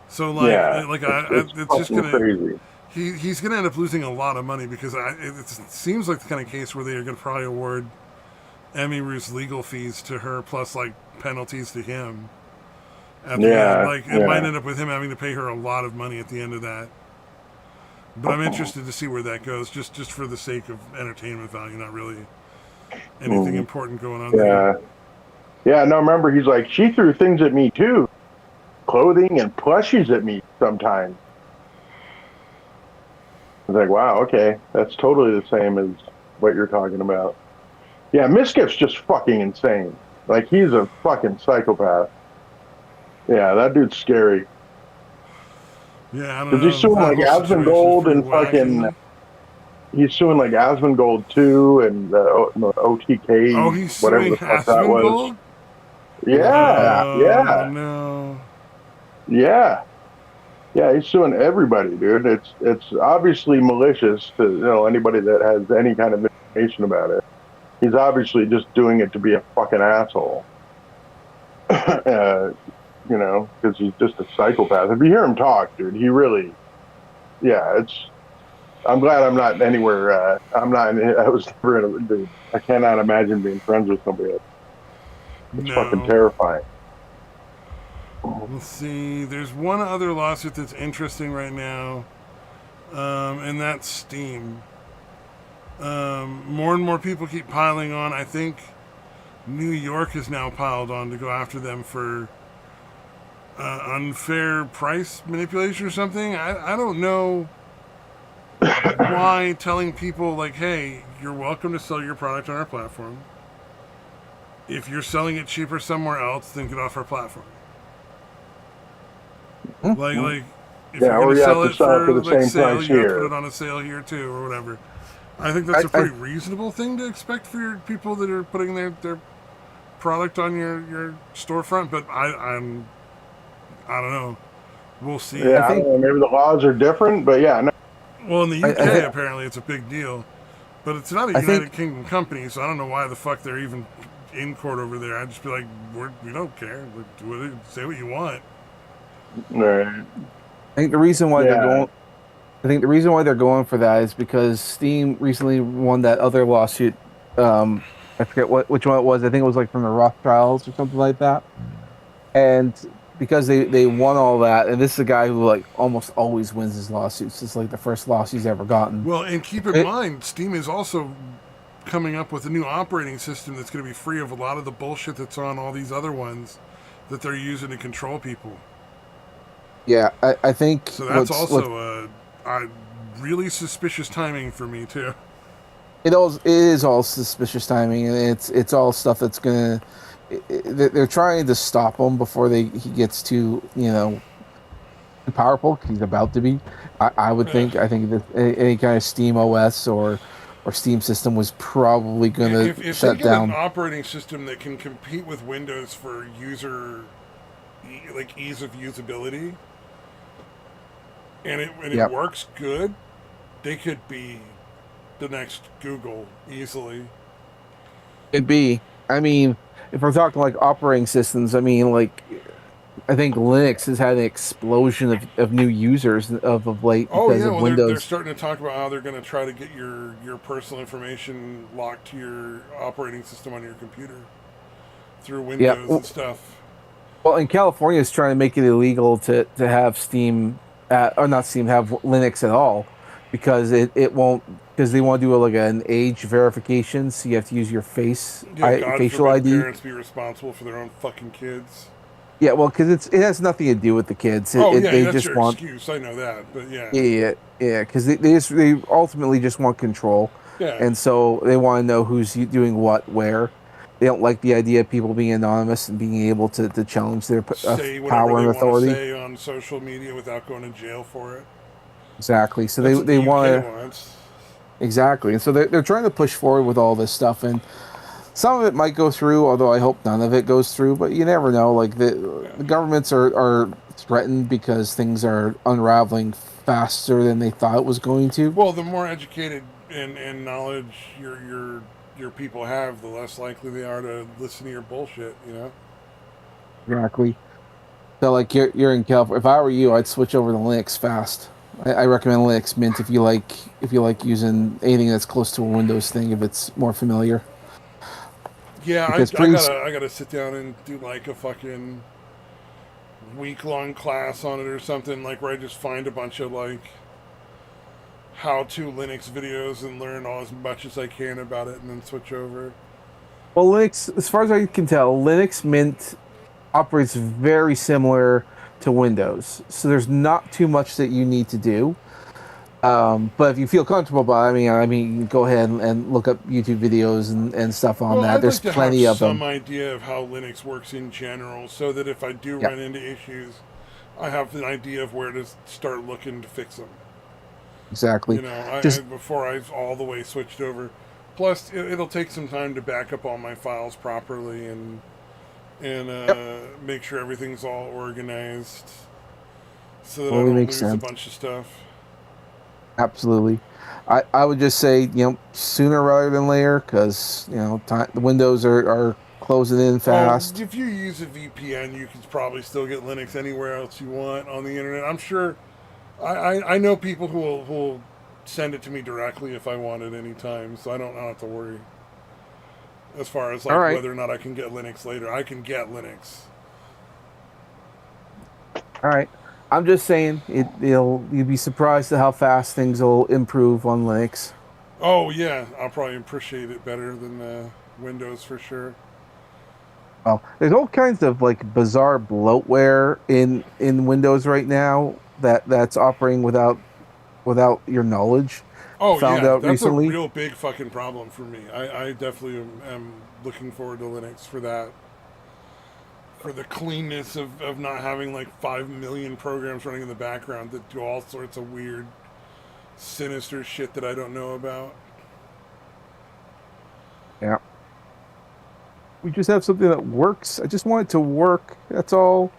So it's just gonna. Crazy. he's going to end up losing a lot of money because it seems like the kind of case where they are going to probably award Emmy Ruth's legal fees to her plus like penalties to him at the end. Like it might end up with him having to pay her a lot of money at the end of that. But I'm interested to see where that goes, just for the sake of entertainment value, not really anything important going on there. Yeah, no, remember, he's like, she threw things at me too. Clothing and plushies at me sometimes. I was like, wow, okay. That's totally the same as what you're talking about. Yeah, Miskiff's just fucking insane. Like, he's a fucking psychopath. Yeah, that dude's scary. Yeah, I don't know. He's suing like Asmongold and fucking. He's suing like Asmongold too, and OTK. Oh, he's whatever suing the fuck that was. Asmongold? Yeah, yeah, no. yeah, yeah. He's suing everybody, dude. It's obviously malicious to anybody that has any kind of information about it. He's obviously just doing it to be a fucking asshole. Because he's just a psychopath. If you hear him talk, dude, he really, I'm glad I'm not anywhere. I was never in a, dude. I cannot imagine being friends with somebody else. It's fucking terrifying. Let's see. There's one other lawsuit that's interesting right now, and that's Steam. More and more people keep piling on. I think New York has now piled on to go after them for unfair price manipulation or something. I don't know why telling people like, hey, you're welcome to sell your product on our platform. If you're selling it cheaper somewhere else, then get off our platform. Like if you're going to sell it for the same sale, you have to put it on a sale here too, or whatever. I think that's a pretty reasonable thing to expect for your people that are putting their product on your storefront. But I don't know. We'll see. Yeah, I think maybe the laws are different, but yeah. No. Well, in the UK, apparently it's a big deal, but it's not a United Kingdom company, so I don't know why the fuck they're even in court over there. I'd just be like, we don't care. Say what you want. Right. I think the reason why they're going for that is because Steam recently won that other lawsuit. I forget which one it was. I think it was like from the Rothschilds or something like that. And because they won all that, and this is a guy who like almost always wins his lawsuits. It's like the first lawsuit he's ever gotten. Well, and keep in mind, Steam is also coming up with a new operating system that's going to be free of a lot of the bullshit that's on all these other ones that they're using to control people. Yeah, I think so. That's also a really suspicious timing for me too. It is all suspicious timing, and it's all stuff that's gonna. They're trying to stop him before he gets too powerful. He's about to be. I would think. I think that any kind of Steam OS or Steam system was probably going to shut down. If they get an operating system that can compete with Windows for user, like ease of usability, and it works good, they could be the next Google easily. It'd be. I mean, if we're talking like operating systems, I mean, like, I think Linux has had an explosion of new users of late because of Windows. They're starting to talk about how they're going to try to get your personal information locked to your operating system on your computer through Windows and stuff. Well, in California, it's trying to make it illegal to have Steam, or not Steam, have Linux at all, because it won't. Because they want to do like an age verification, so you have to use your facial ID. Parents be responsible for their own fucking kids. Yeah, well, because it has nothing to do with the kids. They that's just your excuse. I know that, but yeah. Yeah. Because they ultimately just want control. Yeah. And so they want to know who's doing what, where. They don't like the idea of people being anonymous and being able to challenge their power and authority. Say on social media without going to jail for it. Exactly. So they want to. Exactly. And so they're trying to push forward with all this stuff, and some of it might go through, although I hope none of it goes through, but you never know. Like the governments are threatened because things are unraveling faster than they thought it was going to. Well, the more educated and knowledge your people have, the less likely they are to listen to your bullshit, Exactly. So like you're in California. If I were you, I'd switch over to Linux fast. I recommend Linux Mint if you like using anything that's close to a Windows thing if it's more familiar. Yeah, Because pretty I gotta sit down and do like a fucking week long class on it or something, like where I just find a bunch of like how to Linux videos and learn all as much as I can about it and then switch over. well, Linux, as far as I can tell, Linux Mint operates very similar to Windows, so there's not too much that you need to do. But if you feel comfortable about it, I mean, go ahead and look up YouTube videos and stuff on Well, that. I'd There's like to have plenty of some them. idea of how Linux works in general so that if I do Yeah, run into issues, I have an idea of where to start looking to fix them. exactly. You know, Just before I've all the way switched over. Plus, it'll take some time to back up all my files properly and yep, make sure everything's all organized so that I totally don't makes lose a sense. bunch of stuff. Absolutely. I would just say, sooner rather than later, because, the windows are closing in Oh, fast. if you use a VPN, you can probably still get Linux anywhere else you want on the internet. I'm sure. I know people who will send it to me directly if I want it anytime, so I don't have to worry as far as All like right. whether or not I can get Linux later. I can get Linux. All right. I'm just saying you'd be surprised at how fast things will improve on Linux. Oh yeah, I'll probably appreciate it better than Windows for sure. Well, there's all kinds of like bizarre bloatware in Windows right now that's operating without your knowledge. Oh Found yeah, out that's a recently. real big fucking problem for me. I definitely am looking forward to Linux for that. For the cleanness of not having like 5 million programs running in the background that do all sorts of weird, sinister shit that I don't know about. Yeah. We just have something that works. I just want it to work. That's all.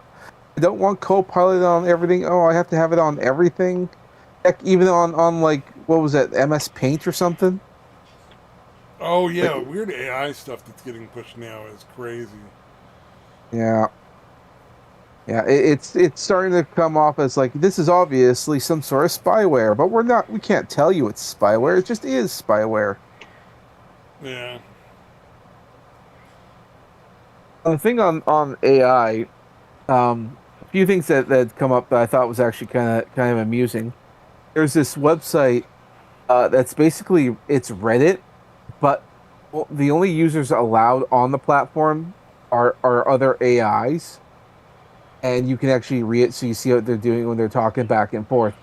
I don't want Copilot on everything. Oh, I have to have it on everything. Heck, even on like what was that, MS Paint or something? Oh Like yeah, weird AI stuff that's getting pushed now is crazy. yeah. Yeah, it's starting to come off as like this is obviously some sort of spyware, but we can't tell you it's spyware. It just is spyware. Yeah. The thing on AI, a few things that come up that I thought was actually kind of amusing. There's this website that's basically it's Reddit, but the only users allowed on the platform are other AIs, and you can actually read it so you see what they're doing when they're talking back and forth.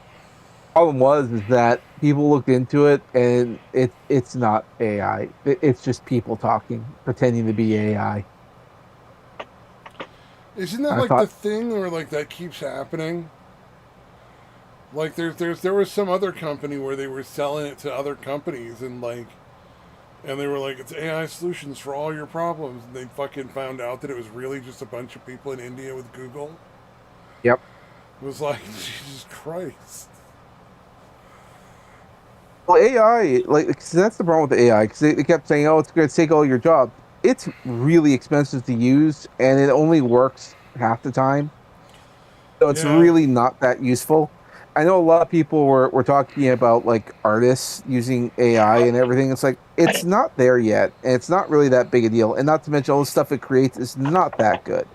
Problem was is that people looked into it and it's not AI. It's just people talking, pretending to be AI. Isn't that I like the thought, thing where like that keeps happening? Like there was some other company where they were selling it to other companies and they were like it's AI solutions for all your problems. And they fucking found out that it was really just a bunch of people in India with Google. yep. It was like Jesus Christ. Well, AI, like 'cause that's the problem with the AI, because they kept saying, "Oh, it's going to take all your jobs." It's really expensive to use, and it only works half the time, so it's Yeah. really not that useful. I know a lot of people were talking about like artists using AI and everything. It's like it's not there yet, and it's not really that big a deal. And not to mention all the stuff it creates is not that good.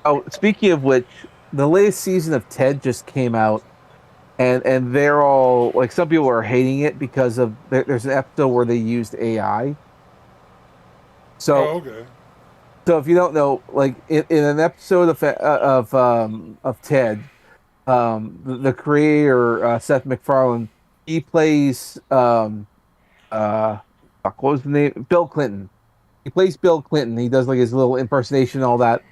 Oh, speaking of which, the latest season of Ted just came out, and they're all like some people are hating it because there's an episode where they used AI. So Oh, okay. so if you don't know, like in an episode of Ted, the creator Seth MacFarlane, he plays fuck, what was the name? Bill Clinton. He plays Bill Clinton. He does like his little impersonation and all that.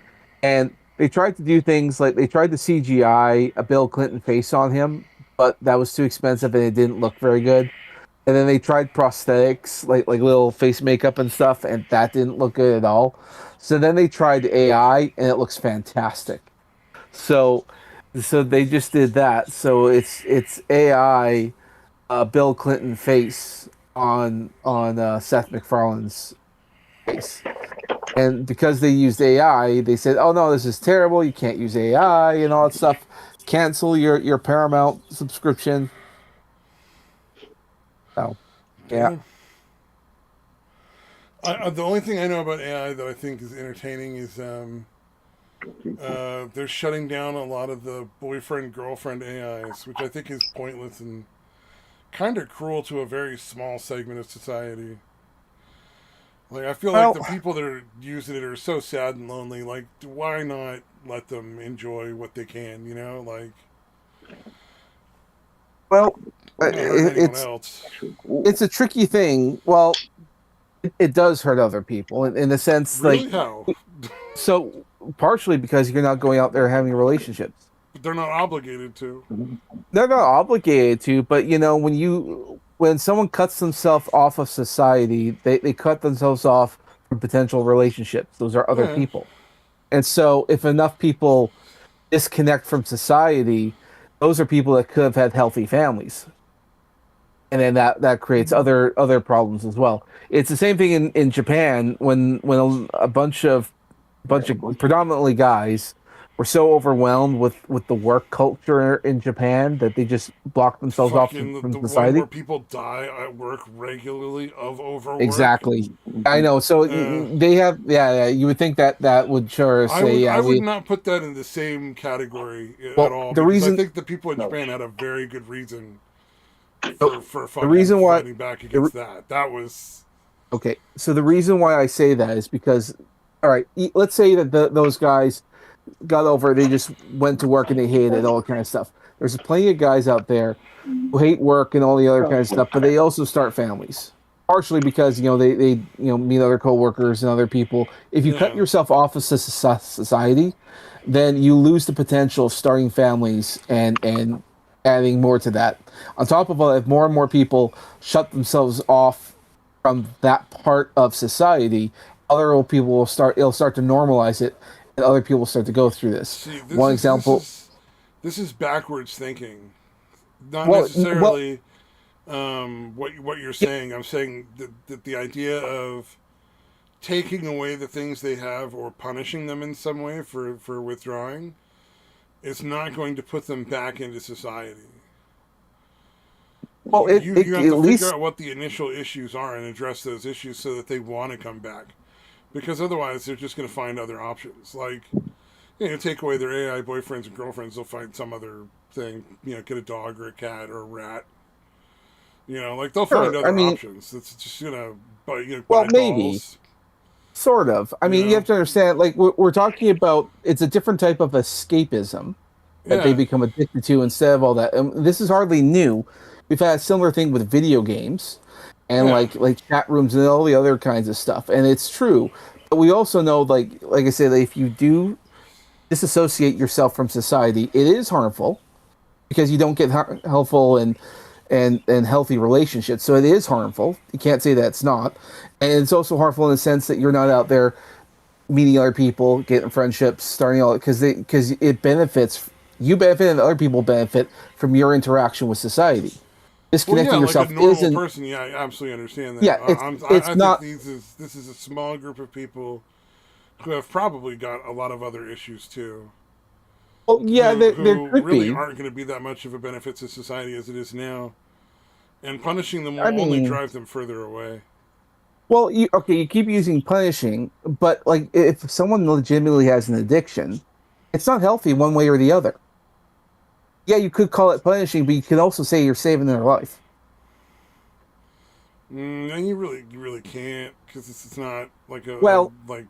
And they tried to do things like they tried to CGI a Bill Clinton face on him, but that was too expensive and it didn't look very good. And then they tried prosthetics, like little face makeup and stuff, and that didn't look good at all. So then they tried AI, and it looks fantastic. So, so they just did that. So it's AI, Bill Clinton face on Seth MacFarlane's face. And because they used AI, they said, "Oh no, this is terrible. You can't use AI and all that stuff." cancel your Paramount subscription. Oh, yeah. Yeah. The only thing I know about AI that I think is entertaining is they're shutting down a lot of the boyfriend girlfriend AIs, which I think is pointless and kind of cruel to a very small segment of society. Like, I feel like Well, the people that are using it are so sad and lonely. Like, why not let them enjoy what they can? You know, like well, not hurting anyone it's else. it's a tricky thing. Well, it does hurt other people in the sense Really? like How? so partially because you're not going out there having relationships. But they're not obligated to. They're not obligated to, but when someone cuts themselves off of society, they cut themselves off from potential relationships. Those are other Yeah. people. And so if enough people disconnect from society, those are people that could have had healthy families. And then that creates other problems as well. It's the same thing in Japan when a bunch of predominantly guys were so overwhelmed with the work culture in Japan that they just blocked themselves off Fucking from the one where society. people die at work regularly of overwork. Exactly. I know. So Uh, they have, yeah. You would think that that would sure say, yeah, I would we. not put that in the same category at Well, all the because I reason, think the people in Japan had a very good reason the for the fucking reason why, fighting back the, re- against that. That was okay. So the reason why I say that is because, all right, let's say that those guys got over it, they just went to work and they hated it, all that kind of stuff. There's plenty of guys out there who hate work and all the other kind of stuff, but they also start families. Partially because they meet other coworkers and other people. If you cut yeah. yourself off of society, then you lose the potential of starting families and adding more to that. On top of all, if more and more people shut themselves off from that part of society, other people will start. It'll start to normalize it, and other people start to go through this. See, One example. this is backwards thinking. Not Well, necessarily what you're saying. I'm saying that the idea of taking away the things they have or punishing them in some way for withdrawing is not going to put them back into society. well, You have at to figure least out what the initial issues are and address those issues so that they want to come back. Because otherwise, they're just going to find other options. Like, take away their AI boyfriends and girlfriends, they'll find some other thing. Get a dog or a cat or a rat. Like they'll find sure. I other mean, options. It's just well, buy maybe. dolls. Sort of. I You mean, you have know, to understand, like, we're talking about it's a different type of escapism that they yeah, become addicted to instead of all that. And this is hardly new. We've had a similar thing with video games and yeah. like chat rooms and all the other kinds of stuff. And it's true. But we also know, like I said, that if you do disassociate yourself from society, it is harmful because you don't get helpful and healthy relationships. So it is harmful. You can't say that it's not. And it's also harmful in the sense that you're not out there meeting other people, getting friendships, starting all because it benefits you benefit and other people benefit from your interaction with society. Well, yeah, Disconnecting like a yourself normal isn't person. Yeah, I absolutely understand that. yeah, it's I think not this is a small group of people who have probably got a lot of other issues too. well yeah, there Who could really be. aren't going to be that much of a benefit to society as it is now, and punishing them I will only mean, drive them further away. well, you keep using punishing, but like if someone legitimately has an addiction, it's not healthy one way or the other. Yeah, you could call it punishing, but you could also say you're saving their life. And you really can't because it's not like Well, like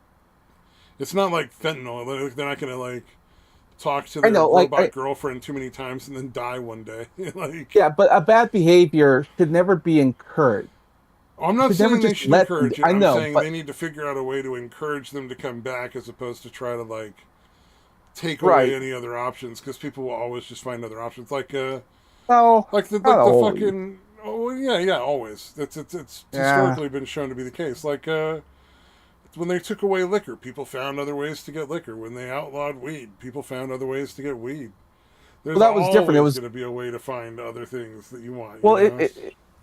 it's not like fentanyl. They're not going to like talk to I their know, robot girlfriend too many times and then die one day. Like, yeah, but a bad behavior should never be encouraged. I'm You not should never saying they just should let them. encourage it. I I'm know, saying but they need to figure out a way to encourage them to come back as opposed to try to like take away right. any other options because people will always just find other options. No, Like not the always. fucking oh yeah, always. It's Yeah. historically been shown to be the case. When they took away liquor, people found other ways to get liquor. When they outlawed weed, people found other ways to get weed. Well, There's that was different. It always was going to be a way to find other things that you want, you well, know?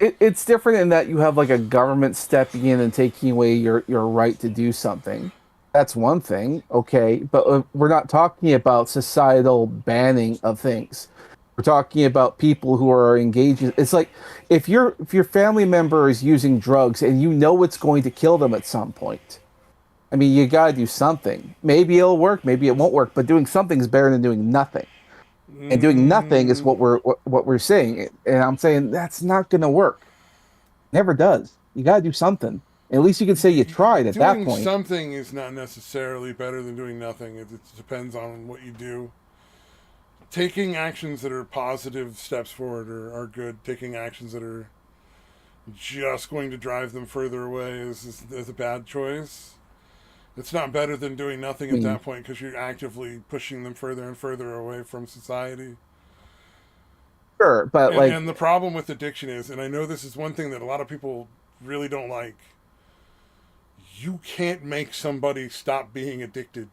it's different in that you have like a government stepping in and taking away your right to do something. That's one thing, okay, but we're not talking about societal banning of things. We're talking about people who are engaging. It's like if your family member is using drugs and you know it's going to kill them at some point. I mean, you got to do something. Maybe it'll work, maybe it won't work, but doing something is better than doing nothing. And doing nothing is Mm, what we're saying. And I'm saying that's not going to work. Never does. You got to do something. At least you can say you tried at that doing point. something is not necessarily better than doing nothing. It depends on what you do. Taking actions that are positive steps forward are good. Taking actions that are just going to drive them further away is a bad choice. It's not better than doing nothing I at mean, that point because you're actively pushing them further and further away from society. sure, but like, And the problem with addiction is, and I know this is one thing that a lot of people really don't like, you can't make somebody stop being addicted.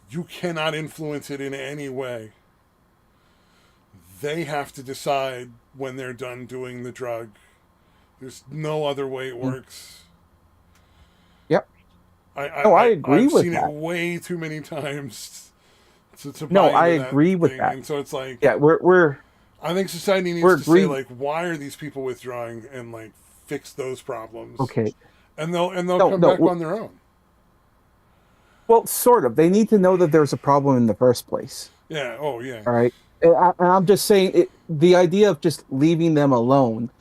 You cannot influence it in any way. They have to decide when they're done doing the drug. There's no other way it works. yep. No, I agree I've with seen it that. way too many times to No, buy I into that agree with thing. that. And so it's like, Yeah, I think society we're needs to say, agree. like, why are these people withdrawing, and like fix those problems, Okay. and they'll No, come no. back on their own. Well, sort of. They need to know that there's a problem in the first place. Yeah. Oh yeah. All right. And I'm just saying the idea of just leaving them alone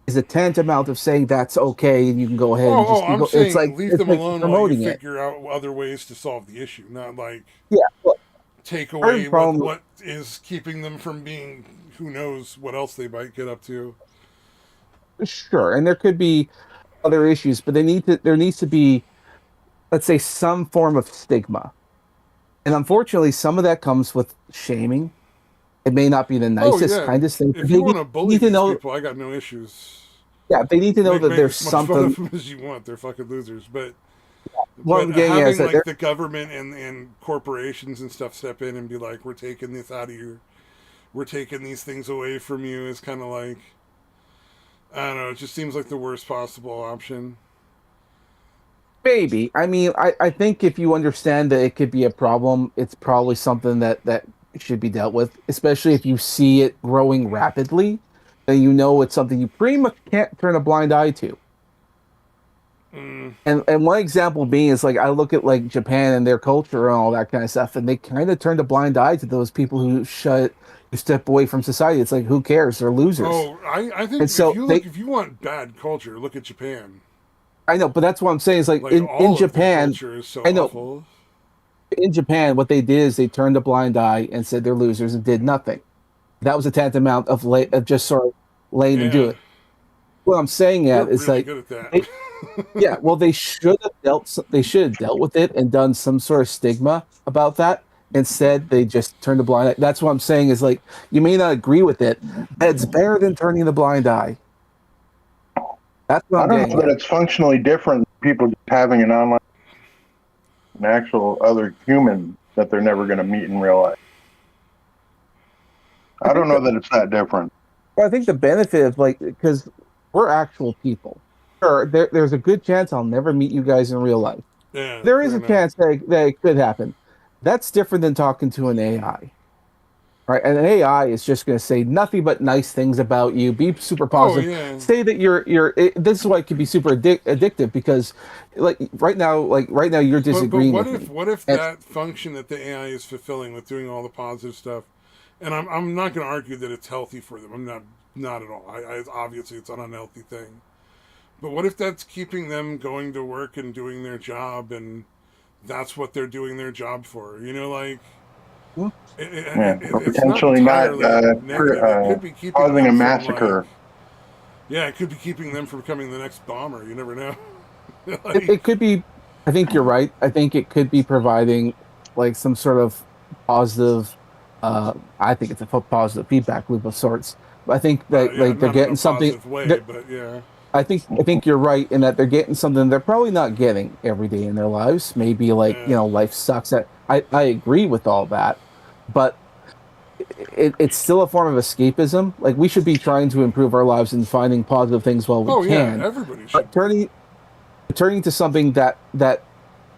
is a tantamount of saying that's okay and you can go ahead and Oh, just I'm it's saying leave it's them like alone while you promoting it. figure out other ways to solve the issue, not like Yeah. Well, take part of the away problem, what is keeping them from being who knows what else they might get up to. sure, and there could be other issues, but there needs to be, let's say, some form of stigma. And unfortunately, some of that comes with shaming. It may not be the Oh nicest, yeah. kindest thing, but If you want to bully need to these know, people, I got no issues. yeah, they need to know that Make there's as much fun of something. them as you want. They're fucking losers. What But I'm getting at is having that like there, the government and corporations and stuff step in and be like, we're taking this out of you, we're taking these things away from you, is kind of like, I don't know. It just seems like the worst possible option. maybe. I mean, I think if you understand that it could be a problem, it's probably something that should be dealt with, especially if you see it growing rapidly, then you know it's something you pretty much can't turn a blind eye to. Mm. And one example being is like I look at like Japan and their culture and all that kind of stuff, and they kind of turned a blind eye to those people who step away from society. It's like who cares? They're losers. Oh, I And think so they, if you want bad culture, look at Japan. I know, but that's what I'm saying is like Like in all of their Japan, culture is so I know awful. in Japan what they did is they turned a blind eye and said they're losers and did nothing. That was a tantamount of just sort of laying them do Yeah, it. What I'm saying they're at is really like good at they, that. yeah, well, they should have dealt with it and done some sort of stigma about that. Instead, they just turned a blind eye. That's what I'm saying is like you may not agree with it, but it's better than turning the blind eye. That's what I I'm don't getting know that at. it's functionally different than people just having an actual other human that they're never going to meet in real life. I I don't think know that that it's that different. well, I think the benefit of like because we're actual people. Sure, there's a good chance I'll never meet you guys in real life. Yeah, There is fair a enough. chance that it could happen. That's different than talking to an AI. Right? And an AI is just going to say nothing but nice things about you, be super Oh positive, yeah, say that this is why it can be super addictive because like right now you're but disagreeing with me. what if And that function that the AI is fulfilling with doing all the positive stuff, and I'm not going to argue that it's healthy for them. I'm not at all. Obviously it's an unhealthy thing. But what if that's keeping them going to work and doing their job, and that's what they're doing their job for? You know, like well, Yeah, or it's not potentially not entirely negative. It could be keeping causing a them from like, massacre. yeah, it could be keeping them from becoming the next bomber. You never know. Like, it could be I think you're right. I think it could be providing like some sort of positive I think it's a positive feedback loop of sorts. But I think that yeah, like they're not in a getting something positive way, that but yeah, I think you're right in that they're getting something they're probably not getting every day in their lives. Maybe like, yeah. life sucks. I agree with all that, but it's still a form of escapism. Like we should be trying to improve our lives and finding positive things while we Oh yeah, can. everybody should But be. turning to something that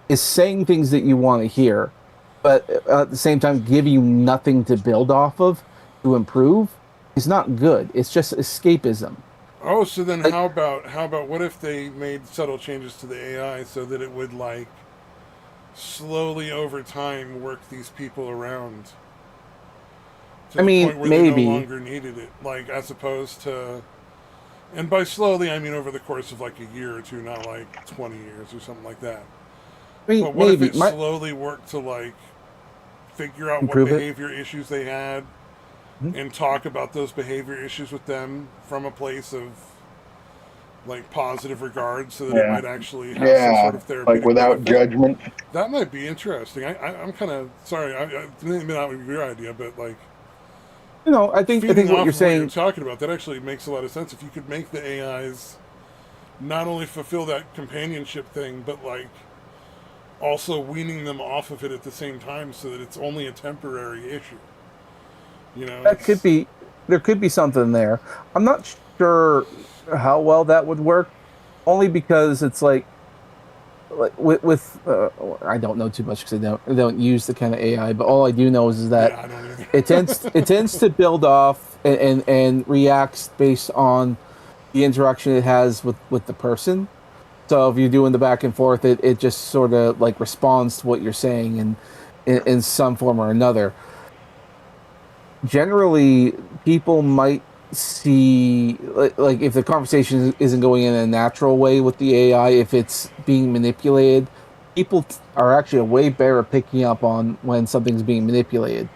is saying things that you want to hear, but at the same time give you nothing to build off of to improve is not good. It's just escapism. Oh, so then Like, how about what if they made subtle changes to the AI so that it would like slowly over time work these people around to I the mean, point where they no maybe. longer needed it, like as opposed to, and by slowly I mean over the course of like a year or two, not like 20 years or something like that. I mean, But what if maybe. it Might slowly worked to like figure out what improve it. behavior issues they had Mhm. and talk about those behavior issues with them from a place of like positive regard so that it Yeah. might actually have some Yeah. sort of Like therapeutic without benefit. judgment. That might be interesting. I'm kind of sorry. I didn't mean that would be your idea, but like I feeding think what you're off of what you're saying. talking about, that actually makes a lot of sense. If you could make the AIs not only fulfill that companionship thing, but like also weaning them off of it at the same time, so that it's only a temporary issue. You know, That could it's be there could be something there. I'm not sure how well that would work, only because it's like I don't know too much because I don't use the kind of AI, but all I do know is that yeah, I don't either. it tends to build off and reacts based on the interaction it has with the person. So if you're doing the back and forth, it just sort of like responds to what you're saying in some form or another. Generally, people might see like if the conversation isn't going in a natural way with the AI, if it's being manipulated, people are actually way better at picking up on when something's being manipulated.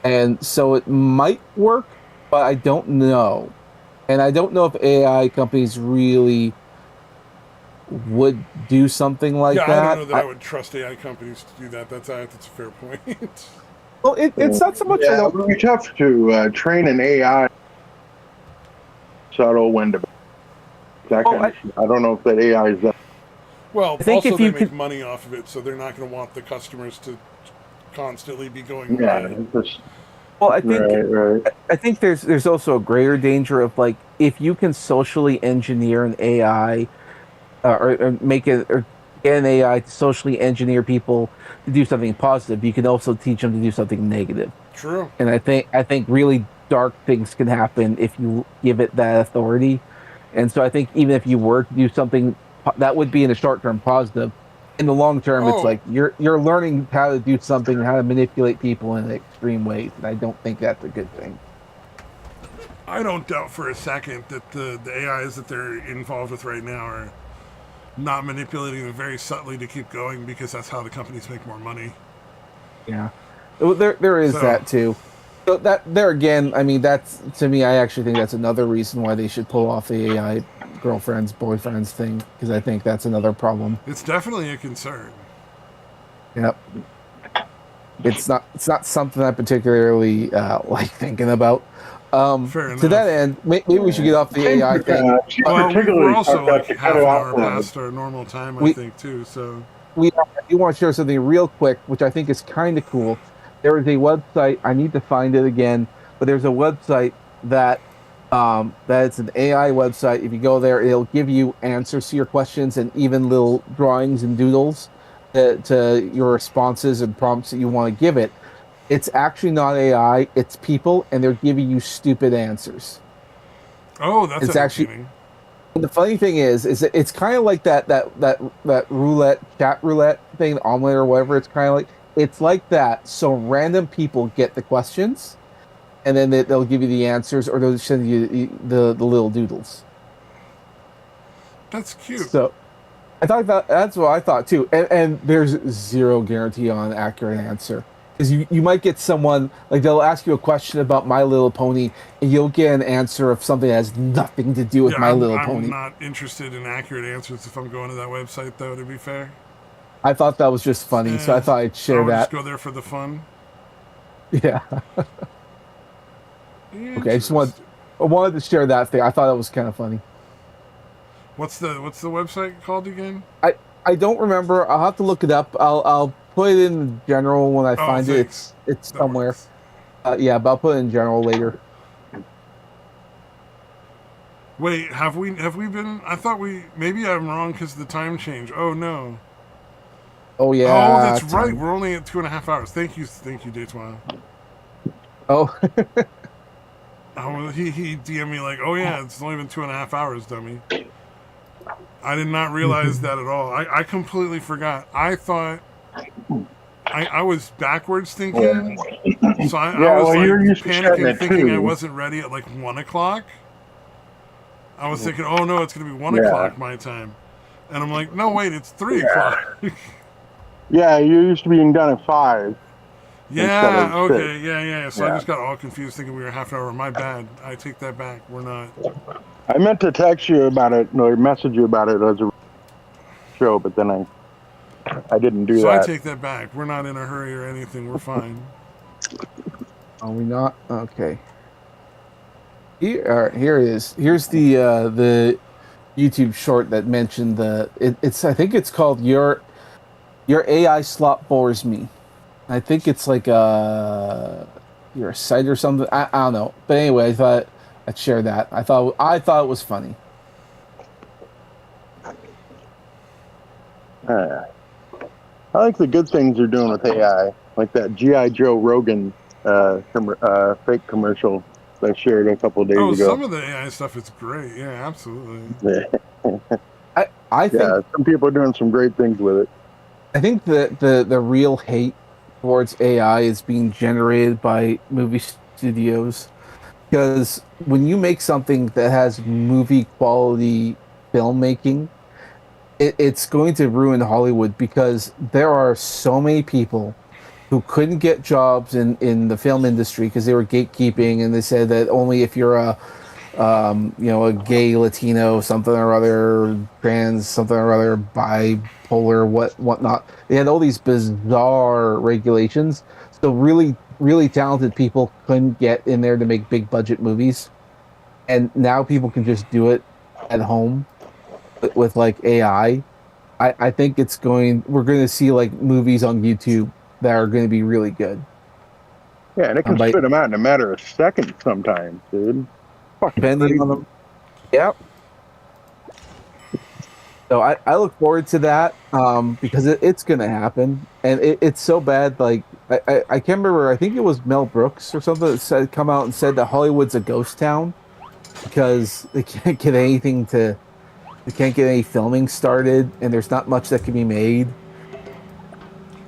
And so it might work, but I don't know. And I don't know if AI companies really would do something like Yeah, I don't know that. that I would trust AI companies to do that. That's a fair point. Well, it's not so much I Yeah, it don't. would be tough to train an AI subtle when to that Well, kind of shit. I don't know if that AI is that. Well, I think also if they you make could, money off of it, so they're not going to want the customers to constantly be going Yeah, away. it's just, well, right, right. I think there's also a greater danger of like if you can socially engineer an AI or make it or get an AI to socially engineer people to do something positive, you can also teach them to do something negative. True. And I think really dark things can happen if you give it that authority. And so I think even if you were to do something that would be in the short term positive, in the long term, it's Oh, like you're learning how to do something, how to manipulate people in extreme ways, and I don't think that's a good thing. I don't doubt for a second that the AIs that they're involved with right now are not manipulating them very subtly to keep going because that's how the companies make more money. Yeah, there is So, that too. So that there again, I mean, that's to me, I actually think that's another reason why they should pull off the AI girlfriends, boyfriends thing, because I think that's another problem. it's definitely a concern. Yep. It's not something I particularly like thinking about. Fair To that enough. end, maybe we should get off the AI thing. Seems Well, we're particularly also fucked up like to cut half it an off hour the. past our normal time, I We think, too. So, I do want to share something real quick, which I think is kind of cool. There is a website. I need to find it again, but there's a website that it's an AI website. If you go there, it'll give you answers to your questions and even little drawings and doodles to your responses and prompts that you want to give it. It's actually not AI, it's people, and they're giving you stupid answers. oh, that's It's actually entertaining. the funny thing is that it's kind of like that roulette chat roulette thing, omelet or whatever. It's like that. So random people get the questions, and then they'll give you the answers, or they'll send you the little doodles. That's cute. So I thought that's what I thought too. And there's zero guarantee on an accurate answer. Because you might get someone like they'll ask you a question about My Little Pony, and you'll get an answer of something that has nothing to do Yeah, with My Little I'm Pony. not interested in accurate answers if I'm going to that website, though, to be fair. I thought that was just funny, so I Eh, thought I'd I share would just that. go there for the fun. Yeah. Okay. Interesting. I wanted to share that thing. I thought that was kind of funny. What's the website called again? I I don't remember. I'll have to look it up. I'll put it in general when I Oh, find it. thanks. It's That somewhere. works. Yeah, but I'll put it in general later. Wait, have we been? I thought we maybe I'm wrong because the time change. Oh no, Oh Oh, yeah, that's right. time. We're only at 2.5 hours. Thank you, Daytona. Oh, Oh, he DM'd me like, oh yeah, it's only been 2.5 hours, dummy. I did not realize that at all. I completely forgot. I thought I was backwards Yeah. thinking, so I Yeah. was Well, like you're used to starting panicking, at thinking I 2. wasn't ready at like 1 o'clock. I was thinking, oh no, it's gonna be one Yeah. o'clock my time, and I'm like, no, wait, it's 3 o'clock. Yeah. Yeah. You're used to being done at 5 instead Yeah, of 6. okay, yeah. So I Yeah. just got all confused, thinking we were half an hour. My bad. I take that back. We're not. I meant to text you about it or message you about it as a show, but then I didn't do So I that. take that back. We're not in a hurry or anything. We're fine. are we not? Okay. Here it is. Here's the YouTube short that mentioned it's I think it's called your AI slot bores me. I think it's like your site or something. I don't know. But anyway, I thought I'd share that. I thought it was funny. Uh, I like the good things they're doing with AI, like that GI Joe Rogan fake commercial that I shared a couple of days Oh, ago. some of the AI stuff is great. Yeah, absolutely. I think Yeah, some people are doing some great things with it. I think that the real hate towards AI is being generated by movie studios because when you make something that has movie quality filmmaking, it's going to ruin Hollywood because there are so many people who couldn't get jobs in the film industry because they were gatekeeping and they said that only if you're a gay Latino something or other, trans something or other, bipolar, whatnot. They had all these bizarre regulations. So really, really talented people couldn't get in there to make big budget movies, and now people can just do it at home with like AI. I think we're going to see like movies on YouTube that are going to be really good. Yeah, and it can By spit them out in a matter of seconds sometimes, dude. Fucking depending on crazy. them. Yep. So I look forward to that because it's going to happen, and it's so bad. Like I can't remember. I think it was Mel Brooks or something that said come out and said that Hollywood's a ghost town because they can't get any filming started, and there's not much that can be made.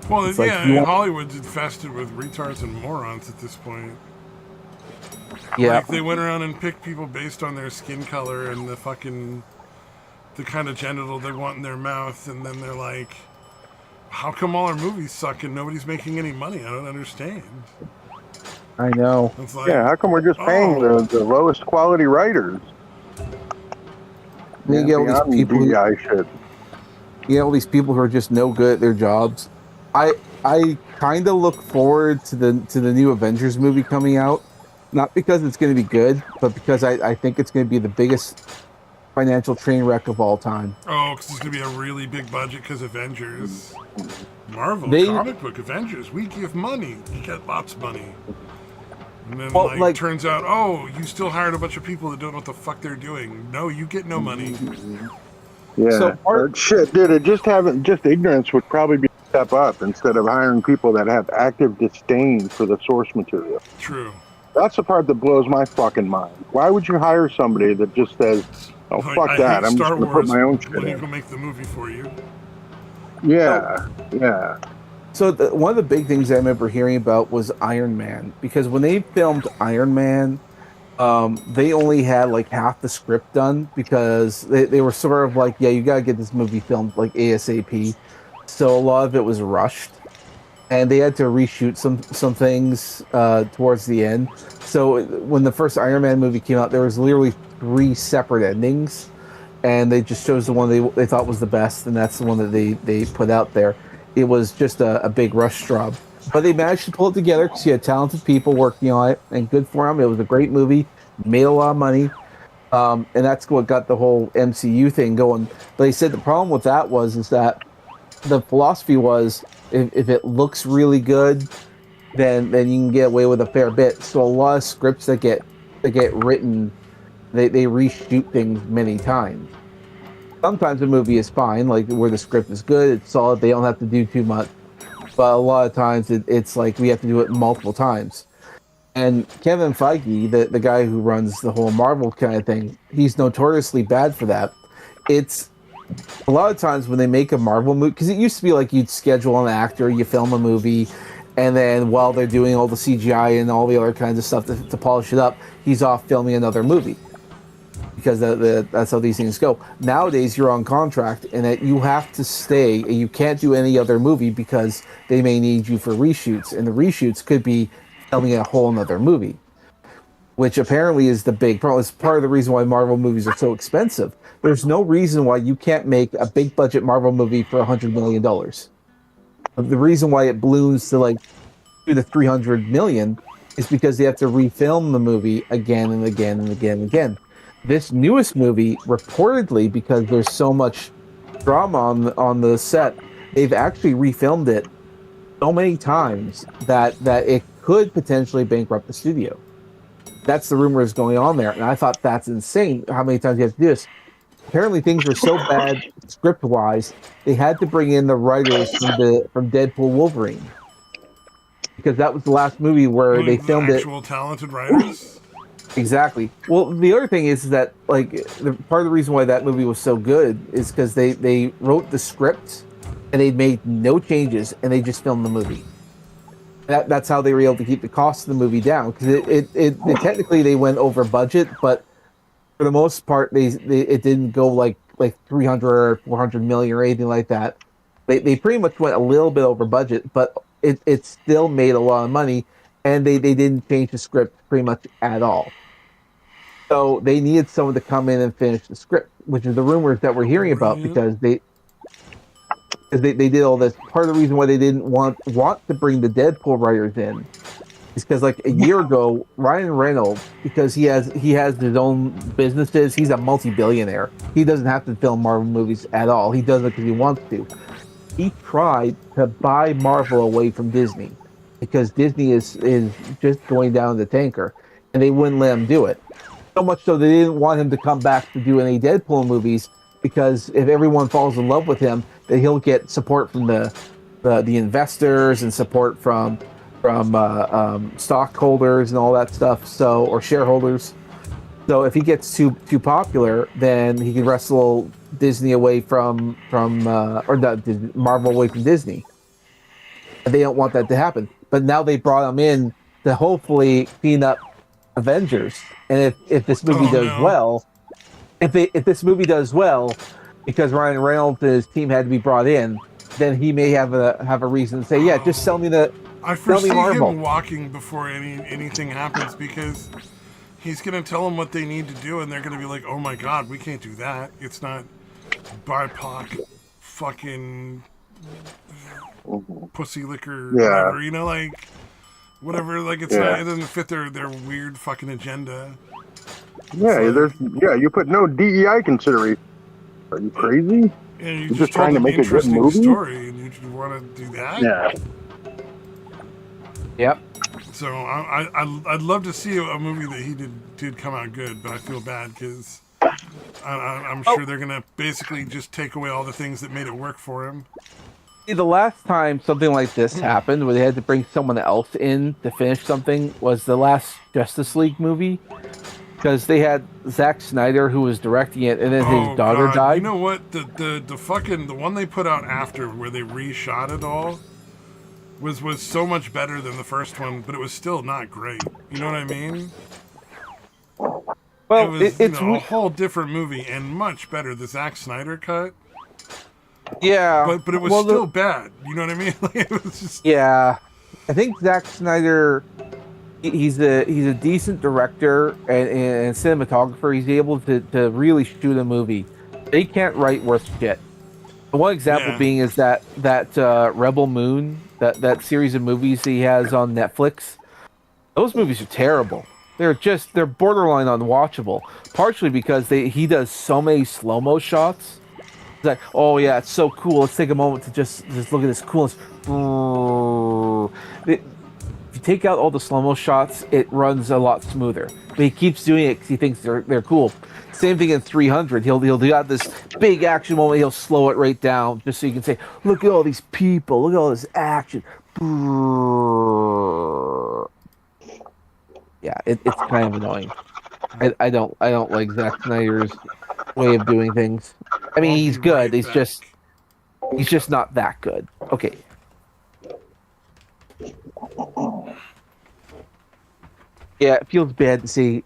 Well, It's like you yeah, want, Hollywood's infested with retards and morons at this point. yeah, Like they went around and picked people based on their skin color and the kind of genital they want in their mouth, and then they're like, "How come all our movies suck and nobody's making any money? I don't understand." I know. It's like, Yeah, how come we're just paying oh, the lowest quality writers? Then you Yeah, get all these beyond people who DEI shit. you get all these people who are just no good at their jobs. I kind of look forward to the new Avengers movie coming out, not because it's going to be good, but because I think it's going to be the biggest financial train wreck of all time. oh, because it's gonna be a really big budget because Avengers, Marvel, They comic book Avengers. We give money, you get lots of money. And then, well, like, like turns out, oh, you still hired a bunch of people that don't know what the fuck they're doing. No, you get no money. so Yeah, part shit, dude. Just ignorance would probably be a step up instead of hiring people that have active disdain for the source material. True. That's the part that blows my fucking mind. Why would you hire somebody that just says, "Oh Like, fuck I that, hate I'm just Star going to put Wars. my own shit Let me in"? go make the movie for you. so Yeah, yeah, one of the big things I remember hearing about was Iron Man because when they filmed Iron Man, they only had like half the script done because they were sort of like, yeah, you gotta get this movie filmed like ASAP. So a lot of it was rushed, and they had to reshoot some things towards the end. So when the first Iron Man movie came out, there was literally three separate endings, and they just chose the one they thought was the best, and that's the one that they put out there. It was just a big rush job, but they managed to pull it together because you had talented people working on it, and good for them. It was a great movie, made a lot of money, and that's what got the whole MCU thing going. But they said the problem with that was is that the philosophy was if it looks really good, then you can get away with a fair bit. So a lot of scripts that get written, they reshoot things many times. Sometimes a movie is fine, like where the script is good, it's solid, they don't have to do too much. But a lot of times it's like we have to do it multiple times. And Kevin Feige, the guy who runs the whole Marvel kind of thing, he's notoriously bad for that. It's a lot of times when they make a Marvel movie, because it used to be like you'd schedule an actor, you film a movie, and then while they're doing all the CGI and all the other kinds of stuff to polish it up, he's off filming another movie because that's how these things go. Nowadays, you're on contract and that you have to stay and you can't do any other movie because they may need you for reshoots, and the reshoots could be filming a whole another movie, which apparently is the big problem. It's part of the reason why Marvel movies are so expensive. There's no reason why you can't make a big budget Marvel movie for $100 million. The reason why it balloons to like 2 to 300 million is because they have to refilm the movie again and again and again and again. This newest movie, reportedly, because there's so much drama on the set, they've actually refilmed it so many times that it could potentially bankrupt the studio. That's the rumors going on there, and I thought that's insane. How many times you have to do this? Apparently, things were so bad script wise, they had to bring in the writers from Deadpool Wolverine because that was the last movie where they Like the filmed it. actual talented writers. Exactly. Well, the other thing is that like part of the reason why that movie was so good is because they wrote the script and they made no changes and they just filmed the movie. That's how they were able to keep the cost of the movie down because it technically they went over budget, but for the most part they it didn't go like 300 or 400 million or anything like that. They pretty much went a little bit over budget, but it still made a lot of money, and they didn't change the script pretty much at all. So they needed someone to come in and finish the script, which is the rumors that we're hearing about because they did all this. Part of the reason why they didn't want to bring the Deadpool writers in is because like a year ago, Ryan Reynolds, because he has his own businesses, he's a multi-billionaire. He doesn't have to film Marvel movies at all. He does it because he wants to. He tried to buy Marvel away from Disney because Disney is just going down the tanker, and they wouldn't let him do it. So much so they didn't want him to come back to do any Deadpool movies because if everyone falls in love with him, then he'll get support from the investors and support from stockholders and all that stuff. So or shareholders. So if he gets too popular, then he can wrestle Disney away from or not Marvel away from Disney. And they don't want that to happen. But now they brought him in to hopefully clean up Avengers. And if this movie well, if this movie does well, because Ryan Reynolds and his team had to be brought in, then he may have a reason to say, yeah, just sell me the. I foresee him walking before anything happens because he's gonna tell them what they need to do, and they're gonna be like, "Oh my God, we can't do that. It's not BIPOC, fucking pussy liquor, whatever." You know, like whatever. Like it's not. It doesn't fit their weird fucking agenda. Yeah, you put no DEI consideration. Are you crazy? Yeah, you're just trying to make a good movie story, and you want to do that? Yeah. Yep. So I'd love to see a movie that he did come out good, but I feel bad because I'm sure they're gonna basically just take away all the things that made it work for him. The last time something like this happened, where they had to bring someone else in to finish something, was the last Justice League movie. Because they had Zack Snyder who was directing it, and then his daughter died. You know what? The one they put out after, where they reshot it all, was so much better than the first one, but it was still not great. You know what I mean? Well, it's a whole different movie and much better. The Zack Snyder cut. Yeah, but it was still bad. You know what I mean? Like, it was just. Yeah, I think Zack Snyder. He's a decent director and cinematographer. He's able to really shoot a movie. They can't write worth shit. One example being is that Rebel Moon, that series of movies he has on Netflix. Those movies are terrible. They're borderline unwatchable. Partially because he does so many slow-mo shots. It's like, oh yeah, it's so cool. Let's take a moment to just look at this coolness. If you take out all the slow-mo shots, it runs a lot smoother. But he keeps doing it because he thinks they're cool. Same thing in 300. He'll got this big action moment. He'll slow it right down just so you can say, "Look at all these people. Look at all this action." Yeah, it's kind of annoying. I don't like Zack Snyder's way of doing things. I mean, I'll he's be good. right He's back. just not that good. Okay. Yeah, it feels bad to say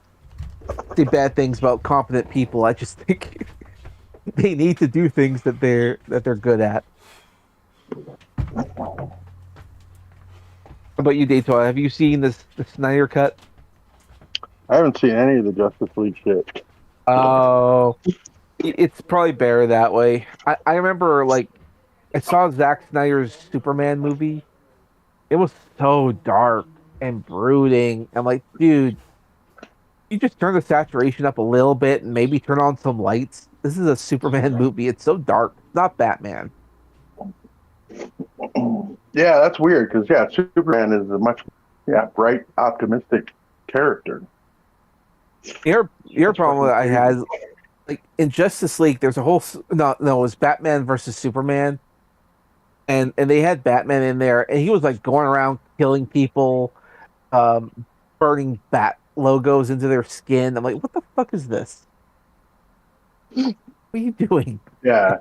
bad things about competent people. I just think they need to do things that they're good at. How about you, Daytona? Have you seen the Snyder cut? I haven't seen any of the Justice League shit. Oh, it's probably better that way. I remember like I saw Zack Snyder's Superman movie. It was so dark and brooding. I'm like, dude, you just turn the saturation up a little bit and maybe turn on some lights. This is a Superman movie. It's so dark. It's not Batman. Yeah, that's weird because Superman is a much bright, optimistic character. Your That's problem fucking that I crazy. had like in Justice League, there's a whole no, it was Batman versus Superman, and they had Batman in there, and he was like going around killing people, um, burning bat logos into their skin. I'm like, what the fuck is this? What are you doing? Yeah, Like,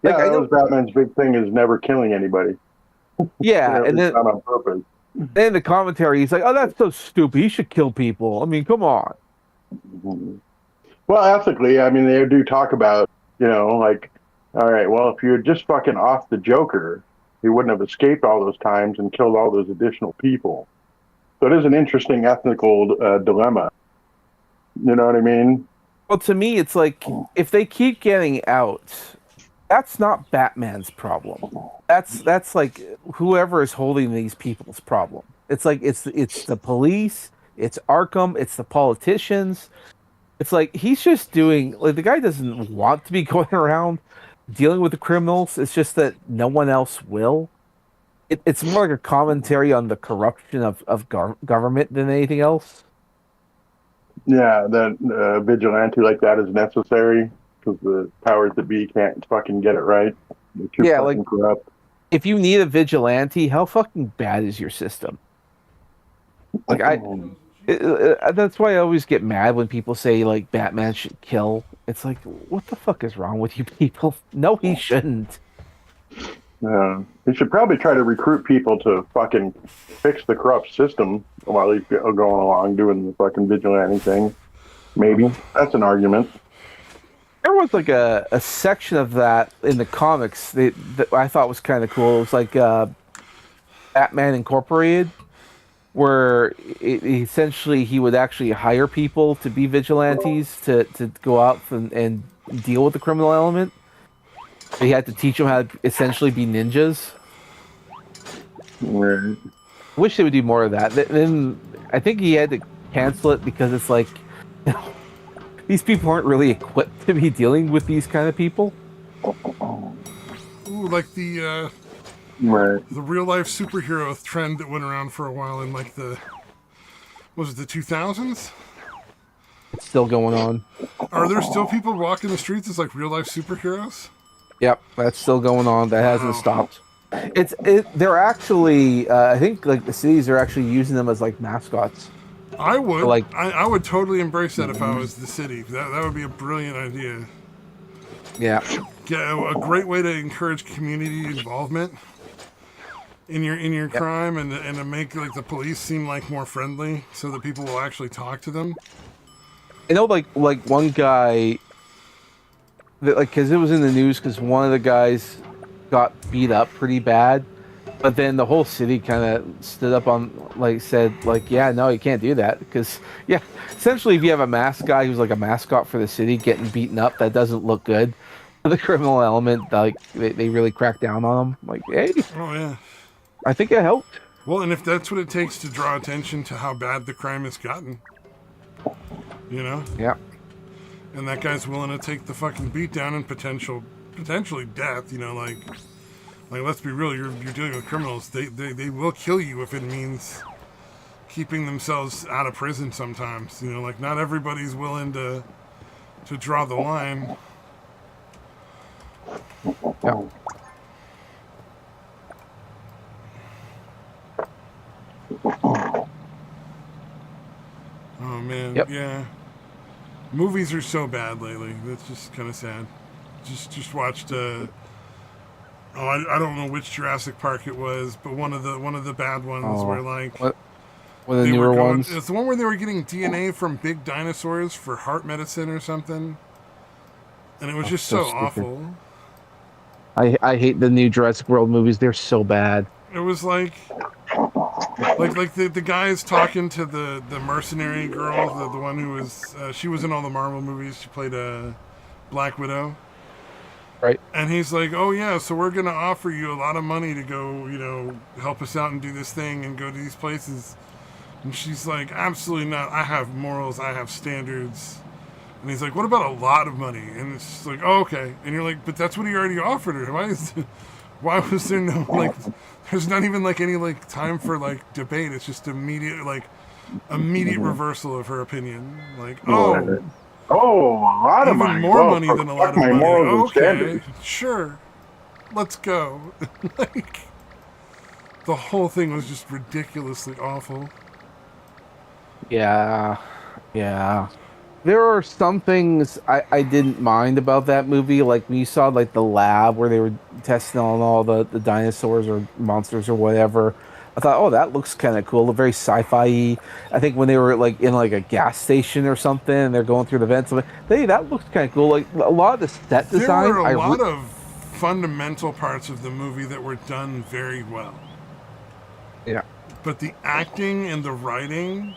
yeah, I that know, was Batman's big thing is never killing anybody. yeah, Whenever and it's then not on purpose. in the commentary, he's like, oh, that's so stupid. He should kill people. I mean, come on. Mhm. Well, ethically, I mean, they do talk about, like, all right, well, if you had just fucking off the Joker, he wouldn't have escaped all those times and killed all those additional people. So it is an interesting ethical dilemma. You know what I mean? Well, to me, it's like if they keep getting out, that's not Batman's problem. That's like whoever is holding these people's problem. It's like it's the police, it's Arkham, it's the politicians. It's like he's just doing like the guy doesn't want to be going around dealing with the criminals. It's just that no one else will. It's more like a commentary on the corruption of government than anything else. Yeah, that vigilante like that is necessary because the powers that be can't fucking get it right. They're too Yeah, like fucking corrupt. if you need a vigilante, how fucking bad is your system? Like that's why I always get mad when people say like Batman should kill. It's like, what the fuck is wrong with you people? No, he shouldn't. He should probably try to recruit people to fucking fix the corrupt system while he's going along doing the fucking vigilante thing. Maybe that's an argument. There was like a section of that in the comics that I thought was kind of cool. It was like Batman Incorporated, where essentially he would actually hire people to be vigilantes to go out and deal with the criminal element. He had to teach them how to essentially be ninjas. Right. Wish they would do more of that. Then I think he had to cancel it because it's like these people aren't really equipped to be dealing with these kind of people. Ooh, like Right. the real life superhero trend that went around for a while in like was it the 2000s? It's still going on. Are there still people walking the streets as like real life superheroes? Yep, that's still going on. That hasn't Wow. stopped. They're actually I think like the cities are actually using them as like mascots. I would. Like I would totally embrace that if I was the city. That would be a brilliant idea. yeah. Yeah, a great way to encourage community involvement in your Yep. crime and to make like the police seem like more friendly, so that people will actually talk to them. I know like one guy that like because it was in the news because one of the guys got beat up pretty bad, but then the whole city kind of stood up on like said like yeah no you can't do that because yeah essentially if you have a mask guy who's like a mascot for the city getting beaten up that doesn't look good. The criminal element like they really crack down on him like hey Oh yeah. I think it helped. Well, and if that's what it takes to draw attention to how bad the crime has gotten, you know, Yeah. and that guy's willing to take the fucking beat down and potentially death, you know, like let's be real, you're dealing with criminals. They will kill you if it means keeping themselves out of prison sometimes. You know, like not everybody's willing to to draw the line. Yeah. Oh man, Yep. yeah. Movies are so bad lately. That's just kind of sad. Just watched. I don't know which Jurassic Park it was, but one of the bad ones where Oh, like what? One of the they were newer going. ones. It's the one where they were getting DNA from big dinosaurs for heart medicine or something, and it was Oh, just so so stupid. awful. I hate the new Jurassic World movies. They're so bad. It was like the guys talking to the mercenary girl, the one who was she was in all the Marvel movies. She played a Black Widow. Right. And he's like, "Oh yeah, so we're gonna offer you a lot of money to go, help us out and do this thing and go to these places." And she's like, "Absolutely not. I have morals. I have standards." And he's like, "What about a lot of money?" And it's just like, "Oh, okay." And you're like, "But that's what he already offered her. Why was there no like? There's not even like any like time for like debate. It's just immediate reversal of her opinion. Like, oh, Oh, a lot of even money. more Well, money than a lot fuck of my money. morals and Okay, standards. sure, let's go." Like, the whole thing was just ridiculously awful. Yeah. Yeah. There are some things I didn't mind about that movie. Like when you saw like the lab where they were testing on all the dinosaurs or monsters or whatever. I thought, oh, that looks kind of cool. Very sci-fi-y. I think when they were like in like a gas station or something and they're going through the vents, I'm like, hey, that looks kind of cool. Like a lot of the set There were design, a lot of fundamental parts of the movie that were done very well, yeah. but the acting and the writing,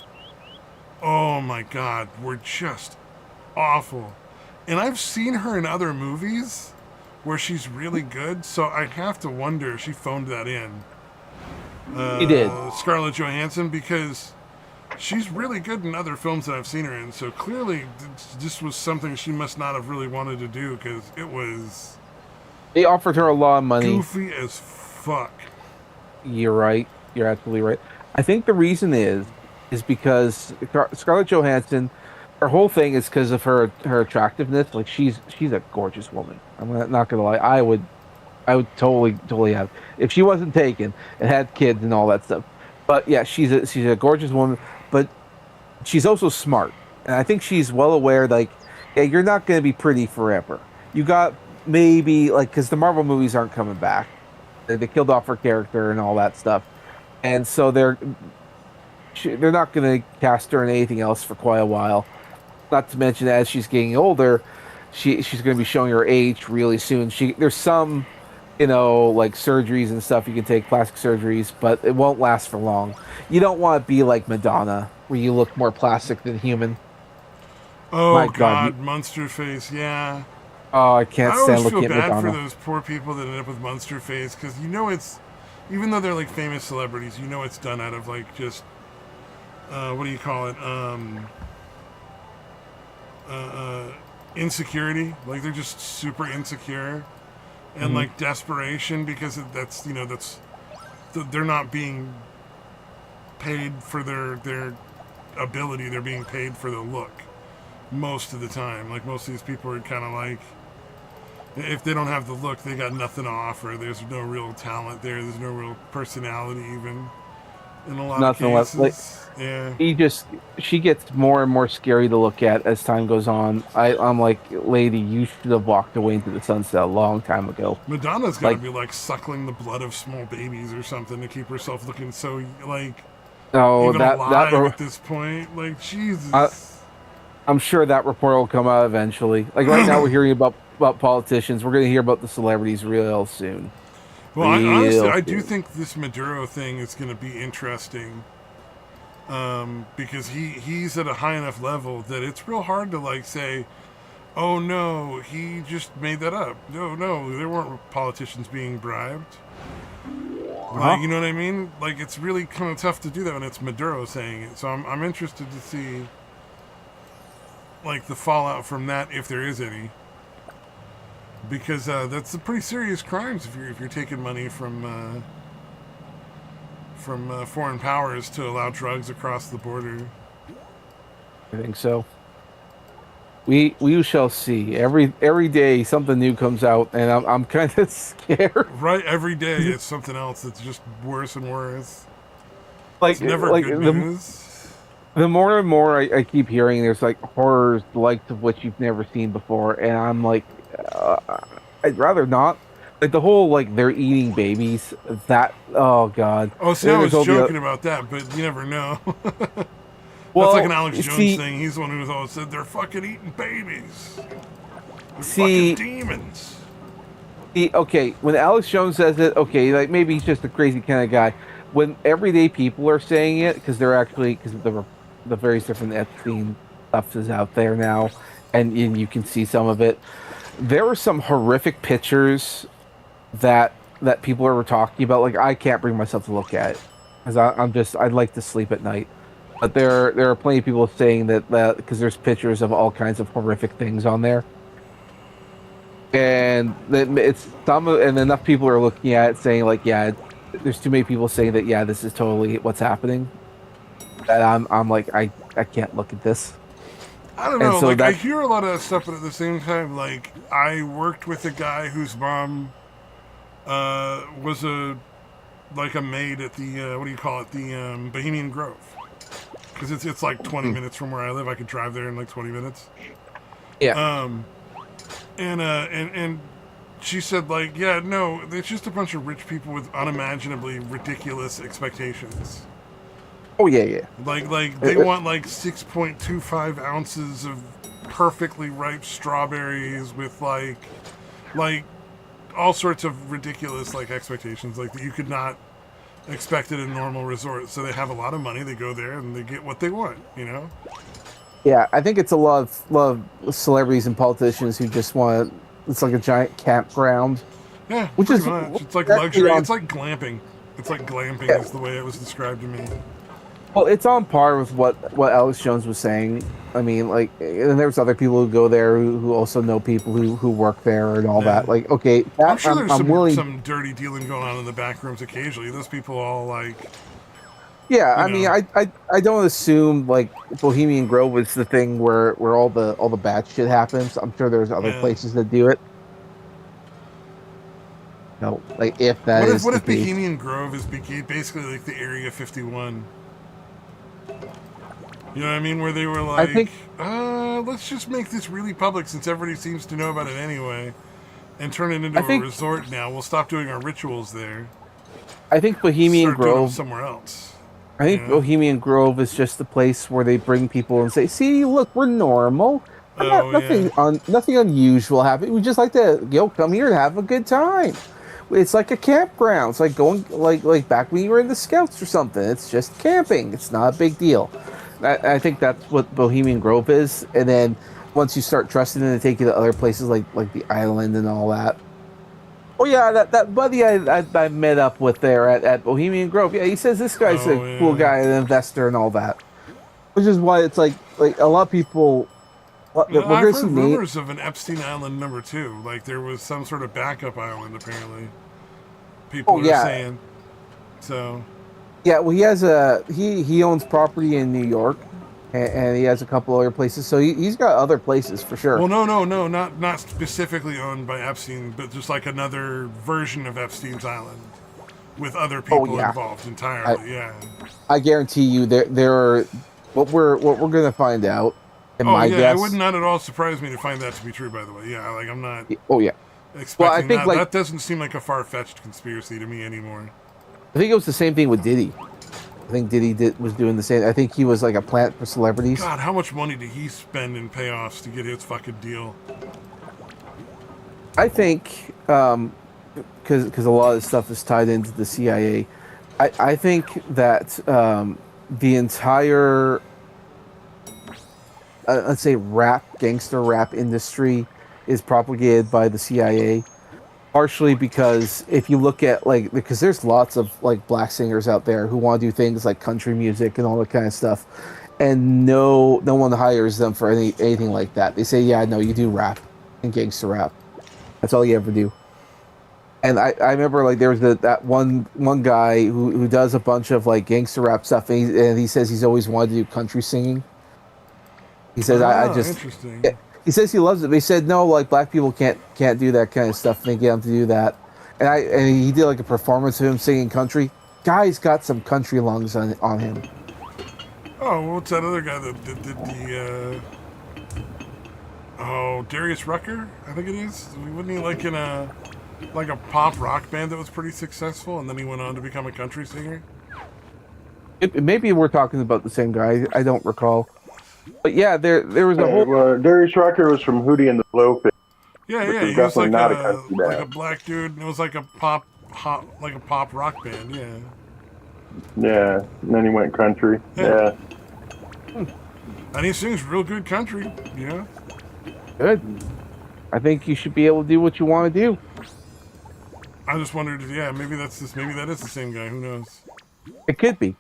oh my god, were just awful. And I've seen her in other movies where she's really good, so I have to wonder if she phoned that in. He did. Scarlett Johansson, because she's really good in other films that I've seen her in, so clearly this was something she must not have really wanted to do because it was They offered her a lot of money. goofy as fuck. You're right. You're absolutely right. I think the reason is because Scarlett Johansson, her whole thing is because of her attractiveness. Like she's a gorgeous woman. Not gonna lie. I would totally have if she wasn't taken and had kids and all that stuff. But yeah, she's a gorgeous woman. But she's also smart, and I think she's well aware. Like, yeah, you're not gonna be pretty forever. You got maybe like because the Marvel movies aren't coming back. They killed off her character and all that stuff, and so they're not going to cast her in anything else for quite a while. Not to mention, as she's getting older, she's going to be showing her age really soon. There's some, like surgeries and stuff you can take, plastic surgeries, but it won't last for long. You don't want to be like Madonna, where you look more plastic than human. Oh My God, god, Monster Face, yeah. oh, I I can't always stand feel looking at bad for Madonna. those poor people that end up with Monster Face because it's, even though they're like famous celebrities, it's done out of like just, what do you call it? Uh, uh, Insecurity. Like they're just super insecure and Hmm. like desperation because they're not being paid for their ability. They're being paid for the look most of the time. Like most of these people are kind of like, if they don't have the look, they got nothing to offer. There's no real talent there. There's no real personality even in a lot of Nothing left. Like cases. Yeah. she gets more and more scary to look at as time goes on. I'm like, lady, you should have walked away into the sunset a long time ago. Madonna's got to Like, be like suckling the blood of small babies or something to keep herself looking so like oh, even alive at this point. Like I, Jesus. I'm sure that report will come out eventually. Like right now, we're hearing about politicians. We're going to hear about the celebrities real soon. Well, honestly, Real I do soon. think this Maduro thing is going to be interesting because he's at a high enough level that it's real hard to like say, oh no, he just made that up. No, there weren't politicians being bribed. Uh-huh. Like, you know what I mean? Like, it's really kind of tough to do that when it's Maduro saying it. So I'm interested to see like the fallout from that if there is any, because that's a pretty serious crimes if you're taking money from foreign powers to allow drugs across the border. I think so. We shall see. Every day something new comes out, and I'm kind of scared. Right, every day it's something else that's just worse and worse. It's never Like good news. the more and more I keep hearing, there's like horrors the likes of which you've never seen before, and I'm like, uh, I'd rather not. Like the whole like they're eating babies. That oh god. Oh, see, I There's was will be a, joking about that, but you never know. That's like an well, Alex Jones see, thing. He's the one who's always said they're fucking eating babies. They're fucking see, demons. okay. When Alex Jones says it, okay, like maybe he's just a crazy kind of guy. When everyday people are saying it, because they're actually because the various different Epstein stuff is out there now, and you can see some of it. There were some horrific pictures that people are talking about. Like I can't bring myself to look at it because I'm just I'd like to sleep at night. But there are plenty of people saying that because there's pictures of all kinds of horrific things on there, and it's some and enough people are looking at it saying like yeah, there's too many people saying that yeah, this is totally what's happening. That I'm like I can't look at this, I don't and know. so Like, I that hear a lot of that stuff, but at the same time, like, I worked with a guy whose mom was a maid at the what do you call it, the Bohemian Grove, because it's like 20 minutes from where I live. I could drive there in like 20 minutes. yeah Um, and she said like, yeah, no, it's just a bunch of rich people with unimaginably ridiculous expectations. oh yeah. Like Uh, they uh, want like 6.25 ounces of perfectly ripe strawberries with like all sorts of ridiculous like expectations like that you could not expect at a normal resort. So they have a lot of money. They go there and they get what they want. You know. Yeah, I think it's a lot of celebrities and politicians who just want it's like a giant campground, Yeah, which pretty is much. It's like actually luxury. on It's like glamping. It's like glamping yeah, is the way it was described to me. well, it's on par with what Alex Jones was saying. I mean, like, and there's other people who go there who also know people who work there and all Yeah. that. Like, okay, I'm that sure there's I'm willing. some dirty dealing going on in the back rooms occasionally. Those people all like, Yeah, you I mean, know, I don't assume like Bohemian Grove was the thing where all the bad shit happens. I'm sure there's other yeah. places that do it. No, like if that is What the if case. Bohemian Grove is basically like the Area 51? You know what I mean? Where they were I like, think let's just make this really public since everybody seems to know about it anyway, and turn it into I a think resort now. We'll stop doing our rituals there. I think Bohemian Start doing them Grove somewhere else. I You think know? Bohemian Grove is just the place where they bring people and say, "See, look, we're normal. We're not Oh yeah, nothing unusual happening. We just like to come here and have a good time. It's like a campground. It's like going like back when you were in the Scouts or something. It's just camping. It's not a big deal." I think that's what Bohemian Grove is. And then once you start trusting them to take you to other places like the island and all that. Oh yeah, that buddy I met up with there at Bohemian Grove. Yeah, he says this guy's a oh cool yeah. guy, an investor, and all that. Which is why it's like a lot of people. We're Well, I've gonna see heard Nate. rumors of an Epstein Island #2. Like there was some sort of backup island apparently. Oh People are yeah, saying. So yeah. Well, he has he owns property in New York, and he has a couple other places. So he's got other places for sure. well, no, not specifically owned by Epstein, but just like another version of Epstein's Island with other Oh people yeah, involved I entirely. Yeah. I guarantee you there are what we're gonna find out. And Oh my yeah, it would guess. not at all surprise me to find that to be true. By the way, yeah, like I'm not Oh yeah. Well, I expecting think that. like That doesn't seem like a far-fetched conspiracy to me anymore. I think it was the same thing with Diddy. I think was doing the same. I think he was like a plant for celebrities. God, how much money did he spend in payoffs to get his fucking deal? I think because a lot of this stuff is tied into the CIA. I think that the entire let's say gangster rap industry is propagated by the CIA. Partially because if you look at like because there's lots of like black singers out there who want to do things like country music and all that kind of stuff, and no one hires them for anything like that. They say, yeah, no, you do rap and gangster rap. That's all you ever do. And I remember like there was that one guy who does a bunch of like gangster rap stuff, and he says he's always wanted to do country singing. He says I Ah, just interesting. He says he loves it. But he said no, like black people can't do that kind of stuff. And they get him to do that. And he did like a performance of him singing country. Guy's got some country lungs on him. Oh, what's that other guy that did the? Darius Rucker, I think it is. Wasn't he like in a pop rock band that was pretty successful, and then he went on to become a country singer? Maybe we're talking about the same guy. I don't recall. But yeah, there was a whole. Darius Rucker was from Hootie and the Blowfish. Yeah, which yeah, is he was definitely like not a a country band. like a black dude, and it was like a pop rock band. Yeah. Yeah, and then he went country. Yeah. And he sings real good country. Yeah. Good. I think you should be able to do what you want to do. I just wondered, yeah, maybe that is the same guy. Who knows? It could be.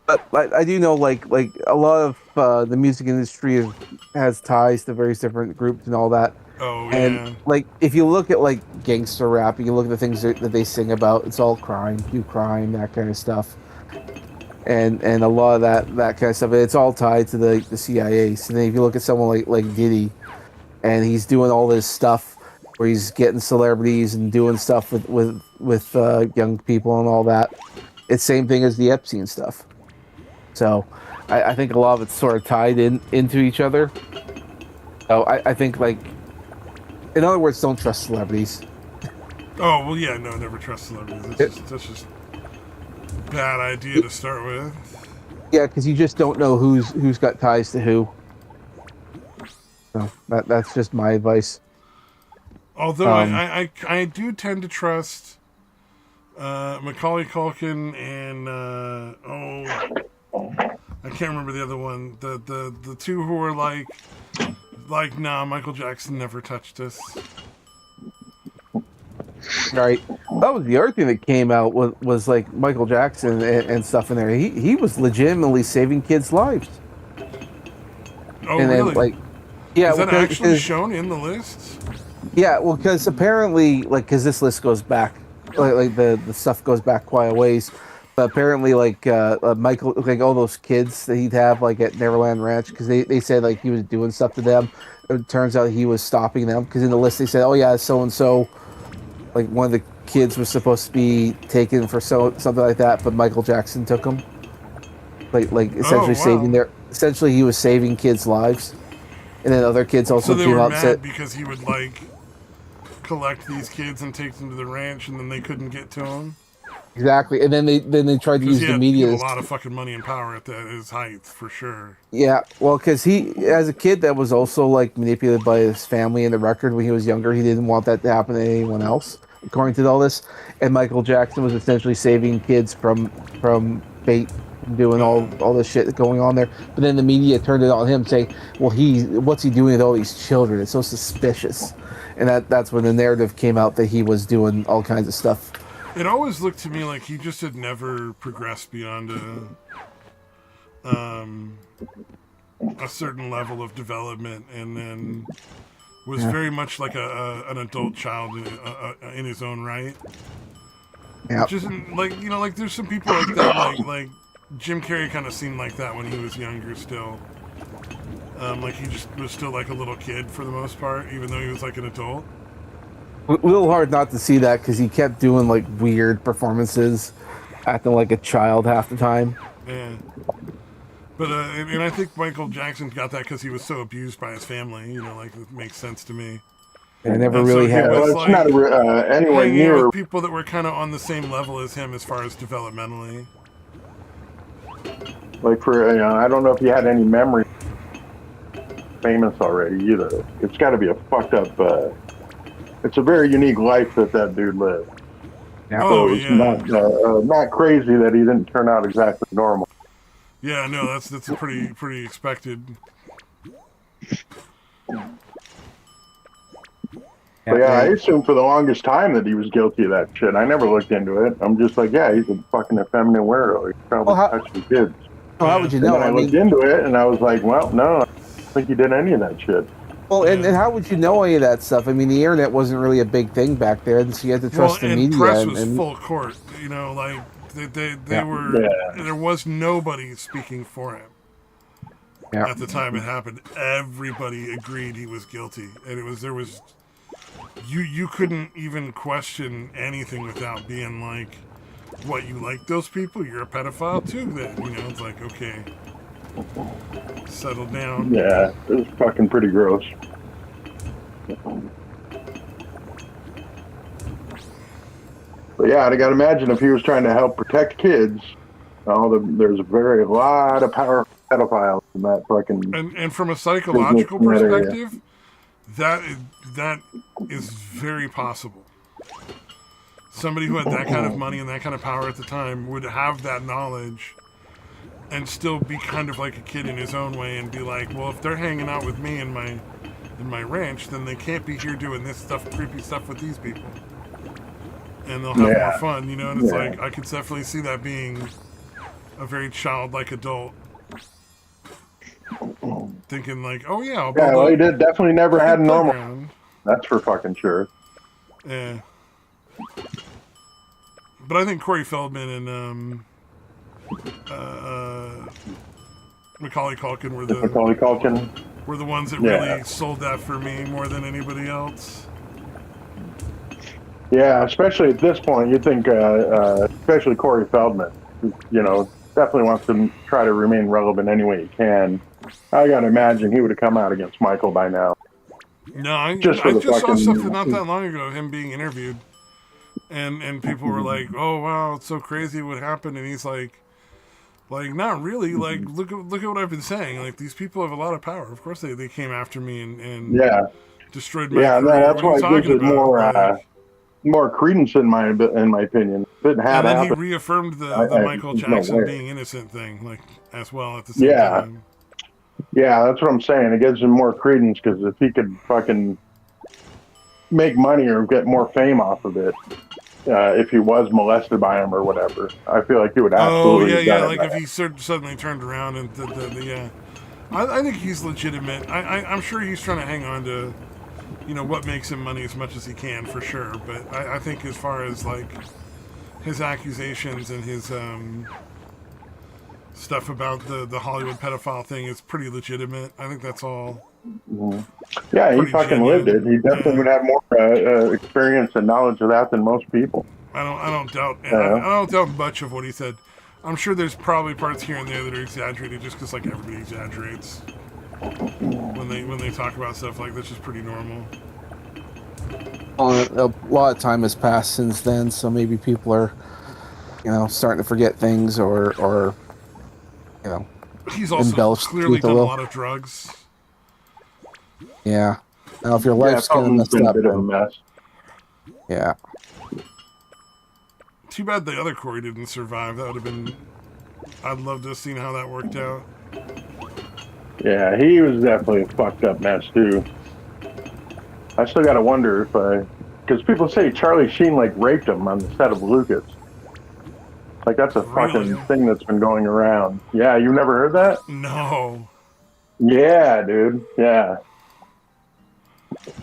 But I do know, like a lot of the music industry has ties to various different groups and all that. Oh, yeah. And like, if you look at like gangster rap, you look at the things that they sing about. It's all crime, do crime, that kind of stuff, and a lot of that kind of stuff. It's all tied to the CIA. So then, if you look at someone like Diddy, and he's doing all this stuff where he's getting celebrities and doing stuff with young people and all that. It's same thing as the Epstein stuff. So I think a lot of it's sort of tied into each other. So I think, like, in other words, don't trust celebrities. Oh, well, yeah, no, never trust celebrities. That's just bad idea to start with. Yeah, because you just don't know who's got ties to who. So that's just my advice. Although I do tend to trust Macaulay Culkin and I can't remember the other one. The two who were like nah, Michael Jackson never touched us. Right. That was the other thing that came out was like Michael Jackson and stuff in there. He was legitimately saving kids' lives. Oh, and really? Then, like, yeah, is that actually shown in the list? Yeah, well, because apparently, like, because this list goes back, like the stuff goes back quite a ways. But apparently, like Michael, like all those kids that he'd have, like at Neverland Ranch, because they said like he was doing stuff to them. It turns out he was stopping them because in the list they said, oh yeah, so and so, like one of the kids was supposed to be taken for something like that, but Michael Jackson took him. Like essentially essentially he was saving kids' lives. And then other kids also came up. So they were mad because he would like collect these kids and take them to the ranch, and then they couldn't get to them. Exactly, and then they tried to use the media. He had a lot of fucking money and power at his height, for sure. Yeah, well, because he, as a kid, that was also like manipulated by his family. In the record, when he was younger, he didn't want that to happen to anyone else, according to all this. And Michael Jackson was essentially saving kids from fate. Doing all this shit going on there, but then the media turned it on him, saying, "Well, what's he doing with all these children? It's so suspicious," and that's when the narrative came out that he was doing all kinds of stuff. It always looked to me like he just had never progressed beyond a certain level of development, and then was very much like an adult child in his own right. Yeah, which isn't like like there's some people like that, like Jim Carrey kind of seemed like that when he was younger still. Like he just was still like a little kid for the most part, even though he was like an adult. A little hard not to see that because he kept doing like weird performances, acting like a child half the time. Yeah. But and I think Michael Jackson got that because he was so abused by his family. Like it makes sense to me. I never really had. Well, it's not anywhere near with people that were kind of on the same level as him as far as developmentally. Like I don't know if you had any memory famous already either. It's got to be a fucked up. It's a very unique life that dude lived. Yeah. So it's not crazy that he didn't turn out exactly normal. Yeah, no, that's a pretty expected. But yeah, I assumed for the longest time that he was guilty of that shit. I never looked into it. I'm just like, yeah, he's a fucking effeminate weirdo. He probably touched the kids. Well, how would you know? And I looked into it, and I was like, well, no, I don't think he did any of that shit. Well, and how would you know any of that stuff? I mean, the internet wasn't really a big thing back there, so you had to trust the media. Press was full court. Like they were. Yeah. There was nobody speaking for him. Yeah. At the time it happened, everybody agreed he was guilty, and you couldn't even question anything without being like, what, you like those people? You're a pedophile too then, it's like, okay, settle down. Yeah, it was fucking pretty gross. But yeah, I gotta imagine if he was trying to help protect kids, there's a lot of powerful pedophiles in that fucking. And from a psychological perspective, that is very possible. Somebody who had that kind of money and that kind of power at the time would have that knowledge and still be kind of like a kid in his own way and be like, well, if they're hanging out with me in my ranch, then they can't be here doing this stuff, creepy stuff with these people. And they'll have more fun, and it's like, I could definitely see that being a very childlike adult thinking like, oh yeah, I'll build he did definitely never had a normal. Playground. That's for fucking sure. Yeah. But I think Corey Feldman and Macaulay Culkin were the ones that really sold that for me more than anybody else. Yeah, especially at this point, you think, especially Corey Feldman, definitely wants to try to remain relevant any way he can. I gotta imagine he would have come out against Michael by now. No, I just saw something not that long ago, him being interviewed, and people were like, "Oh wow, it's so crazy what happened," and he's like, not really. Like, look at what I've been saying. Like, these people have a lot of power. Of course, they came after me and destroyed my career. That's why it gives it more credence in my opinion. And then he reaffirmed the Michael Jackson being innocent thing, like, as well at the same time. Yeah, that's what I'm saying. It gives him more credence because if he could fucking make money or get more fame off of it, if he was molested by him or whatever, I feel like he would absolutely. Oh yeah. Like if he suddenly turned around and I think he's legitimate. I'm sure he's trying to hang on to, what makes him money as much as he can for sure. But I think as far as like his accusations and his stuff about the Hollywood pedophile thing is pretty legitimate. I think that's all. Mm-hmm. Yeah, he fucking lived it. He definitely would have more experience and knowledge of that than most people. I don't doubt. I don't doubt much of what he said. I'm sure there's probably parts here and there that are exaggerated, just because like everybody exaggerates when they talk about stuff like this. Is pretty normal. A lot of time has passed since then, so maybe people are, starting to forget things or he's also clearly done a lot of drugs. Yeah. Now, if your life's getting messed up, yeah. Too bad the other Corey didn't survive. That would have been. I'd love to have seen how that worked out. Yeah, he was definitely a fucked up mess too. I still gotta wonder if because people say Charlie Sheen like raped him on the set of Lucas. Like that's a fucking thing that's been going around. Yeah, you never heard that? No. Yeah, dude. Yeah.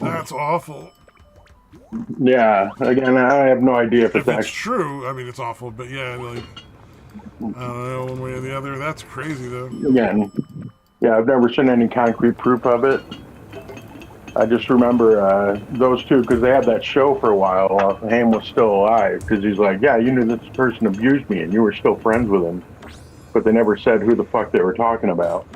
That's awful. Yeah. Again, I have no idea if it's true. I mean, it's awful, but yeah, like I don't know, one way or the other. That's crazy, though. Again, yeah, I've never seen any concrete proof of it. I just remember those two because they had that show for a while while Haim was still alive. Because he's like, yeah, you knew this person abused me, and you were still friends with him, but they never said who the fuck they were talking about.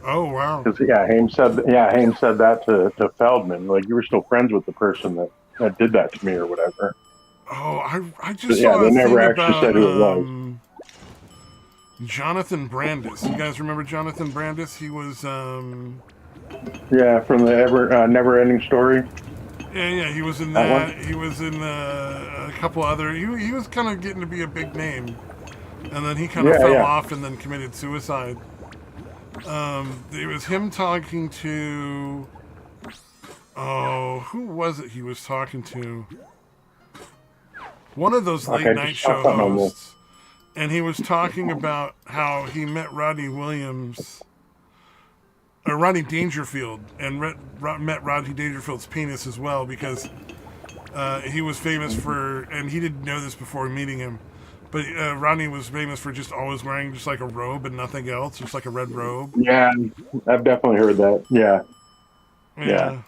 Oh wow! Because Haim said that to Feldman, like you were still friends with the person that did that to me or whatever. Oh, I just saw they never actually about, said who it was. Jonathan Brandis. You guys remember Jonathan Brandis? He was from the Never Ending Story. Yeah, he was in that. He was in a couple other. He was kind of getting to be a big name, and then he kind of fell off and then committed suicide. It was him talking to. Oh, who was it he was talking to? One of those late night show hosts. And he was talking about how he met Rodney Dangerfield, and met Rodney Dangerfield's penis as well, because he was famous for, and he didn't know this before meeting him, But Rodney was famous for just always wearing just like a robe and nothing else, just like a red robe. Yeah, I've definitely heard that. Yeah, yeah. Yeah.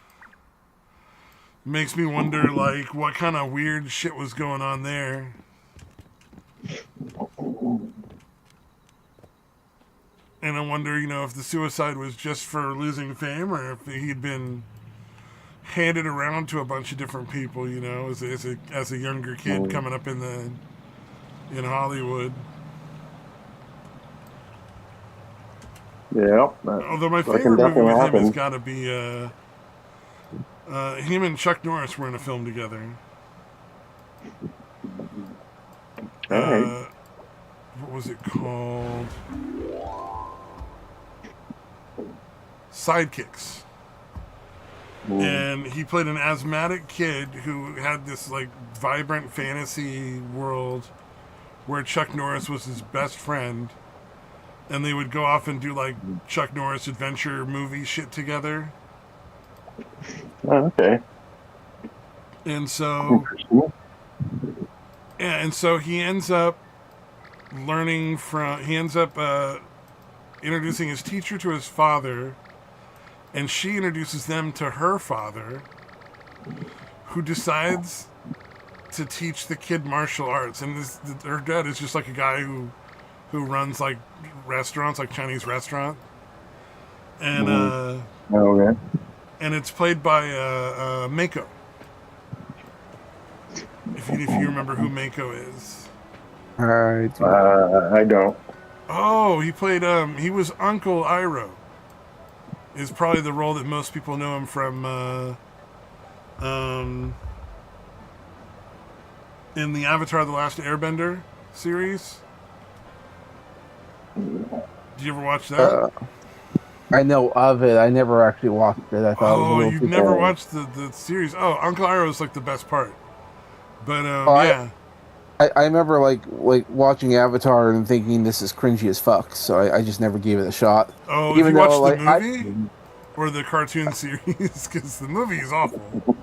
Makes me wonder, like, what kind of weird shit was going on there. And I wonder, if the suicide was just for losing fame or if he'd been handed around to a bunch of different people, as a younger kid coming up in Hollywood. Yeah. Although my That can favorite movie definitely with him has happen. got to be him and Chuck Norris were in a film together. All right. What was it called? Sidekicks. And he played an asthmatic kid who had this like vibrant fantasy world where Chuck Norris was his best friend, and they would go off and do like Chuck Norris adventure movie shit together. Oh, okay. And so, Interesting. yeah, and so he ends up introducing his teacher to his father, and she introduces them to her father, who decides to teach the kid martial arts. And her dad is just like a guy who runs like restaurants, like Chinese restaurant, and Okay. and it's played by Mako. If you remember who Mako is. I don't. Oh, he played he was Uncle Iroh. Is probably the role that most people know him from in the Avatar The Last Airbender series. Did you ever watch that? I know of it. I never actually watched it. I thought it was a little you've too never boring. watched the series? Oh, Uncle Iroh is like the best part. But Oh, I remember like watching Avatar and thinking this is cringy as fuck, so I just never gave it a shot. Oh, Even if you though, watched the like, movie or the cartoon series, because the movie is awful.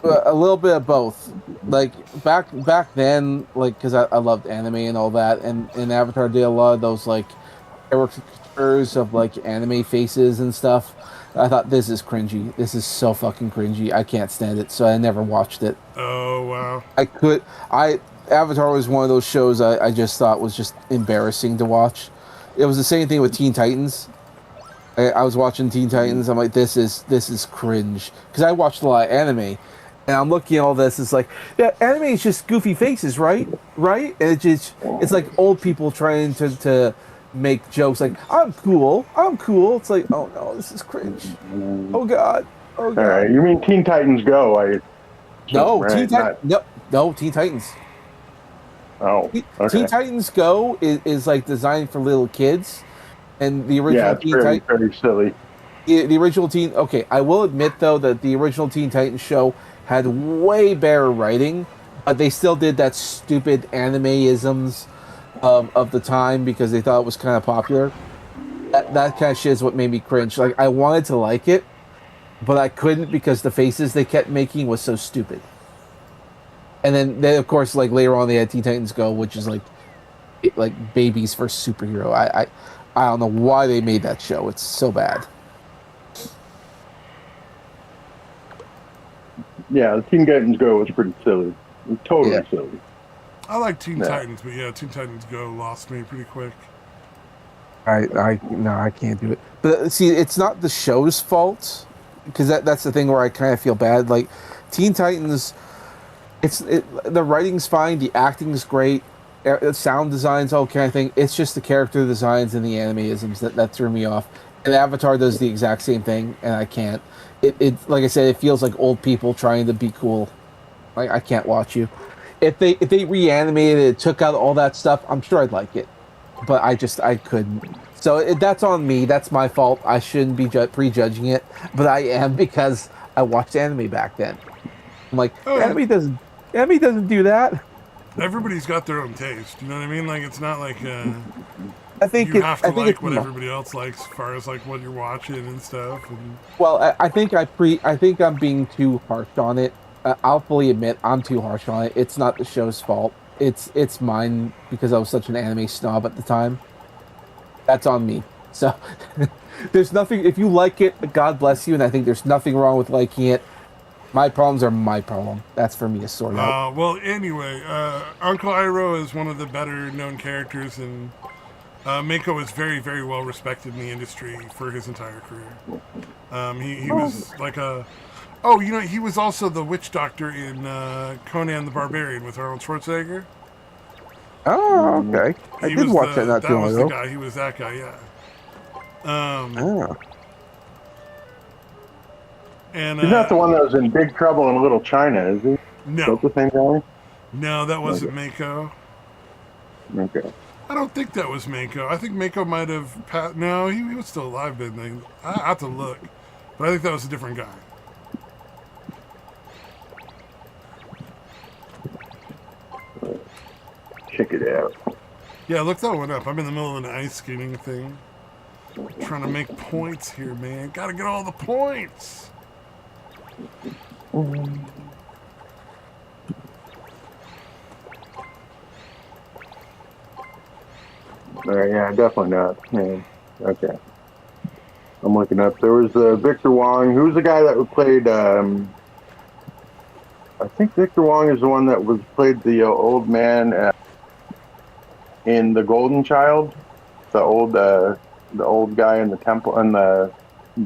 A little bit of both. Like back then, like because I loved anime and all that, and Avatar did a lot of those like caricatures of like anime faces and stuff. I thought this is cringy. This is so fucking cringy. I can't stand it, so I never watched it. Oh wow! Avatar was one of those shows I just thought was just embarrassing to watch. It was the same thing with Teen Titans. I was watching Teen Titans. I'm like, this is cringe because I watched a lot of anime, and I'm looking at all this. It's like, yeah, anime is just goofy faces, right? Right? And it's like old people trying to make jokes like, I'm cool. It's like, oh no, this is cringe. Oh god. All right. You mean Teen Titans Go? No, right, Teen Titans. Oh, okay. Teen Titans Go is like designed for little kids, and the original It's very silly. The original Teen. Okay, I will admit though that the original Teen Titans show had way better writing, but they still did that stupid anime-isms of the time because they thought it was kind of popular. That kind of shit is what made me cringe. Like I wanted to like it, but I couldn't because the faces they kept making was so stupid. And then of course, like later on, they had Teen Titans Go, which is like babies for superhero. I don't know why they made that show. It's so bad. Yeah, the Teen Titans Go was pretty silly. Totally silly. I like Teen Titans, but yeah, Teen Titans Go lost me pretty quick. I can't do it. But see, it's not the show's fault because that's the thing where I kind of feel bad. Like Teen Titans. The writing's fine, the acting's great, sound design's all kind of thing. It's just the character designs and the animeisms that threw me off. And Avatar does the exact same thing, and I can't. It like I said, it feels like old people trying to be cool. Like I can't watch you. If they reanimated it, took out all that stuff, I'm sure I'd like it, but I couldn't. So that's on me. That's my fault. I shouldn't be prejudging it, but I am because I watched anime back then. I'm like, anime doesn't do that. Everybody's got their own taste. You know what I mean? Like it's not like I think you have to like what everybody else likes as far as like what you're watching and stuff. And... Well, I think I'm being too harsh on it. I'll fully admit I'm too harsh on it. It's not the show's fault. it's mine because I was such an anime snob at the time. That's on me. So there's nothing. If you like it, God bless you, and I think there's nothing wrong with liking it. My problems are my problem. That's for me to sort out. Well, anyway, Uncle Iroh is one of the better known characters, and Mako is very, very well respected in the industry for his entire career. He was like a. Oh, you know, he was also the witch doctor in Conan the Barbarian with Arnold Schwarzenegger. Oh, okay. I He did was watch that not too long the ago. guy. He was that guy, yeah. Oh. And He's not the one that was in Big Trouble in Little China, is he? Is no, that the same guy? no, that wasn't Mako. Okay. I don't think that was Mako. I think Mako might have passed. No, he was still alive, didn't he? I have to look, but I think that was a different guy. Check it out. Yeah, look that one up. I'm in the middle of an ice skating thing. Trying to make points here, man. Gotta get all the points. Yeah, definitely not. Yeah. Okay. I'm looking up. There was Victor Wong. Who's the guy that played? I think Victor Wong is the one that was played the old man in The Golden Child. The old guy in the temple and the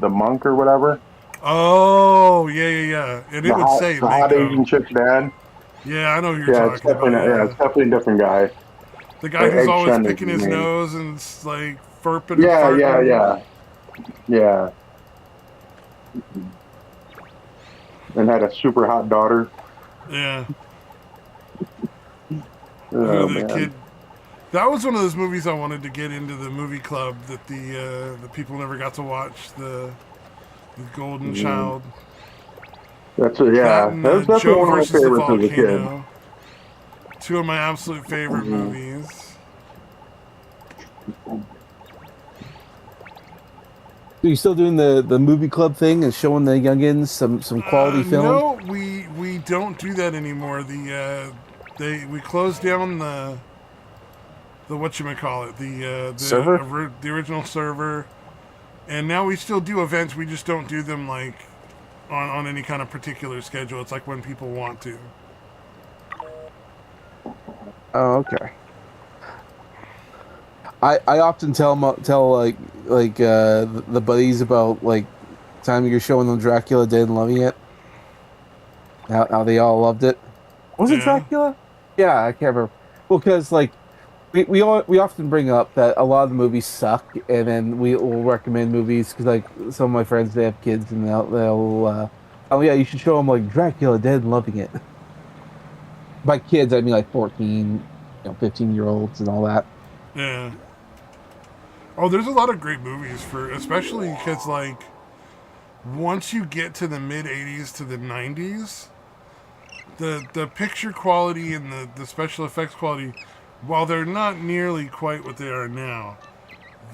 monk or whatever. Oh, yeah. And it would say the hot Mako. Asian chick's dad. Yeah, I know who you're talking about. Yeah, it's definitely a different guy. The guy who's always picking his nose and like burping. Yeah. And had a super hot daughter. Yeah. Oh, the man. kid. That was one of those movies I wanted to get into the movie club that the people never got to watch. The Golden Child. That's that's one of my favorites as a kid. Two of my absolute favorite movies. So you still doing the movie club thing and showing the youngins some quality film? No, we don't do that anymore. We closed down the whatchamacallit, the server? The original server, and now we still do events. We just don't do them like on any kind of particular schedule. It's like when people want to. Oh, okay. I often tell like the buddies about like time you're showing them Dracula Dead and loving it. How they all loved it. Was it Dracula? Yeah, I can't remember. Well, because like we often bring up that a lot of the movies suck, and then we will recommend movies because like some of my friends, they have kids and they'll oh yeah, you should show them like Dracula Dead and loving it. By kids, I mean like 14, 15-year-olds and all that. Yeah. Oh, there's a lot of great movies especially because like once you get to the mid 80s to the 90s, the picture quality and the special effects quality, while they're not nearly quite what they are now,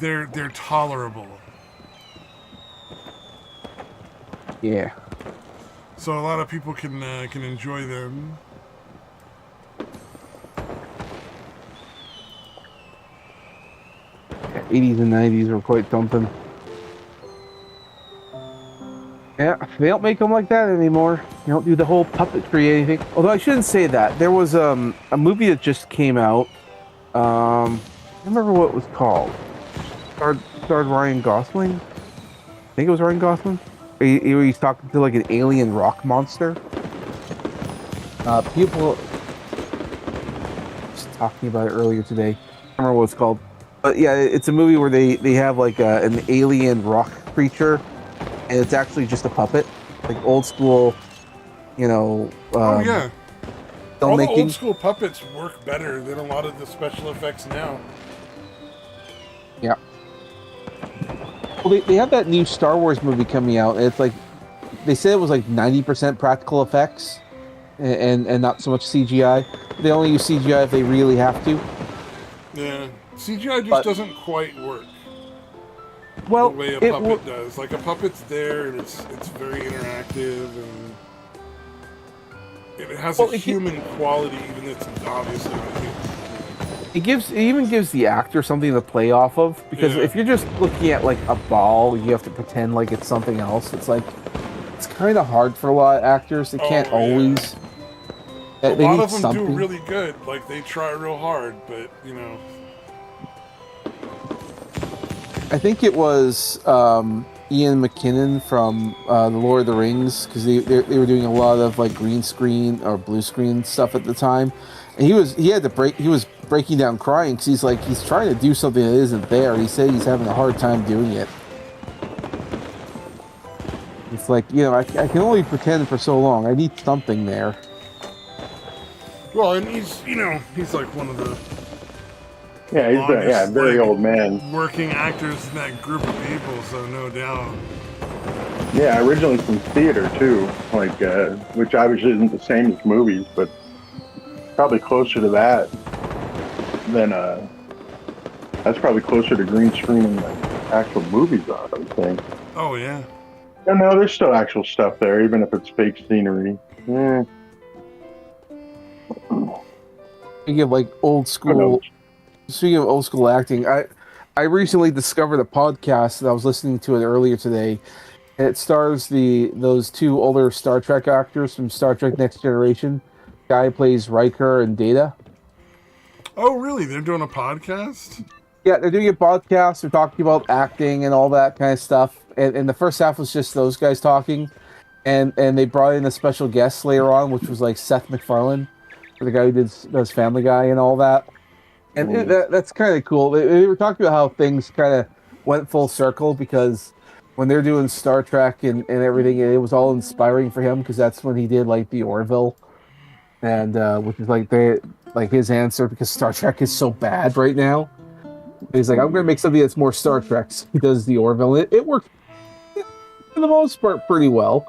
they're tolerable. Yeah. So a lot of people can enjoy them. Yeah, 80s and 90s were quite something. Yeah, they don't make them like that anymore. You don't do the whole puppetry anything. Although I shouldn't say that. There was a movie that just came out. I don't remember what it was called. Starred Ryan Gosling. I think it was Ryan Gosling. He's talking to like an alien rock monster. People was talking about it earlier today. I don't remember what it's called. But yeah, it's a movie where they have like an alien rock creature, and it's actually just a puppet, like old school, Oh yeah, all the filmmaking. old school puppets work better than a lot of the special effects now. Yeah. Well, they have that new Star Wars movie coming out, and it's like they said it was like 90% practical effects, and not so much CGI. They only use CGI if they really have to. Yeah, CGI just doesn't quite work. Well, the way a puppet does. Like a puppet's there and it's very interactive and It has a Well, human quality, even though it's obviously not human. it even gives the actor something to play off of, because Yeah. if you're just looking at like a ball, you have to pretend like it's something else. It's like it's kind of hard for a lot of actors. They can't Oh, yeah. always. A They lot need of them do something. really good. Like, they try real hard, but, I think it was Ian McKinnon from the Lord of the Rings, because they were doing a lot of like green screen or blue screen stuff at the time, and he was breaking down crying because he's trying to do something that isn't there. He said he's having a hard time doing it. It's like, I can only pretend for so long. I need something there. well, and he's like one of the Yeah, he's a longest, very old man. working actors in that group of people, so no doubt. Yeah, originally from theater too, like which obviously isn't the same as movies, but probably closer to that than that's probably closer to green screening than actual movies are, I would think. Oh, yeah. No, there's still actual stuff there, even if it's fake scenery. Yeah. Speaking of like old Who knows? school, speaking of old school acting, I recently discovered a podcast that I was listening to it earlier today. And it stars those two older Star Trek actors from Star Trek Next Generation. Guy who plays Riker and Data. Oh, really? They're doing a podcast? Yeah, they're doing a podcast. They're talking about acting and all that kind of stuff. And the first half was just those guys talking, and they brought in a special guest later on, which was like Seth MacFarlane, the guy who does Family Guy and all that. And that's kind of cool. They were talking about how things kind of went full circle, because when they're doing Star Trek and everything, it was all inspiring for him, because that's when he did like the Orville, and which is like his answer, because Star Trek is so bad right now. He's like, I'm going to make something that's more Star Trek. So he does the Orville. It worked for the most part pretty well.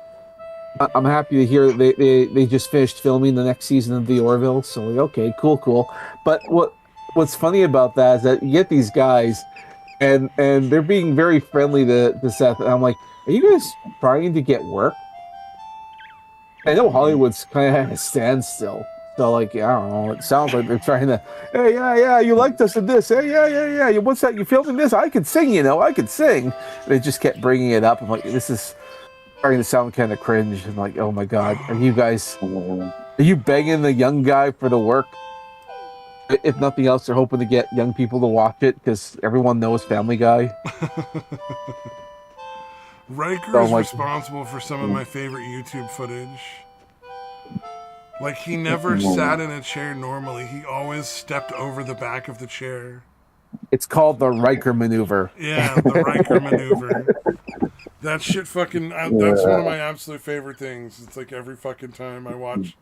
I'm happy to hear that they just finished filming the next season of the Orville. So like, okay, cool. But what's funny about that is that you get these guys, and they're being very friendly to Seth. And I'm like, are you guys trying to get work? I know Hollywood's kind of at a standstill. So like, I don't know. It sounds like they're trying to. Hey, yeah, you liked us in this. Hey, yeah. What's that? You filming this? I could sing. I could sing. They just kept bringing it up. I'm like, this is starting to sound kind of cringe. I'm like, oh my god, are you begging the young guy for the work? If nothing else, they're hoping to get young people to watch it because everyone knows Family Guy. Riker So is I'm like, responsible for some of my favorite YouTube footage. Like, he never sat in a chair normally. He always stepped over the back of the chair. it's called the Riker maneuver. Yeah, the Riker maneuver. That shit fucking... that's one of my absolute favorite things. It's like every fucking time I watch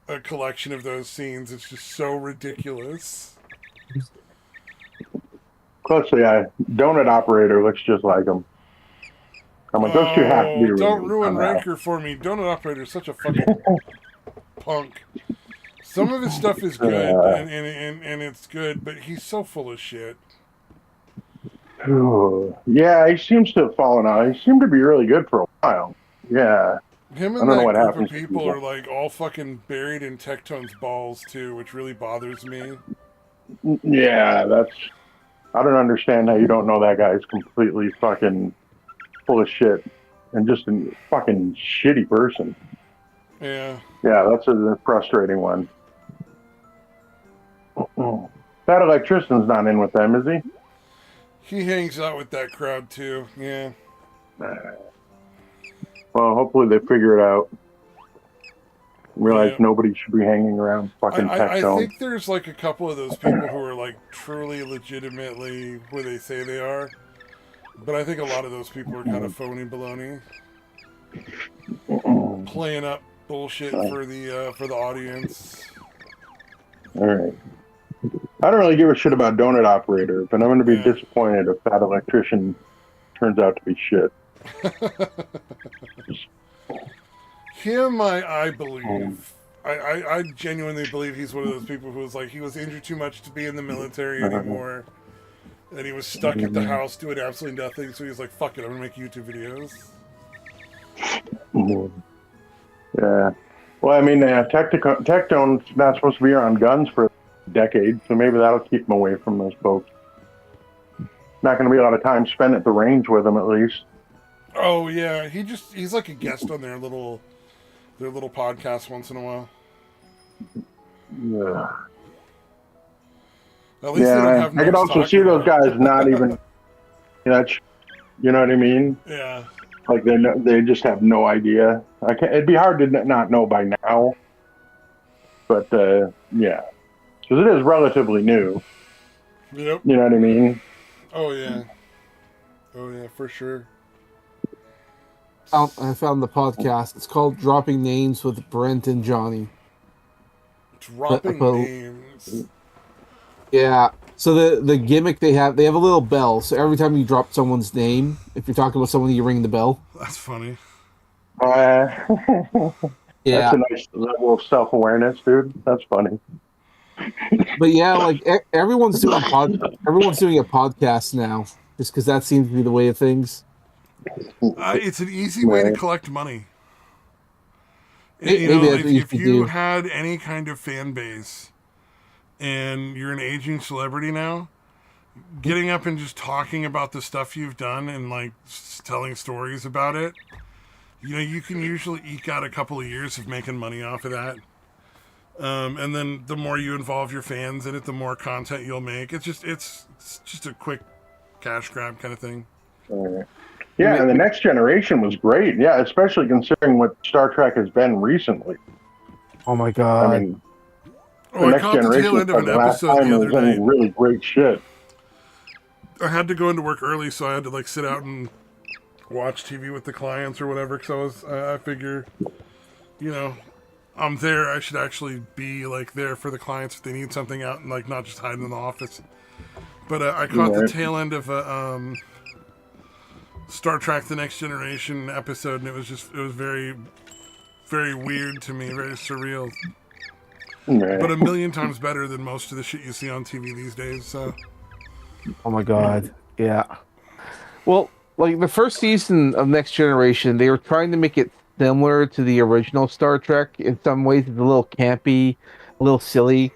a collection of those scenes, it's just so ridiculous. Closely, donut operator looks just like him. I'm like, those two have to be. Don't ruin Riker for me. Donut operator is such a fucking punk. Some of his stuff is good, and it's good, but he's so full of shit. Yeah, he seems to have fallen out. He seemed to be really good for a while. Yeah. Him and that group of people are like all fucking buried in Tectone's balls too, which really bothers me. Yeah, I don't understand how you don't know that guy is completely fucking full of shit and just a fucking shitty person. Yeah. Yeah, that's a frustrating one. That electrician's not in with them, is he? He hangs out with that crowd too. Yeah. Well, hopefully they figure it out. Realize nobody should be hanging around fucking Tectone. I think there's like a couple of those people who are like truly legitimately who they say they are. But I think a lot of those people are kind of phony baloney. Playing up bullshit for the audience. Alright. I don't really give a shit about Donut Operator, but I'm going to be disappointed if that electrician turns out to be shit. Him, I believe. I genuinely believe he's one of those people who was like, he was injured too much to be in the military anymore. And he was stuck at the house doing absolutely nothing, so he was like, fuck it, I'm going to make YouTube videos. Yeah. Well, I mean, Tectone's not supposed to be around guns for a decade, so maybe that'll keep them away from those folks. Not going to be a lot of time spent at the range with them, at least. Oh yeah, he's like a guest on their little podcast once in a while. Yeah. At least they don't have I could much also talk see those about. guys not even. You know what I mean? Yeah. Like they just have no idea. It'd be hard to not know by now. But yeah, because it is relatively new. Yep. You know what I mean? Oh yeah. Oh yeah, for sure. I found the podcast. It's called Dropping Names with Brent and Johnny. Dropping names. Yeah. So the gimmick they have a little bell. So every time you drop someone's name, if you're talking about someone, you ring the bell. That's funny. Yeah. That's a nice level of self-awareness, dude. That's funny. But yeah, like everyone's doing a podcast now, just because that seems to be the way of things. It's an easy way to collect money. Maybe that's what if you do. had any kind of fan base and you're an aging celebrity now, getting up and just talking about the stuff you've done and like telling stories about it, you can usually eke out a couple of years of making money off of that. And then the more you involve your fans in it, the more content you'll make. It's just a quick cash grab kind of thing. Yeah, and the Next Generation was great. Yeah, especially considering what Star Trek has been recently. Oh my god! I mean, the Next Generation was the last time it was any really great shit. I had to go into work early, so I had to like sit out and watch TV with the clients or whatever. Because I figure, I'm there. I should actually be like there for the clients if they need something out and like not just hiding in the office. But I caught the tail end of Star Trek: The Next Generation episode, and it was very, very weird to me, very surreal. But a million times better than most of the shit you see on TV these days. So. Oh my god! Yeah. Well, like the first season of Next Generation, they were trying to make it similar to the original Star Trek. In some ways, it's a little campy, a little silly.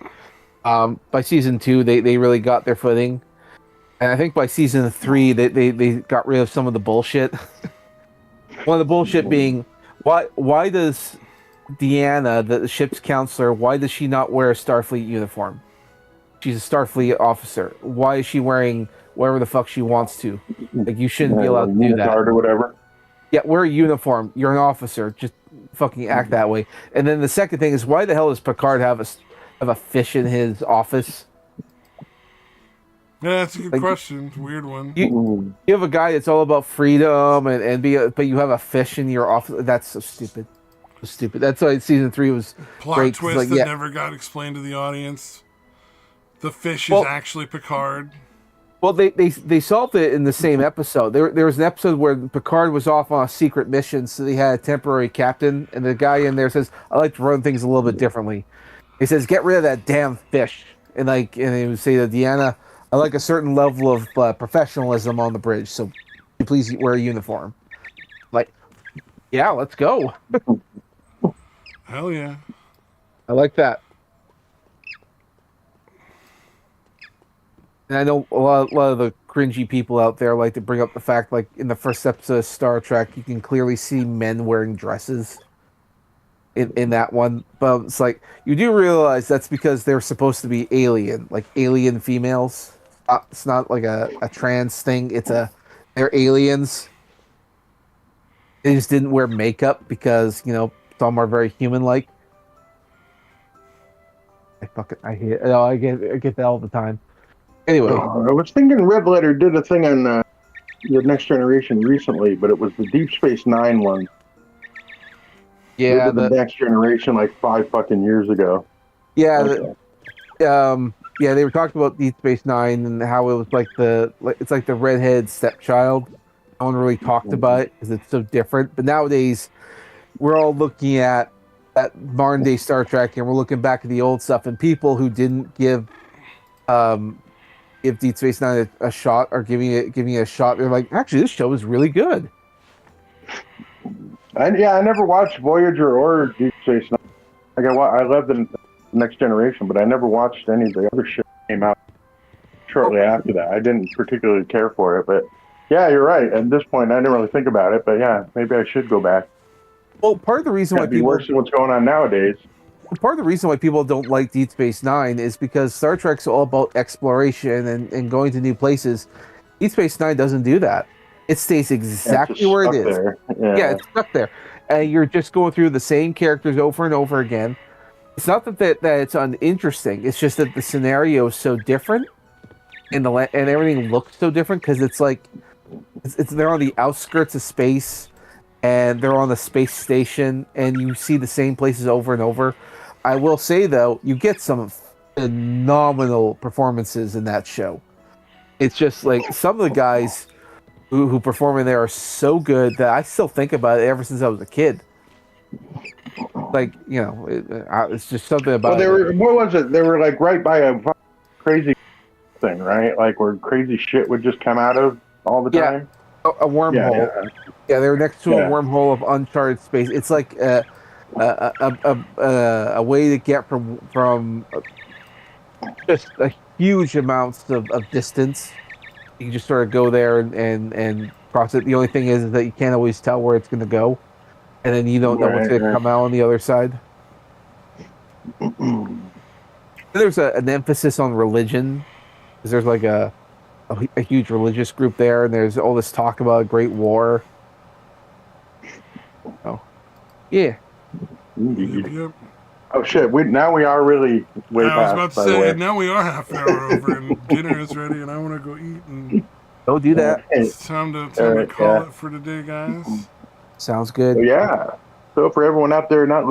By season 2, they really got their footing. And I think by season 3, they got rid of some of the bullshit. One of the bullshit being, why does Deanna, the ship's counselor, why does she not wear a Starfleet uniform? She's a Starfleet officer. Why is she wearing whatever the fuck she wants to? Like, you shouldn't be allowed to do that. Or whatever. Yeah, wear a uniform. You're an officer. Just fucking act that way. And then the second thing is, why the hell does Picard have a fish in his office? Yeah, that's a good question. Weird one. You have a guy that's all about freedom but you have a fish in your office. That's so stupid. So stupid. That's why season 3 was plot great. Twist like, that never got explained to the audience. The fish is actually Picard. Well, they solved it in the same episode. There was an episode where Picard was off on a secret mission, so they had a temporary captain, and the guy in there says, "I like to run things a little bit differently." He says, "Get rid of that damn fish," and he would say to Deanna, "I like a certain level of professionalism on the bridge, so please wear a uniform." Like, yeah, let's go. Hell yeah! I like that. And I know a lot of the cringy people out there like to bring up the fact, like in the first episode of Star Trek, you can clearly see men wearing dresses in that one. But it's like, you do realize that's because they're supposed to be alien females. It's not like a trans thing. They're aliens. They just didn't wear makeup because, some are very human-like. I hate it. Oh, I get that all the time. Anyway, I was thinking Red Letter did a thing on the Next Generation recently, but it was the Deep Space Nine one. Yeah, the Next Generation like 5 fucking years ago. Yeah, yeah, they were talking about Deep Space Nine and how it was it's like the redhead stepchild. No one really talked about it because it's so different. But nowadays, we're all looking at modern day Star Trek, and we're looking back at the old stuff, and people who didn't give Deep Space Nine a shot are giving it a shot. They're like, actually, this show is really good. I never watched Voyager or Deep Space Nine. Like I love the Next Generation, but I never watched any of the other shit that came out shortly after that. I didn't particularly care for it, but yeah, you're right. At this point, I didn't really think about it, but yeah, maybe I should go back. Well, part of the reason why It'd be people worse than what's going on nowadays. part of the reason why people don't like Deep Space Nine is because Star Trek's all about exploration and going to new places. Deep Space Nine doesn't do that. It stays Yeah, it's exactly just where it stuck is. there. Yeah, Yeah, it's stuck there, and you're just going through the same characters over and over again. It's not that it's uninteresting. It's just that the scenario is so different, and and everything looks so different because it's like it's they're on the outskirts of space, and they're on the space station, and you see the same places over and over. I will say though, you get some phenomenal performances in that show. It's just like some of the guys who perform in there are so good that I still think about it ever since I was a kid. Like it's just something well, about they it. were. What was it? They were like right by a crazy thing, right? Like where crazy shit would just come out of all the Yeah, time. a Yeah, wormhole. yeah, Yeah, they were next to a yeah. wormhole of uncharted space. It's like a way to get from just a huge amounts of distance. You can just sort of go there and cross it. The only thing is that you can't always tell where it's going to go, and then you don't know what's Right, going to right. come out on the other side. There's an emphasis on religion because there's like a huge religious group there, and there's all this talk about a great war. Oh, yeah. Yep, Indeed. yep. Oh shit! We are really way I was about past. to By the say, way. and now we are half an hour over, and dinner is ready, and I want to go eat, and Don't do All that. right. it's time to All right. call Yeah. it for today, guys. Sounds So good. yeah. So for everyone out there not